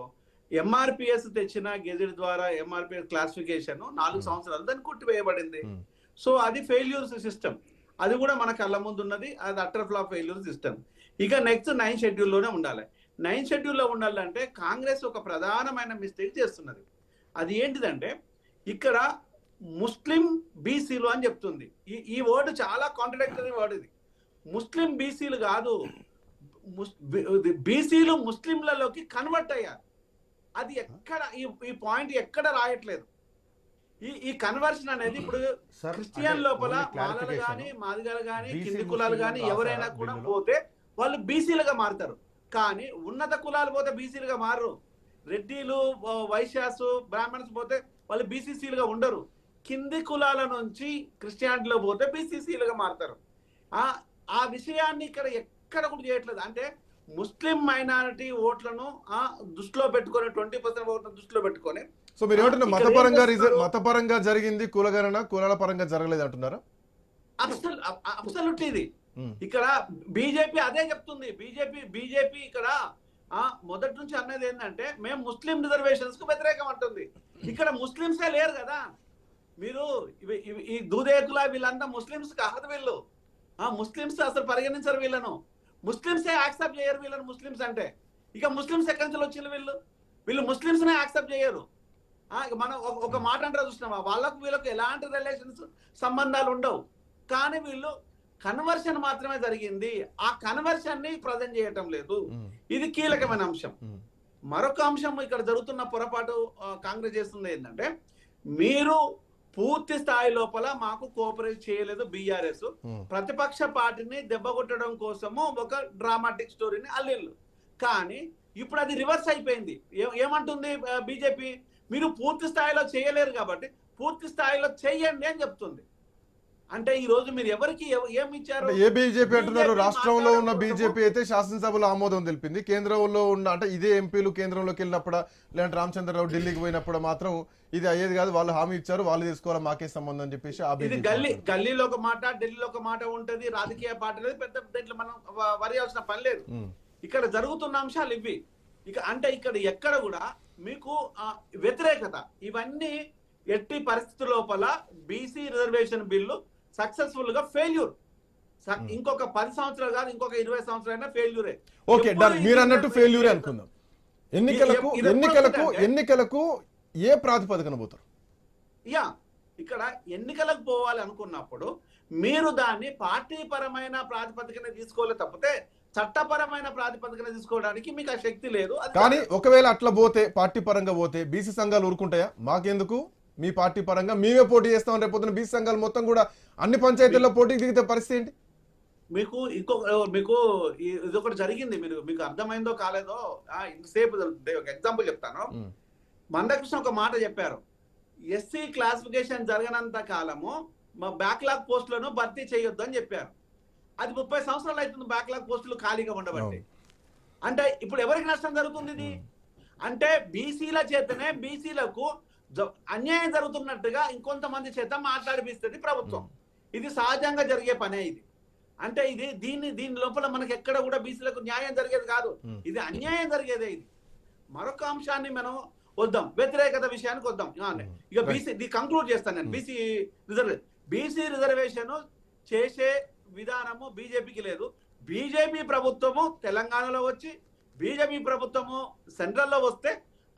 ఎంఆర్పిఎస్ తెచ్చిన గెజెట్ ద్వారా ఎంఆర్పిఎస్ క్లాసిఫికేషన్ 4 సంవత్సరాలు దాన్ని కొట్టివేయబడింది. సో అది ఫెయిల్యూర్స్ సిస్టమ్. అది కూడా మన కళ్ళ ముందు ఉన్నది. అది అటర్ ఫ్లాప్ ఫెయిల్యూర్ సిస్టమ్. ఇక నెక్స్ట్ 9th షెడ్యూల్లోనే ఉండాలి. 9th షెడ్యూల్లో ఉండాలంటే కాంగ్రెస్ ఒక ప్రధానమైన మిస్టేక్ చేస్తున్నది. అది ఏంటిదంటే, ఇక్కడ ముస్లిం బీసీలు అని చెప్తుంది. ఈ వర్డ్ చాలా కాంట్రడిక్టరీ వర్డ్. ఇది ముస్లిం బీసీలు కాదు, బీసీలు ముస్లింలలోకి కన్వర్ట్ అయ్యారు. అది ఎక్కడ ఈ పాయింట్ ఎక్కడ రాయట్లేదు. ఈ కన్వర్షన్ అనేది ఇప్పుడు క్రిస్టియన్ లోపల మాలలు కానీ మాదిగలు కానీ కింది కులాలు కానీ ఎవరైనా కూడా పోతే వాళ్ళు బీసీలుగా మారుతారు. కానీ ఉన్నత కులాలు పోతే బీసీలుగా మారరు. రెడ్డిలు, వైశ్యాసు, బ్రాహ్మణ్స్ పోతే వాళ్ళు బీసీసీలుగా ఉండరు. కింది కులాల నుంచి క్రిస్టియానిటీలో పోతే బీసీసీలుగా మారుతారు. ఆ విషయాన్ని ఇక్కడ ఎక్కడ కూడా చేయట్లేదు. అంటే ముస్లిం మైనారిటీ ఓట్లను దృష్టిలో పెట్టుకొని 20% ఓట్లను దృష్టిలో పెట్టుకొని. సో మీరు ఏమంటున్నారు, మతపరంగా జరిగింది కులగణన, కులాల పరంగా జరగలేదు అంటున్నారా? అబ్సల్యూట్లీ. ఇది ఇక్కడ బీజేపీ అదే చెప్తుంది. బీజేపీ ఇక్కడ మొదటి నుంచి అన్నది ఏంటంటే, మేము ముస్లిం రిజర్వేషన్స్ కు వ్యతిరేకం అంటుంది. ఇక్కడ ముస్లింసే లేరు కదా. మీరు ఈ దూదేకుల వీళ్ళంతా ముస్లింస్ కాదు. వీళ్ళు ముస్లింస్ అసలు పరిగణించరు. వీళ్ళను ముస్లింసే యాక్సెప్ట్ చేయరు. వీళ్ళని ముస్లింస్ అంటే ఇక ముస్లింస్ ఎక్కడి నుంచి వచ్చిన వీళ్ళు ముస్లింస్ నే యాక్సెప్ట్ చేయరు. మనం ఒక మాట అంటారు చూసినామా, వీళ్ళకు ఎలాంటి రిలేషన్స్ సంబంధాలు ఉండవు. కానీ వీళ్ళు కన్వర్షన్ మాత్రమే జరిగింది. ఆ కన్వర్షన్ ని ప్రజెంట్ చేయటం లేదు. ఇది కీలకమైన అంశం. మరొక అంశం ఇక్కడ జరుగుతున్న పొరపాటు కాంగ్రెస్ చేస్తుంది ఏంటంటే, మీరు పూర్తి స్థాయి లోపల మాకు కోఆపరేట్ చేయలేదు బీఆర్ఎస్, ప్రతిపక్ష పార్టీని దెబ్బకొట్టడం కోసము ఒక డ్రామాటిక్ స్టోరీని అల్లిళ్ళు. కానీ ఇప్పుడు అది రివర్స్ అయిపోయింది. ఏమంటుంది బీజేపీ? మీరు పూర్తి స్థాయిలో చేయలేరు కాబట్టి పూర్తి స్థాయిలో చెయ్యండి అని చెప్తుంది. అంటే ఈ రోజు మీరు ఎవరికి ఏమి ఇచ్చారు? ఏ బీజేపీ అంటున్నారు? రాష్ట్రంలో ఉన్న బీజేపీ అయితే శాసనసభలో ఆమోదం తెలిపింది. కేంద్రంలో ఉన్న అంటే ఇదే ఎంపీలు కేంద్రంలోకి వెళ్ళినప్పుడు లేదంటే రామచంద్రరావు ఢిల్లీకి పోయినప్పుడు మాత్రం ఇది అయ్యేది కాదు, వాళ్ళు హామీ ఇచ్చారు, వాళ్ళు తీసుకోవాలి, మాకే సంబంధం అని చెప్పేసి ఇది గల్లీలో ఒక మాట, ఢిల్లీలో ఒక మాట ఉంటది. రాజకీయ పార్టీ పెద్ద దీంట్లో మనం వరియాల్సిన పని లేదు. ఇక్కడ జరుగుతున్న అంశాలు ఇవి. ఇక అంటే ఇక్కడ ఎక్కడ కూడా మీకు వ్యతిరేకత ఇవన్నీ ఎట్టి పరిస్థితుల లోపల బీసీ రిజర్వేషన్ బిల్లు సక్సెస్ఫుల్ గా ఫెయిల్యూర్. ఇంకొక 10 సంవత్సరాలు కాదు, ఇంకొక 20 సంవత్సరాలైనా ఫెయిల్యూరే. ఓకే, మీరు అన్నట్టు ఫెయిల్యూరే అనుకుందాం. ఎన్నికలకు ఏ ప్రాతిపదికన పోతారు? ఇక్కడ ఎన్నికలకు పోవాలి అనుకున్నప్పుడు మీరు దాన్ని పార్టీ పరమైన ప్రాతిపదికన తీసుకోవాలి తప్పితే చట్టపరమైన ప్రాతిపదికన తీసుకోవడానికి మీకు ఆ శక్తి లేదు. కానీ ఒకవేళ అట్లా పోతే, పార్టీ పరంగా పోతే బీసీ సంఘాలు ఊరుకుంటాయా? మాకెందుకు, మీ పార్టీ పరంగా మేమే పోటీ చేస్తామని రేపు బీసీ సంఘాలు మొత్తం కూడా అన్ని పంచాయతీల్లో పోటీకి దిగితే పరిస్థితి ఏంటి? మీకు ఇదొకటి జరిగింది, మీకు అర్థమైందో కాలేదో ఇంతసేపు ఒక ఎగ్జాంపుల్ చెప్తాను. మందకృష్ణ ఒక మాట చెప్పారు, ఎస్సీ క్లాసిఫికేషన్ జరగనంత కాలము బ్యాక్లాగ్ పోస్టులను భర్తీ చేయొద్దు అని చెప్పారు. అది 30 సంవత్సరాలు అవుతుంది బ్యాక్లాగ్ పోస్టులు ఖాళీగా ఉండబట్టి. అంటే ఇప్పుడు ఎవరికి నష్టం జరుగుతుంది ఇది? అంటే బీసీల చేతనే బీసీలకు అన్యాయం జరుగుతున్నట్టుగా ఇంకొంతమంది చేత మాట్లాడిపిస్తుంది ప్రభుత్వం. ఇది సహజంగా జరిగే పనే ఇది. అంటే దీని లోపల మనకి ఎక్కడ కూడా బీసీలకు న్యాయం జరిగేది కాదు, ఇది అన్యాయం జరిగేదే. ఇది మరొక అంశాన్ని మనం వద్దాం, వ్యతిరేకత విషయానికి వద్దాం. ఇక బీసీ కంక్లూడ్ చేస్తాను నేను. బీసీ రిజర్వేషన్ చేసే విధానము బీజేపీకి లేదు. బీజేపీ ప్రభుత్వము తెలంగాణలో వచ్చి బీజేపీ ప్రభుత్వము సెంట్రల్లో వస్తే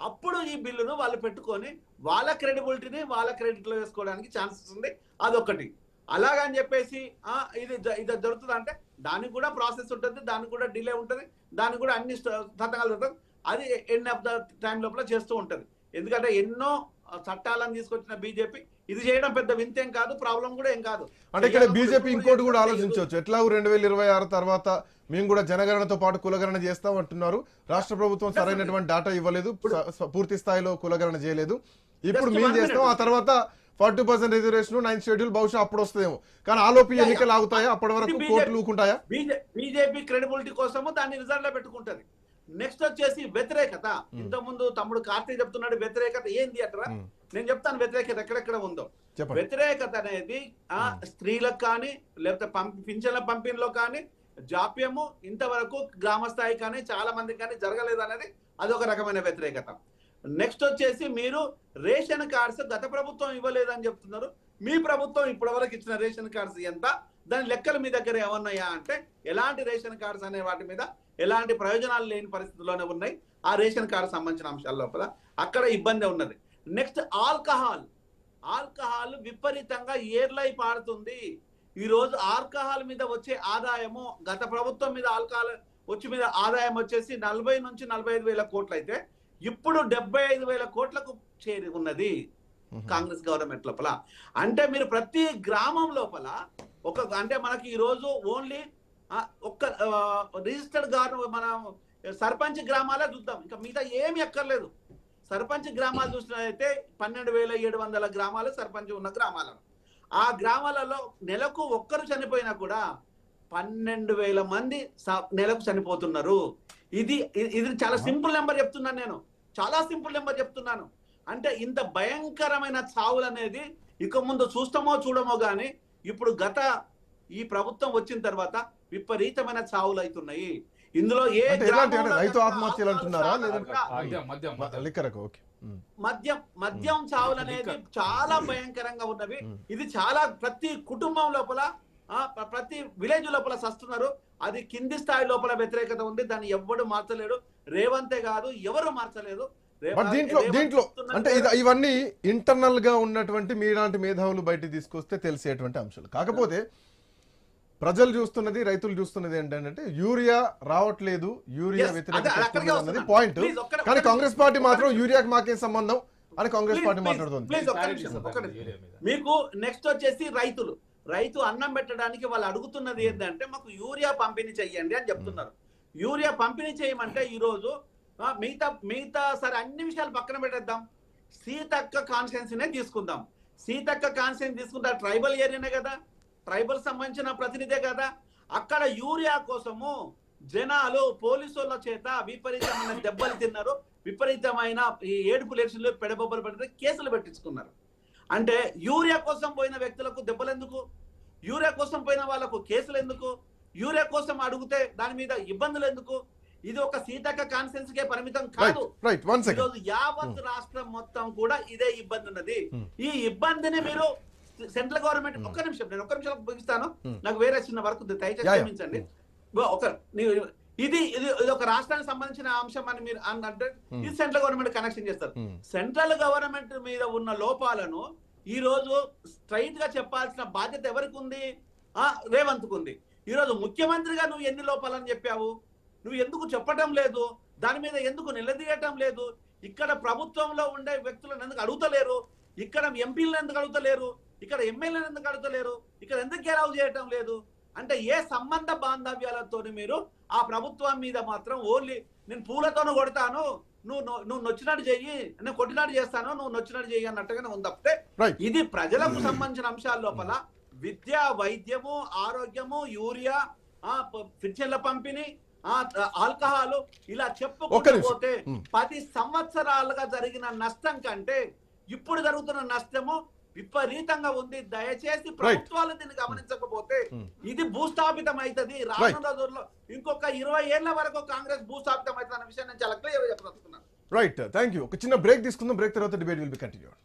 అప్పుడు ఈ బిల్లును వాళ్ళు పెట్టుకొని వాళ్ళ క్రెడిబిలిటీని వాళ్ళ క్రెడిట్లో వేసుకోవడానికి ఛాన్సెస్ ఉంది. అదొకటి. అలాగని చెప్పేసి ఇది జరుగుతుంది అంటే దానికి కూడా ప్రాసెస్ ఉంటుంది, దానికి కూడా డిలే ఉంటుంది, దానికి కూడా అన్ని సంతకాలు ఉంటుంది. అది ఎండ్ ఆఫ్ ద టైం లోపల చేస్తూ ఉంటుంది. ఎందుకంటే ఎన్నో చట్టాలను తీసుకొచ్చిన బీజేపీ ఇది చేయడం పెద్ద వింతేం కాదు, ప్రాబ్లం కూడా ఏం కాదు. అంటే ఇక్కడ బీజేపీ ఇంకోటి కూడా ఆలోచించవచ్చు. ఎట్లా 2026 తర్వాత మేము కూడా జనగణనతో పాటు కులగణన చేస్తాం అంటున్నారు. రాష్ట్ర ప్రభుత్వం సరైనటువంటి డాటా ఇవ్వలేదు, పూర్తి స్థాయిలో కులగణన చేయలేదు. ఇప్పుడు మేము చేస్తాం, ఆ తర్వాత 40% రిజర్వేషన్ 9th షెడ్యూల్ బహుశా అప్పుడు వస్తుందేమో. కానీ ఆలోపి ఎన్నికలు ఆగుతాయా? అప్పటి వరకు కోర్టులు ఊకుంటాయా? బీజేపీ క్రెడిబిలిటీ కోసము దాన్ని రిజర్వ్ లో పెట్టుకుంటది. నెక్స్ట్ వచ్చేసి వ్యతిరేకత. ఇంతకుముందు తమ్ముడు కార్తీక్ చెప్తున్నాడు వ్యతిరేకత ఏంది అంటారా? నేను చెప్తాను వ్యతిరేకత ఎక్కడెక్కడ ఉందో. వ్యతిరేకత అనేది స్త్రీలకు కానీ లేకపోతే పింఛన్ల పంపిణీలో కానీ జాప్యము ఇంతవరకు గ్రామ స్థాయి కానీ చాలా మంది కానీ జరగలేదు అనేది అదొక రకమైన వ్యతిరేకత. నెక్స్ట్ వచ్చేసి మీరు రేషన్ కార్డ్స్ గత ప్రభుత్వం ఇవ్వలేదని చెప్తున్నారు. మీ ప్రభుత్వం ఇప్పటివరకు ఇచ్చిన రేషన్ కార్డ్స్ ఎంత, దాని లెక్కలు మీ దగ్గర ఏమన్నాయా అంటే ఎలాంటి రేషన్ కార్డ్స్ అనే వాటి మీద ఎలాంటి ప్రయోజనాలు లేని పరిస్థితుల్లోనే ఉన్నాయి. ఆ రేషన్ కార్డు సంబంధించిన అంశాల లోపల అక్కడ ఇబ్బంది ఉన్నది. నెక్స్ట్ ఆల్కహాల్ విపరీతంగా ఏర్లై పారుతుంది. ఈ రోజు ఆల్కహాల్ మీద వచ్చే ఆదాయము గత ప్రభుత్వం మీద ఆదాయం వచ్చేసి 40 నుంచి 45 వేల కోట్లు అయితే ఇప్పుడు 75 వేల కోట్లకు చేరి ఉన్నది కాంగ్రెస్ గవర్నమెంట్ లోపల. అంటే మీరు ప్రతి గ్రామం లోపల అంటే మనకి ఈ రోజు ఓన్లీ ఒక్క రిజిస్టర్డ్ గవర్నమెంట్ మన సర్పంచ్ గ్రామాలే చూద్దాం, ఇంకా మిగతా ఏమి ఎక్కర్లేదు. సర్పంచ్ గ్రామాలు చూసినట్లయితే 12,700 గ్రామాలు సర్పంచ్ ఉన్న గ్రామాలు. ఆ గ్రామాలలో నెలకు ఒక్కరు చనిపోయినా కూడా 12,000 మంది నెలకు చనిపోతున్నారు. ఇది చాలా సింపుల్ నెంబర్ చెప్తున్నాను నేను, చాలా సింపుల్ నెంబర్ చెప్తున్నాను. అంటే ఇంత భయంకరమైన చావులు అనేది ఇక ముందు చూస్తామో చూడమో కానీ ఇప్పుడు ఈ ప్రభుత్వం వచ్చిన తర్వాత విపరీతమైన చావులు అవుతున్నాయి. ఇందులో రైతు ఆత్మహత్యలు అంటున్నారా? మద్యం చావులు అనేది చాలా భయంకరంగా ఉన్నవి. ఇది చాలా ప్రతి కుటుంబం లోపల ప్రతి విలేజ్ లోపల సస్తున్నారు. అది కింది స్థాయి లోపల వ్యతిరేకత ఉంది. దాన్ని ఎవ్వడు మార్చలేడు, రేవంతే కాదు ఎవరు మార్చలేదు. దీంట్లో అంటే ఇవన్నీ ఇంటర్నల్ గా ఉన్నటువంటి మీలాంటి మేధావులు బయట తీసుకొస్తే తెలిసేటువంటి అంశాలు. కాకపోతే ప్రజలు చూస్తున్నది, రైతులు చూస్తున్నది ఏంటంటే యూరియా రావట్లేదు, యూరియా వ్యతిరేకత అన్నది పాయింట్. కానీ కాంగ్రెస్ పార్టీ మాత్రం యూరియాకి మాకేం సంబంధం, అని కాంగ్రెస్ పార్టీ మాట్లాడుతుంది. ప్లీజ్ ఒక్క నిమిషం. మీకు నెక్స్ట్ వచ్చేసి రైతు అన్నం పెట్టడానికి వాళ్ళు అడుగుతున్నది ఏంటంటే మాకు యూరియా పంపిణీ చెయ్యండి అని చెప్తున్నారు. యూరియా పంపిణీ చేయమంటే ఈ రోజు మిగతా సరే అన్ని విషయాలు పక్కన పెట్టేద్దాం, సీతక్క కాన్స్టిట్యున్సీనే తీసుకుందాం. సీతక్క కాన్స్టిట్యున్సీ తీసుకుంటే ట్రైబల్ ఏరియానే కదా, ట్రైబల్ సంబంధించిన ప్రతినిధే కదా. అక్కడ యూరియా కోసము జనాలు పోలీసుల చేత విపరీతమైన దెబ్బలు తిన్నారు, విపరీతమైన ఈ ఏడుపు ఎలక్షన్లు పెడబొబ్బలు పెడితే కేసులు పెట్టించుకున్నారు. అంటే యూరియా కోసం పోయిన వ్యక్తులకు దెబ్బలు ఎందుకు, యూరియా కోసం పోయిన వాళ్ళకు కేసులు ఎందుకు, యూరియా కోసం అడిగితే దాని మీద ఇబ్బందులు ఎందుకు? ఇది ఒక సీతక్క కాన్స్టిట్యున్సీకే పరిమితం కాదు, ఈరోజు యావత్ రాష్ట్రం మొత్తం కూడా ఇదే ఇబ్బంది ఉన్నది. ఈ ఇబ్బందిని మీరు సెంట్రల్ గవర్నమెంట్ ఒక్క నిమిషం ముగిస్తాను, నాకు వేరే చిన్న వర్క్ ఉంది, దయచేసి క్షమించండి. ఇది ఒక రాష్ట్రానికి సంబంధించిన అంశం అని మీరు అంటే ఇది సెంట్రల్ గవర్నమెంట్ కనెక్షన్ చేస్తారు. సెంట్రల్ గవర్నమెంట్ మీద ఉన్న లోపాలను ఈ రోజు స్ట్రైట్ గా చెప్పాల్సిన బాధ్యత ఎవరికి ఉంది? రేవంత్ కు ఉంది. ఈ రోజు ముఖ్యమంత్రిగా నువ్వు ఎన్ని లోపాలని చెప్పావు, నువ్వు ఎందుకు చెప్పటం లేదు, దాని మీద ఎందుకు నిలదీయటం లేదు? ఇక్కడ ప్రభుత్వంలో ఉండే వ్యక్తులను ఎందుకు అడుగుతలేరు, ఇక్కడ ఎంపీలను ఎందుకు అడుగుతలేరు, ఇక్కడ ఎమ్మెల్యేలను ఎందుకు అడుగుతలేరు, ఇక్కడ ఎందుకు గెలవ్ చేయటం లేదు? అంటే ఏ సంబంధ బాంధవ్యాలతో మీరు ఆ ప్రభుత్వం మీద మాత్రం ఓన్లీ నేను పూలతోనూ కొడతాను, నువ్వు నొచ్చినట్టు చెయ్యి, నేను కొట్టినట్టు చేస్తాను, నువ్వు నొచ్చినట్టు చెయ్యి అన్నట్టుగానే ఉంది తప్పితే ఇది ప్రజలకు సంబంధించిన అంశాల లోపల విద్య, వైద్యము, ఆరోగ్యము, యూరియా, పింఛన్ల పంపిణీ, ఆల్కహాల్ ఇలా చెప్పుకోకపోతే 10 సంవత్సరాలుగా జరిగిన నష్టం కంటే ఇప్పుడు జరుగుతున్న నష్టము విపరీతంగా ఉంది. దయచేసి ప్రభుత్వాలు దీన్ని గమనించకపోతే ఇది భూస్థాపితం అవుతుంది. రానున్న రోజుల్లో ఇంకొక 20 ఏళ్ల వరకు కాంగ్రెస్ భూస్థాపితం అవుతుంది అన్న విషయాన్ని నేను చాలా క్లియర్ చెప్పదలుచుకున్నాను. Right, thank you. ఒక చిన్న బ్రేక్ తీసుకుందాం, బ్రేక్ తర్వాత debate will be continued.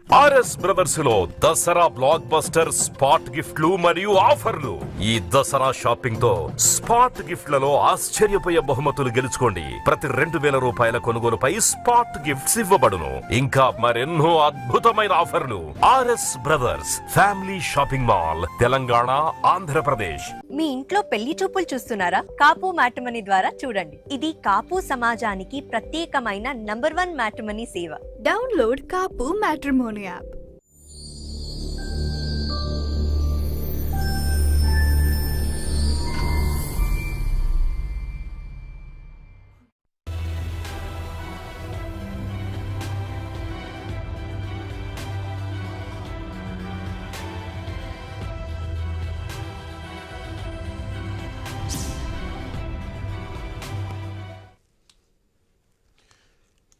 RS brothers లో దసరా బ్లాక్ బస్టర్ స్పాట్ గిఫ్ట్లు మరియు ఆఫర్లు. ఈ దసరా షాపింగ్ తో స్పాట్ గిఫ్ట్లలో ఆశ్చర్యపోయే బహుమతులు గెలుచుకోండి. ప్రతి 2000 రూపాయల కొనుగోలుపై స్పాట్ గిఫ్ట్స్ ఇవ్వబడును. ఇంకా మరెన్నో అద్భుతమైన ఆఫర్లు. RS Brothers family shopping mall, Telangana, Andhra Pradesh. మీ ఇంట్లో పెళ్లి చూపులు చూస్తున్నారా? కాపు మ్యాట్రిమనీ ద్వారా చూడండి. ఇది కాపు సమాజానికి ప్రత్యేకమైన నంబర్ 1 మ్యాట్రిమనీ సేవ. Download Kapu Matrimony app.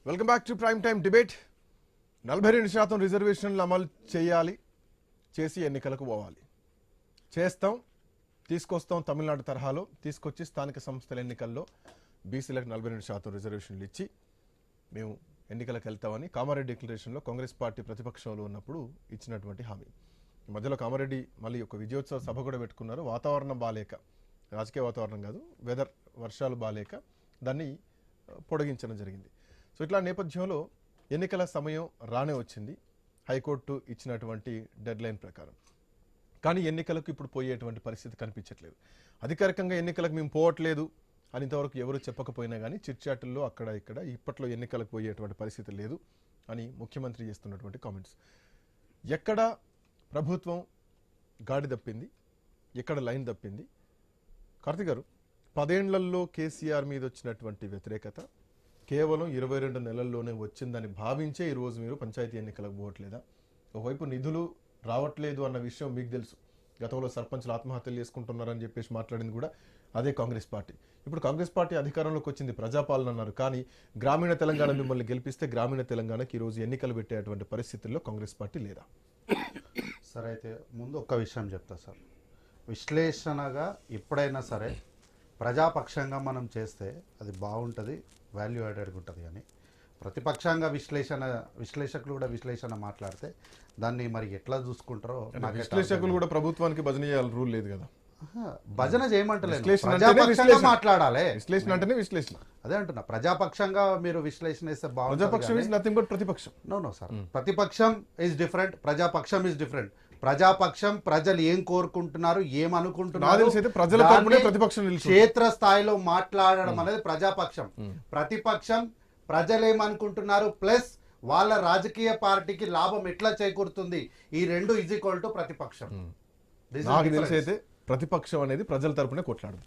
Welcome back to prime time debate. 42% రిజర్వేషన్లు అమలు చేయాలి, చేసి ఎన్నికలకు పోవాలి. చేస్తాం, తీసుకొస్తాం. తమిళనాడు తరహాలో తీసుకొచ్చి స్థానిక సంస్థల ఎన్నికల్లో బీసీలకు 42% రిజర్వేషన్లు ఇచ్చి మేము ఎన్నికలకు వెళ్తామని కామారెడ్డి డిక్లరేషన్లో కాంగ్రెస్ పార్టీ ప్రతిపక్షంలో ఉన్నప్పుడు ఇచ్చినటువంటి హామీ. ఈ మధ్యలో కామారెడ్డి మళ్ళీ ఒక విజయోత్సవ సభ కూడా పెట్టుకున్నారు. వాతావరణం బాలేక, రాజకీయ వాతావరణం కాదు, వర్షాలు బాలేక దాన్ని పొడిగించడం జరిగింది. సో ఇట్లా నేపథ్యంలో ఎన్నికల సమయం రానే వచ్చింది హైకోర్టు ఇచ్చినటువంటి డెడ్ లైన్ ప్రకారం. కానీ ఎన్నికలకు ఇప్పుడు పోయేటువంటి పరిస్థితి కనిపించట్లేదు. అధికారికంగా ఎన్నికలకు మేము పోవట్లేదు అని ఇంతవరకు ఎవరు చెప్పకపోయినా కానీ చిట్చాటుల్లో అక్కడ ఇక్కడ ఇప్పట్లో ఎన్నికలకు పోయేటువంటి పరిస్థితి లేదు అని ముఖ్యమంత్రి చేస్తున్నటువంటి కామెంట్స్. ఎక్కడ ప్రభుత్వం గాడి తప్పింది, ఎక్కడ లైన్ తప్పింది? కార్తీక్ గారు, 10 ఏళ్లలో కేసీఆర్ మీద వచ్చినటువంటి వ్యతిరేకత కేవలం 22 నెలల్లోనే వచ్చిందని భావించే ఈరోజు మీరు పంచాయతీ ఎన్నికలకు పోవట్లేదా? ఒకవైపు నిధులు రావట్లేదు అన్న విషయం మీకు తెలుసు. గతంలో సర్పంచ్లు ఆత్మహత్యలు చేసుకుంటున్నారని చెప్పేసి మాట్లాడింది కూడా అదే కాంగ్రెస్ పార్టీ. ఇప్పుడు కాంగ్రెస్ పార్టీ అధికారంలోకి వచ్చింది, ప్రజాపాలన అన్నారు. కానీ గ్రామీణ తెలంగాణ మిమ్మల్ని గెలిపిస్తే గ్రామీణ తెలంగాణకి ఈరోజు ఎన్నికలు పెట్టేటువంటి పరిస్థితుల్లో కాంగ్రెస్ పార్టీ లేదా? సరే, అయితే ముందు ఒక్క విషయం చెప్తా సార్. విశ్లేషణగా ఎప్పుడైనా సరే ప్రజాపక్షంగా మనం చేస్తే అది బాగుంటుంది, వాల్యూ యాడెడ్గా ఉంటుంది. కానీ ప్రతిపక్షంగా విశ్లేషకులు కూడా విశ్లేషణ మాట్లాడితే దాన్ని మరి ఎట్లా చూసుకుంటారో విశ్లేషకులు కూడా ప్రభుత్వానికి భజన చేయాలి రూల్ లేదు కదా. భజన చేయమంటలేదు, ప్రజాపక్షంగా మాట్లాడాలి. విశ్లేషణ అంటేనే విశ్లేషణ. అదే అంటున్నా, ప్రజాపక్షంగా మీరు విశ్లేషణ చేస్తే బాగుంటుంది. ప్రజాపక్షం ఇస్ నథింగ్ బట్ ప్రతిపక్షం. నో సార్, ప్రతిపక్షం ఈజ్ డిఫరెంట్, ప్రజాపక్షం ఈజ్ డిఫరెంట్. ప్రజాపక్షం ప్రజలు ఏం కోరుకుంటున్నారు నాకు ఏమనుకుంటున్నారు తెలిసి అయితే ప్రజల తరపునే ప్రతిపక్షం నిలుస్తుంది. క్షేత్ర స్థాయిలో మాట్లాడడం అనేది ప్రజాపక్షం. ప్రతిపక్షం ప్రజలు ఏమనుకుంటున్నారు ప్లస్ వాళ్ళ రాజకీయ పార్టీకి లాభం ఎట్లా చేకూరుతుంది, ఈ రెండు ఈజ్ ఈక్వల్ టు ప్రతిపక్షం. నాకు తెలిసి అయితే ప్రతిపక్షం అనేది ప్రజల తరపునే కొట్లాడమే.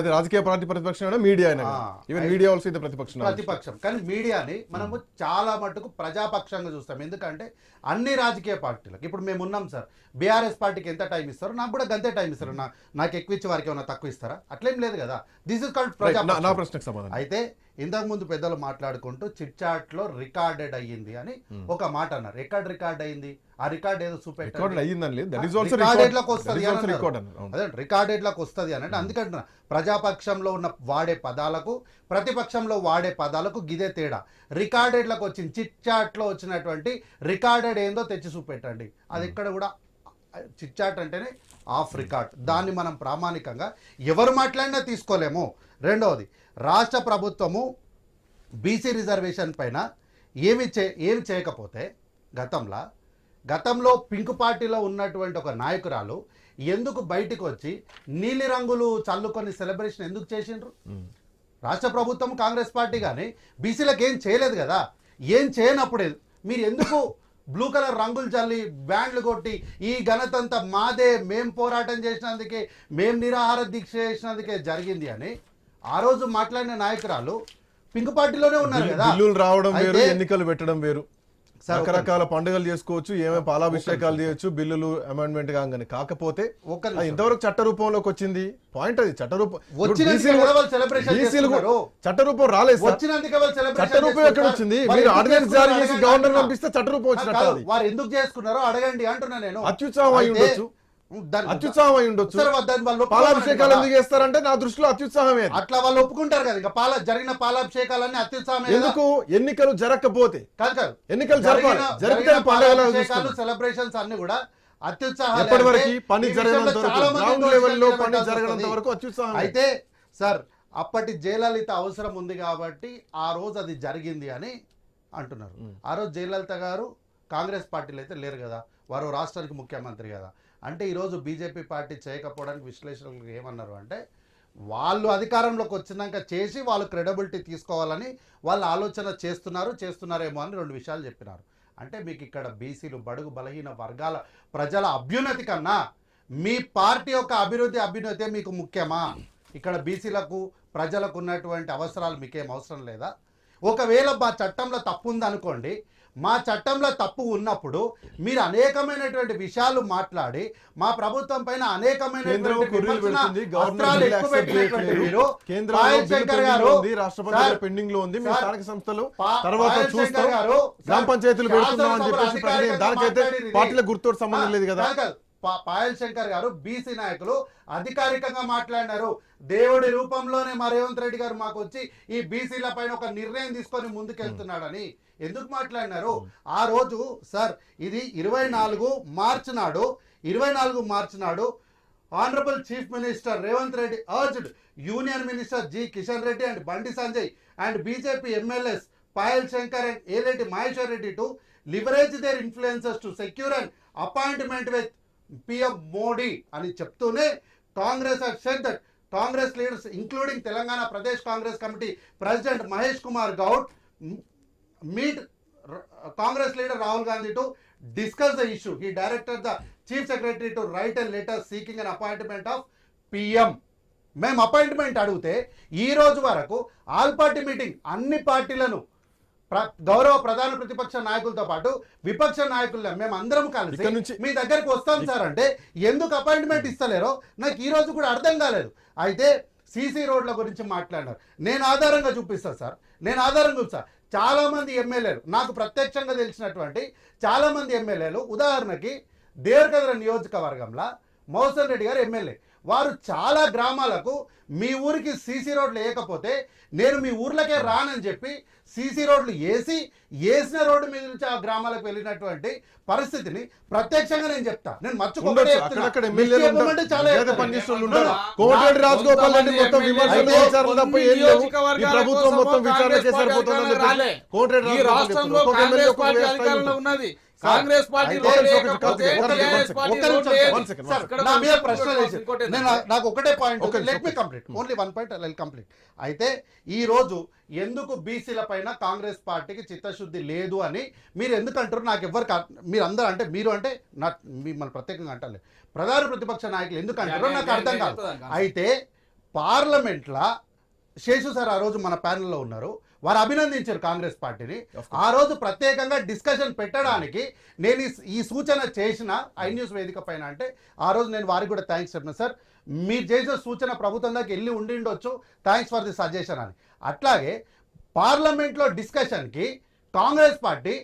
అది రాజకీయ పార్టీ ప్రతిపక్షం అయినా మీడియా అయినా ఈవెన్ మీడియా ఆల్సో ఇది ప్రతిపక్షం. కానీ మీడియాని మనము చాలా మటుకు ప్రజాపక్షంగా చూస్తాం. ఎందుకంటే అన్ని రాజకీయ పార్టీలకు ఇప్పుడు మేము ఉన్నాం సార్, బీఆర్ఎస్ పార్టీకి ఎంత టైం ఇస్తారు, నాకు కూడా గంతే టైం ఇస్తారు. నాకు ఎక్కువ ఇచ్చే వారికి ఏమైనా తక్కువ ఇస్తారా? అట్లేం లేదు కదా. This is called Prajapaksham. అయితే ఇంతకు ముందు పెద్దలు మాట్లాడుకుంటూ చిట్ చాట్ లో రికార్డెడ్ అయ్యింది అని ఒక మాట అన్నారు. రికార్డ్ అయ్యింది, ఆ రికార్డ్ ఏదో చూపెట్టారు, రికార్డెడ్ లకు వస్తుంది అని అందుకంటున్నా. ప్రజాపక్షంలో ఉన్న వాడే పదాలకు ప్రతిపక్షంలో వాడే పదాలకు గిదే తేడా. రికార్డెడ్లకు వచ్చింది, చిట్ చాట్ లో వచ్చినటువంటి రికార్డెడ్ ఏందో తెచ్చి చూపెట్టండి. అది ఎక్కడ కూడా చిట్ చాట్ అంటేనే ఆఫ్ రికార్డ్. దాన్ని మనం ప్రామాణికంగా ఎవరు మాట్లాడినా తీసుకోలేము. రెండవది, రాష్ట్ర ప్రభుత్వము బీసీ రిజర్వేషన్ పైన ఏమి చేయకపోతే గతంలో పింక్ పార్టీలో ఉన్నటువంటి ఒక నాయకురాలు ఎందుకు బయటికి వచ్చి నీలి రంగులు చల్లుకొని సెలబ్రేషన్ ఎందుకు చేసిండ్రు? రాష్ట్ర ప్రభుత్వం కాంగ్రెస్ పార్టీ కానీ బీసీలకు ఏం చేయలేదు కదా. ఏం చేయనప్పుడే మీరు ఎందుకు బ్లూ కలర్ రంగులు చల్లి బ్యాండ్లు కొట్టి ఈ ఘనతంతా మాదే, మేం పోరాటం చేసినందుకే, మేం నిరాహార దీక్ష చేసినందుకే జరిగింది అని ఆ రోజు మాట్లాడిన నాయకురాలు పింక్ పార్టీలోనే ఉన్నారు కదా. బిల్లులు రావడం వేరు, ఎన్నికలు పెట్టడం వేరు. రకరకాల పండుగలు చేసుకోవచ్చు, ఏమేమి పాలాభిషేకాలు చేయొచ్చు బిల్లులు అమెండ్మెంట్ కాగానే. కాకపోతే ఇంతవరకు చట్ట రూపంలోకి వచ్చింది పాయింట్. అది చట్ట రూపం చట్టరూపం రాలేదు. చట్టరూపం ఎక్కడ వచ్చింది? మీరు ఆర్డినెన్స్ జారీ చేసి గవర్నర్ పంపిస్తే చట్టరూపం వచ్చినట్టు. వారు ఎందుకు చేసుకున్నారో అడగండి అంటున్నా నేను. అత్యుత్సాహం అయి ఉండొచ్చు, అత్యుత్సాహం అయి ఉండొచ్చు. పాలాభిషేకాలు ఎందుకు చేస్తారంటే నా దృష్టిలో అత్యుత్సాహమే. అట్లా వాళ్ళు ఒప్పుకుంటారు కదా. ఇంకా జరిగిన పాలాభిషేకాలన్నీ అత్యుత్సాహమే. ఎందుకు? ఎన్నికలు జరగకపోతే ఎన్నికలు జరిగితే పండుగలు సెలబ్రేషన్స్ అన్ని కూడా అత్యుత్సాహం. ఎప్పటివరకు పని జరగనంత వరకు, గ్రౌండ్ లెవెల్లో పని జరగనంత వరకు అత్యుత్సాహం. అయితే సార్ అప్పటి జయలలిత అవసరం ఉంది కాబట్టి ఆ రోజు అది జరిగింది అని అంటున్నారు. ఆ రోజు జయలలిత గారు కాంగ్రెస్ పార్టీలో అయితే లేరు కదా, వారు రాష్ట్రానికి ముఖ్యమంత్రి కదా. అంటే ఈరోజు బీజేపీ పార్టీ చేయకపోవడానికి విశ్లేషకులు ఏమన్నారు అంటే, వాళ్ళు అధికారంలోకి వచ్చినాక చేసి వాళ్ళు క్రెడిబిలిటీ తీసుకోవాలని వాళ్ళు ఆలోచన చేస్తున్నారేమో అని రెండు విషయాలు చెప్పినారు. అంటే మీకు ఇక్కడ బీసీలు, బడుగు బలహీన వర్గాల ప్రజల అభ్యున్నతి కన్నా మీ పార్టీ యొక్క అభ్యున్నతే మీకు ముఖ్యమా? ఇక్కడ బీసీలకు ప్రజలకు ఉన్నటువంటి అవసరాలు మీకేం అవసరం లేదా? ఒకవేళ మా చట్టంలో తప్పు ఉందనుకోండి, మా చట్టంలో తప్పు ఉన్నప్పుడు మీరు అనేకమైనటువంటి విషయాలు మాట్లాడి మా ప్రభుత్వం పైన అనేకమైనటువంటి గుర్తు సంబంధం లేదు కదా. పాయల్ శంకర్ గారు బీసీ నాయకులు అధికారికంగా మాట్లాడినారు. దేవుడి రూపంలోనే మా రేవంత్ రెడ్డి గారు మాకు వచ్చి ఈ బీసీల పైన ఒక నిర్ణయం తీసుకొని ముందుకెళ్తున్నాడని ఎందుకు మాట్లాడినారు? ఆ రోజు సార్ ఇది 24 మార్చి నాడు honourable chief minister Revanth Reddy urged union minister G Kishan Reddy and Bandi Sanjay and BJP MLAs Payal Shankar and Aleti Maheshwar Reddy to leverage their influences to secure and appointment with PM Modi అని చెప్తూనే Congress has said that Congress leaders including Telangana Pradesh Congress Committee President Mahesh Kumar Gaud meet Congress leader Rahul Gandhi to discuss the issue. He directed the Chief Secretary to write a letter seeking an appointment of PM. మేము appointment అడిగితే ఈ రోజు వరకు all party meeting అన్ని పార్టీలను గౌరవ ప్రధాన ప్రతిపక్ష నాయకులతో పాటు విపక్ష నాయకులు మేము అందరం కలిసి మీ దగ్గరికి వస్తాం సార్ అంటే ఎందుకు అపాయింట్మెంట్ ఇస్తలేరో నాకు ఈ రోజు కూడా అర్థం కాలేదు. అయితే సీసీ రోడ్ల గురించి మాట్లాడినారు. నేను ఆధారంగా చూపిస్తాను సార్, చాలామంది ఎమ్మెల్యేలు, నాకు ప్రత్యక్షంగా తెలిసినటువంటి చాలామంది ఎమ్మెల్యేలు, ఉదాహరణకి దేవరకద్ర నియోజకవర్గంలో మోహన్ రెడ్డి గారు ఎమ్మెల్యే, వారు చాలా గ్రామాలకు మీ ఊరికి సీసీ రోడ్లు వేయకపోతే నేను మీ ఊర్లకే రానని చెప్పి సీసీ రోడ్లు వేసిన రోడ్డు మీద నుంచి ఆ గ్రామాలకు వెళ్ళినటువంటి పరిస్థితిని ప్రత్యక్షంగా నేను చెప్తా. నేను కాంగ్రెస్ పార్టీ నాకు ఒకటే point, let me complete, only one point I will complete. అయితే ఈ రోజు ఎందుకు బీసీల పైన కాంగ్రెస్ పార్టీకి చిత్తశుద్ధి లేదు అని మీరు ఎందుకు అంటారు? నాకు ఎవరికి మీరు అందరూ అంటే మీరు అంటే మిమ్మల్ని ప్రత్యేకంగా అంటారు, ప్రధాన ప్రతిపక్ష నాయకులు ఎందుకు అంటారో నాకు అర్థం కాదు. అయితే పార్లమెంట్లో శేషు సార్ ఆ రోజు మన ప్యానెల్లో ఉన్నారు, వారు అభినందించారు కాంగ్రెస్ పార్టీని. ఆ రోజు ప్రత్యేకంగా డిస్కషన్ పెట్టడానికి నేను ఈ సూచన చేసిన ఐ న్యూస్ వేదిక పైన అంటే ఆ రోజు నేను వారికి కూడా థ్యాంక్స్ చెప్పిన, సార్ మీరు చేసిన సూచన ప్రభుత్వం దాకా వెళ్ళి ఉండొచ్చు, థ్యాంక్స్ ఫర్ ది సజెషన్ అని. అట్లాగే పార్లమెంట్లో డిస్కషన్కి కాంగ్రెస్ పార్టీ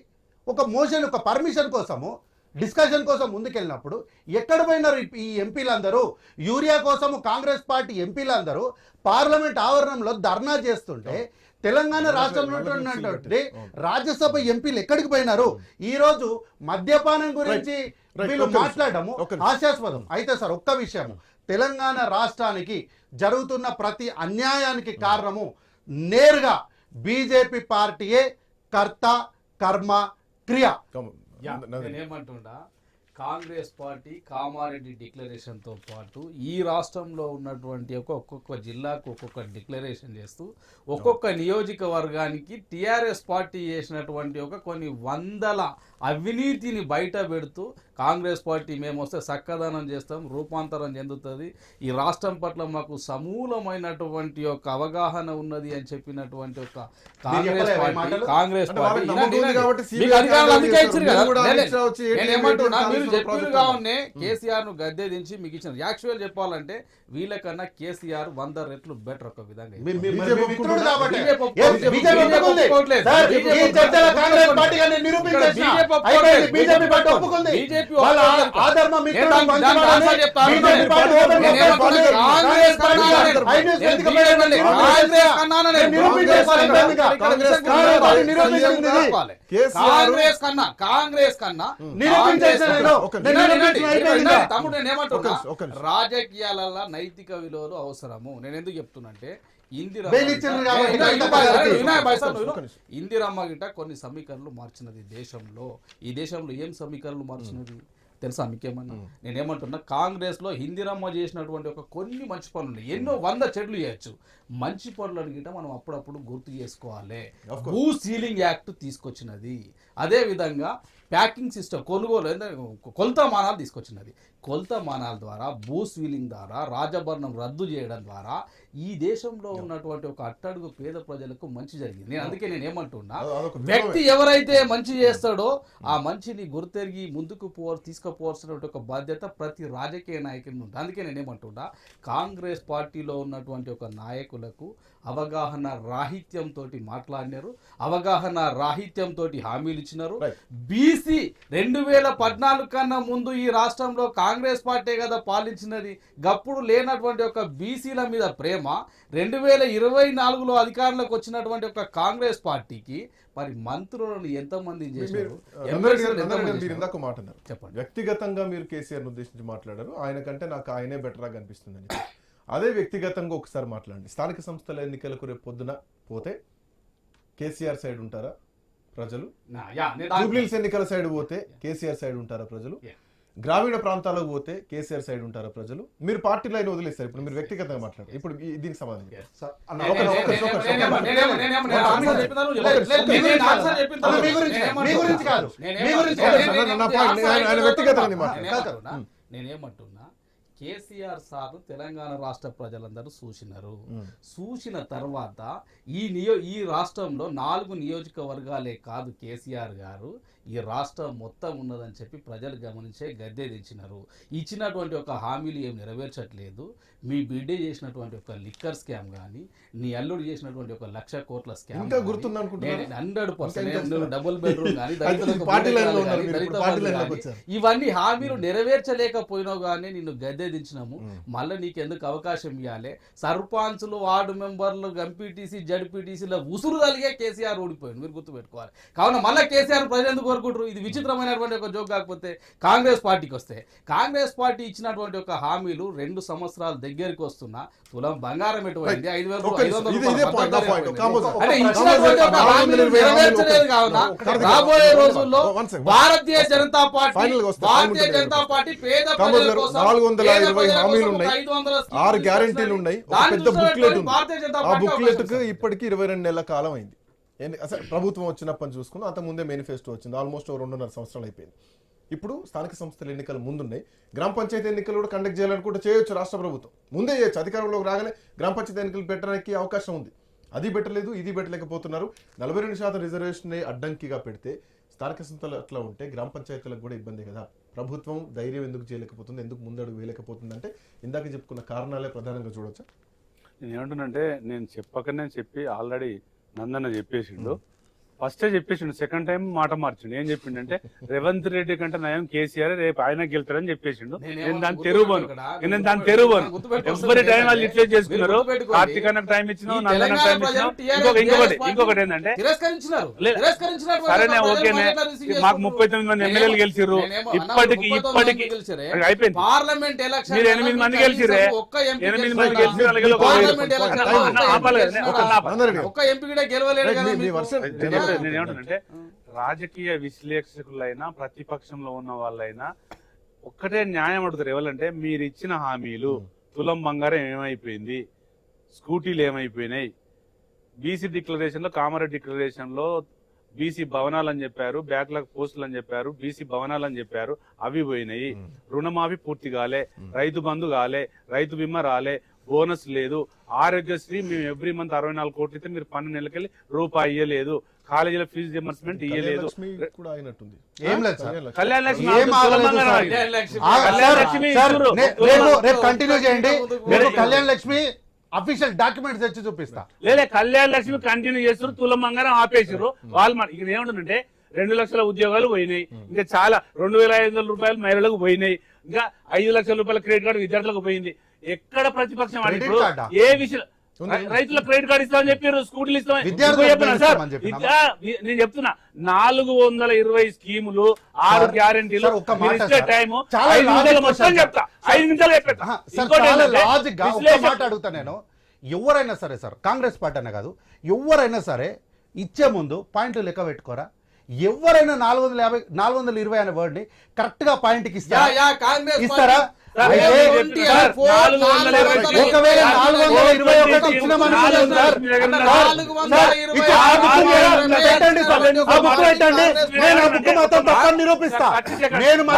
ఒక మోషన్, ఒక పర్మిషన్ కోసము డిస్కషన్ కోసం ముందుకెళ్ళినప్పుడు ఎక్కడ పోయినారు ఈ ఎంపీలందరూ? యూరియా కోసము కాంగ్రెస్ పార్టీ ఎంపీలందరూ పార్లమెంట్ ఆవరణంలో ధర్నా చేస్తుంటే తెలంగాణ రాష్ట్రంలో ఉన్నటువంటి రాజ్యసభ ఎంపీలు ఎక్కడికి పోయినారు? ఈ రోజు మద్యపానం గురించి వీళ్ళు మాట్లాడము హాస్యాస్పదం. అయితే సార్ ఒక్క విషయము, తెలంగాణ రాష్ట్రానికి జరుగుతున్న ప్రతి అన్యాయానికి కారణము నేరుగా బీజేపీ పార్టీయే కర్త కర్మ క్రియ. నేనేమంటుండా, కాంగ్రెస్ పార్టీ కామారెడ్డి డిక్లరేషన్తో పాటు ఈ రాష్ట్రంలో ఉన్నటువంటి ఒక్కొక్క జిల్లాకు ఒక్కొక్క డిక్లరేషన్ చేస్తూ ఒక్కొక్క నియోజకవర్గానికి టీఆర్ఎస్ పార్టీ చేసినటువంటి కొన్ని వందల అవినీతిని బయట పెడుతూ కాంగ్రెస్ పార్టీ మేము వస్తే చక్కదనం చేస్తాం, రూపాంతరం చెందుతుంది, ఈ రాష్ట్రం పట్ల మాకు సమూలమైనటువంటి అవగాహన ఉన్నది అని చెప్పినటువంటి కాంగ్రెస్ పార్టీ కేసీఆర్ ను గద్దె దించి మీకు ఇచ్చిన. యాక్చువల్ చెప్పాలంటే వీళ్ళకన్నా కేసీఆర్ 100 రెట్లు బెటర్ ఒక విధంగా. కాంగ్రెస్ కన్నా తమ్ముడు నేనేమంటున్నా, రాజకీయాలలో నైతిక విలువలు అవసరము. నేను ఎందుకు చెప్తున్నంటే ఇందిరమ్మ గిట్ట కొన్ని సమీకరణలు మార్చినది దేశంలో. ఈ దేశంలో ఏం సమీకరణలు మార్చినది తెలుసా మీకేమన్నా? నేనేమంటున్నా, కాంగ్రెస్ లో ఇందిరమ్మ చేసినటువంటి కొన్ని మంచి పనులు ఉన్నాయి, ఎన్నో 100 చెట్లు చేయొచ్చు. మంచి పనులను గిట్ట మనం అప్పుడప్పుడు గుర్తు చేసుకోవాలి. భూ సీలింగ్ యాక్ట్ తీసుకొచ్చినది, అదే విధంగా ప్యాకింగ్ సిస్టమ్ కొలతమానాలు తీసుకొచ్చినది. కొలతమానాల ద్వారా భూ స్వీలింగ్ ద్వారా రాజభరణం రద్దు చేయడం ద్వారా ఈ దేశంలో ఉన్నటువంటి అట్టడుగు పేద ప్రజలకు మంచి జరిగింది. అందుకే నేను ఏమంటున్నా, వ్యక్తి ఎవరైతే మంచి చేస్తాడో ఆ మంచిని గుర్తెరిగి ముందుకు తీసుకుపోవాల్సినటువంటి బాధ్యత ప్రతి రాజకీయ నాయకుని ఉంటుంది. అందుకే నేను ఏమంటున్నా, కాంగ్రెస్ పార్టీలో ఉన్నటువంటి నాయకులకు అవగాహన రాహిత్యంతో మాట్లాడినారు, అవగాహన రాహిత్యంతో హామీలు ఇచ్చినారు. బీసీ 2014 కన్నా ముందు ఈ రాష్ట్రంలో కాంగ్రెస్ పార్టీ కదా పాలించినది. గప్పుడు లేనటువంటి బీసీల మీద ప్రేమ 2024లో అధికారంలోకి వచ్చినటువంటి కాంగ్రెస్ పార్టీకి మరి మంత్రులను ఎంతమంది చేశారు? చెప్పండి. వ్యక్తిగతంగా మీరు కేసీఆర్ ఉద్దేశించి మాట్లాడారు, ఆయన కంటే నాకు ఆయనే బెటర్గా అనిపిస్తుందని. అదే వ్యక్తిగతంగా ఒకసారి మాట్లాడండి. స్థానిక సంస్థల ఎన్నికలకు రేపు పొద్దున పోతే కేసీఆర్ సైడ్ ఉంటారా ప్రజలు? జూబ్లీహిల్స్ ఎన్నికల సైడ్ పోతే కేసీఆర్ సైడ్ ఉంటారా ప్రజలు? గ్రామీణ ప్రాంతాలకు పోతే కేసీఆర్ సైడ్ ఉంటారా ప్రజలు? మీరు పార్టీ లైన్ వదిలేస్తారు, ఇప్పుడు మీరు వ్యక్తిగతంగా మాట్లాడారు. ఇప్పుడు దీనికి సమాధానం వ్యక్తిగతంగా. నేనేమంటున్నా, కేసీఆర్ సార్ తెలంగాణ రాష్ట్ర ప్రజలందరూ చూసిన తర్వాత ఈ రాష్ట్రంలో 4 నియోజకవర్గాలే కాదు కేసీఆర్ గారు ఈ రాష్ట్రం మొత్తం ఉన్నదని చెప్పి ప్రజలు గమనించే గద్దె దించినారు. ఇచ్చినటువంటి హామీలు ఏం నెరవేర్చట్లేదు. మీ బిడ్డ చేసినటువంటి లిక్కర్ స్కామ్ కానీ, నీ అల్లుడు చేసినటువంటి 1,00,000 కోట్ల స్కామ్ 100% డబుల్ బెడ్రూమ్ కానీ, ఇవన్నీ హామీలు నెరవేర్చలేకపోయినావు కానీ నిన్ను గద్దె నివేదించినాము, మళ్ళీ నీకు ఎందుకు అవకాశం ఇవ్వాలి? సర్పంచ్లు, వార్డు మెంబర్లు, ఎంపీటీసీ, జడ్పీటీసీల ఉసురు తలిగే కేసీఆర్ ఓడిపోయింది, మీరు గుర్తుపెట్టుకోవాలి. కావున మళ్ళీ కేసీఆర్ ప్రజలు ఎందుకు కోరుకుంటారు? ఇది విచిత్రమైనటువంటి ఒక జోక్. కాకపోతే కాంగ్రెస్ పార్టీకి వస్తే, కాంగ్రెస్ పార్టీ ఇచ్చినటువంటి ఒక హామీలు 2 సంవత్సరాల దగ్గరికి వస్తున్నా తులం బంగారం ఎటువైంది, 5,500 అంటే ఇచ్చినటువంటి ఒక హామీలు నెరవేర్చలేదు. కావున రాబోయే రోజుల్లో భారతీయ జనతా పార్టీ పేద ప్రజల కోసం 420 హామీలు ఉన్నాయి, 6 గ్యారెంటీలు ఉన్నాయి, ఒక పెద్ద బుక్లెట్ ఉంది. ఆ బుక్లెట్ కు ఇప్పటికి 22 నెలల కాలం అయింది. అసలు ప్రభుత్వం వచ్చినప్పటి చూసుకున్నా అంత ముందే మేనిఫెస్టో వచ్చింది. ఆల్మోస్ట్ 2.5 సంవత్సరాలు అయిపోయింది. ఇప్పుడు స్థానిక సంస్థల ఎన్నికలు ముందున్నాయి. గ్రామ పంచాయతీ ఎన్నికలు కూడా కండక్ట్ చేయాలనుకుంటే చేయొచ్చు, రాష్ట్ర ప్రభుత్వం ముందే చేయొచ్చు. అధికారంలోకి రాగానే గ్రామ పంచాయతీ ఎన్నికలు పెట్టడానికి అవకాశం ఉంది. అది పెట్టలేదు, ఇది పెట్టలేకపోతున్నారు. 42% రిజర్వేషన్ అడ్డంకిగా పెడితే స్థానిక సంస్థలు అట్లా ఉంటే గ్రామ పంచాయతీలకు కూడా ఇబ్బంది కదా. ప్రభుత్వం ధైర్యం ఎందుకు చేయలేకపోతుంది, ఎందుకు ముందడుగు వేయలేకపోతుంది అంటే ఇందాక చెప్పుకున్న కారణాలే ప్రధానంగా చూడొచ్చా? నేను ఏమంటున్నానంటే, నేను చెప్పకనే చెప్పి ఆల్రెడీ నందన్న చెప్పేసిండు, ఫస్టే చెప్పేసిండు, సెకండ్ టైం మాట మార్చిండు. ఏం చెప్పిండంటే రేవంత్ రెడ్డి కంటే నయం కేసీఆర్, రేపు ఆయన గెలుతారని చెప్పేసిండు. నేను దాన్ని తెరువును, ఎవ్రీ టైం వాళ్ళు ఇట్లే చేసుకున్నారు. కార్తీక్ టైం ఇచ్చినావు, నందన టైం ఇచ్చినావు. ఇంకొకటి ఏంటంటే, సరేనే ఓకేనే, మాకు 39 మంది ఎమ్మెల్యేలు గెలిచిర్రు, ఇప్పటికి అయిపోయింది. పార్లమెంట్ ఎలక్షన్ మీరు 8 మంది గెలిచిర్రే, 8 మంది గెలిచిన ఒక్క ఎంపీ కూడా గెలవలేడు కదా. నేనేమంటానంటే, రాజకీయ విశ్లేషకులైనా ప్రతిపక్షంలో ఉన్న వాళ్ళైనా ఒక్కటే న్యాయం అడుగుతారు. ఎవరంటే, మీరు ఇచ్చిన హామీలు, తులం బంగారం ఏమైపోయింది, స్కూటీలు ఏమైపోయినాయి, బీసీ డిక్లరేషన్ లో, కామారెడ్డి డిక్లరేషన్ లో బీసీ భవనాలు అని చెప్పారు, బ్యాక్లాగ్ పోస్టులు అని చెప్పారు, బీసీ భవనాలు అని చెప్పారు, అవి పోయినాయి. రుణమాఫీ పూర్తి కాలే, రైతు బంధు కాలే, రైతు బీమా రాలే, బోనస్ లేదు, ఆరోగ్యశ్రీ మేము ఎవ్రీ మంత్ 64 కోట్లు ఇస్తే మీరు 12 నెలలకెళ్ళి రూపాయి ఇయ్యలేదు, కాలేజీలో ఫీజు రియంబర్స్మెంట్ ఇయ్యలేదు. కళ్యాణ లక్ష్మి అఫీషియల్ డాక్యుమెంట్స్ తెచ్చి చూపిస్తా. లేదా కళ్యాణ లక్ష్మి కంటిన్యూ చేస్తారు, తులం బంగారం ఆపేసారు వాళ్ళు. ఇక్కడ ఏమంటుందంటే, 2 లక్షల ఉద్యోగాలు పోయినాయి, ఇంకా చాలా 2,500 రూపాయలు మహిళలకు పోయినాయి, ఇంకా 5 లక్షల రూపాయల క్రెడిట్ కార్డు విద్యార్థులకు పోయింది. ఎక్కడ ప్రతిపక్షం అని ఏ విషయం, రైతులకు క్రెడిట్ కార్డు ఇస్తామని చెప్పారు, స్కూటీలు ఇస్తామని. నేను చెప్తున్నా, 420 స్కీములు, 6 గ్యారెంటీలు, టైము 5 నిమిషాలు మొత్తం చెప్తా, 5 నిమిషాలు మాట అడుగుతా నేను. ఎవరైనా సరే సార్, కాంగ్రెస్ పార్టీ అనే కాదు, ఎవరైనా సరే ఇచ్చే ముందు పాయింట్లు లెక్క పెట్టుకోరా? ఎవరైనా 420 అనే వర్డ్ ని కరెక్ట్ గా పాయింట్ కి ఇస్తారా? ఒకవేళ 421 ఇచ్చినామనుకున్నాం సార్, నేను ఆ బుక్ మొత్తం తప్పని నిరూపిస్తా. నేను ఎవరు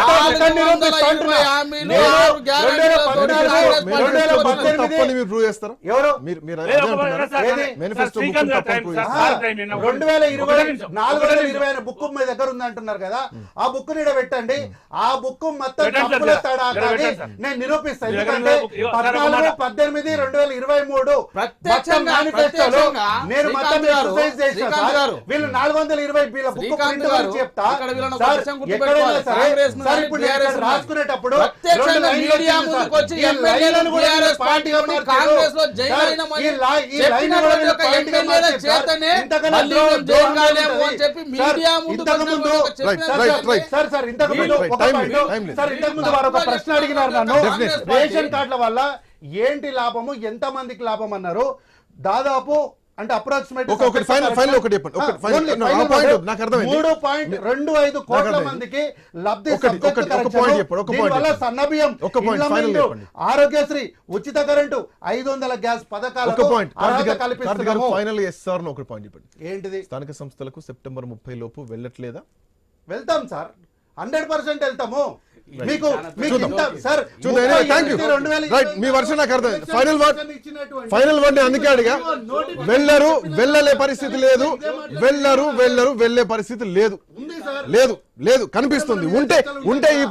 420 అనే బుక్ మీ దగ్గర ఉంది అంటున్నారు కదా, ఆ బుక్ నీడ పెట్టండి. ఆ బుక్ మొత్తం నేను నిరూపిస్తా. ఎందుకంటే 14, 18, 2023 మేనిఫెస్టోలో నేను మొత్తం ఎక్సర్సైజ్ చేశాను సార్. వీళ్ళు 420 బిల్ల బుక్ ప్రింట్ గురించి చెప్తా సార్. ఎక్కడైనా సరే సార్, ఇప్పుడు నేను రాసుకునేటప్పుడు 2 లైన్లు వచ్చి ఈ లైన్లను కూడా పార్టీగా కాంగ్రెస్ లో జైన్ ఈ లైన్ ఒక ఎమ్మెల్యేల చేతనే చెప్పి మీడియా ముందు వారు ఒక ప్రశ్న అడిగినారు నన్ను, రేషన్ కార్డుల వల్ల ఏంటి లాభము, ఎంత మందికి లాభం అన్నారు. దాదాపు అంటే అప్రాక్సిమేట్ 3.25 కోట్ల మందికి లబ్ధి. సన్నబియ్యం, ఆరోగ్యశ్రీ, ఉచిత కరెంటు, 500 గ్యాస్ పథకాలకు ఏంటిది? స్థానిక సంస్థలకు సెప్టెంబర్ 30 లోపు వెళ్ళట్లేదా? వెళ్తాం సార్, 100% వెళ్తాము. మీ వర్షం నాకు అర్థం. ఫైనల్ వర్డ్ అందుకే అడిగా. వెళ్ళలే పరిస్థితి లేదు, వెళ్ళే పరిస్థితి లేదు, లేదు లేదు కనిపిస్తుంది. ఉంటే ఈ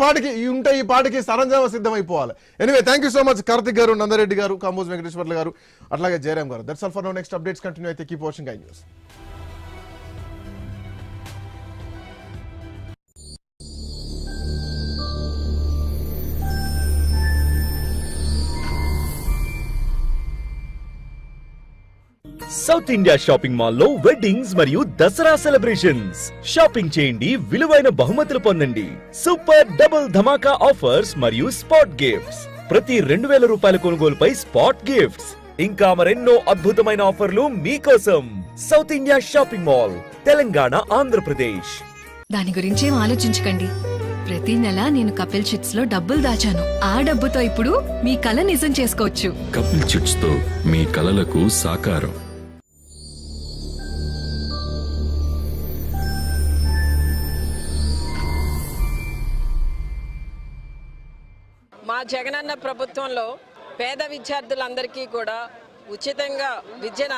పాటికి సరంజామ సిద్ధం అయిపోవాలి. Anyway, thank you so much Karthik గారు, నందరెడ్డి గారు, కాంబోజ్ వెంకటేశ్వర్లు గారు, అట్లాగే జయరామ్ గారు. That's all for now. Next updates continue అయితే keep watching I news. South India shopping మాల్లో వెడ్డింగ్స్ మరియు దసరా సెలబ్రేషన్స్. షాపింగ్ చేయండి, విలువైన బహుమతులు పొందండి. సూపర్ డబుల్ ధమాకా ఆఫర్స్ మరియు స్పాట్ గిఫ్ట్స్. ప్రతి 2000 రూపాయల కొనుగోలుపై స్పాట్ గిఫ్ట్స్. ఇంకా మరెన్నో అద్భుతమైన ఆఫర్లు మీకోసం. South India shopping mall, Telangana, Andhra Pradesh. దాని గురించి ఏం ఆలోచించకండి. ప్రతి నెల నేను కపిల్ చిట్స్ లో డబ్బులు దాచాను. ఆ డబ్బుతో ఇప్పుడు మీ కల నిజం చేసుకోవచ్చు. కపిల్ చిట్స్ తో మీ కలలకు సాకారం. మా జగనన్న ప్రభుత్వంలో పేద విద్యార్థులందరికీ కూడా ఉచితంగా విద్యను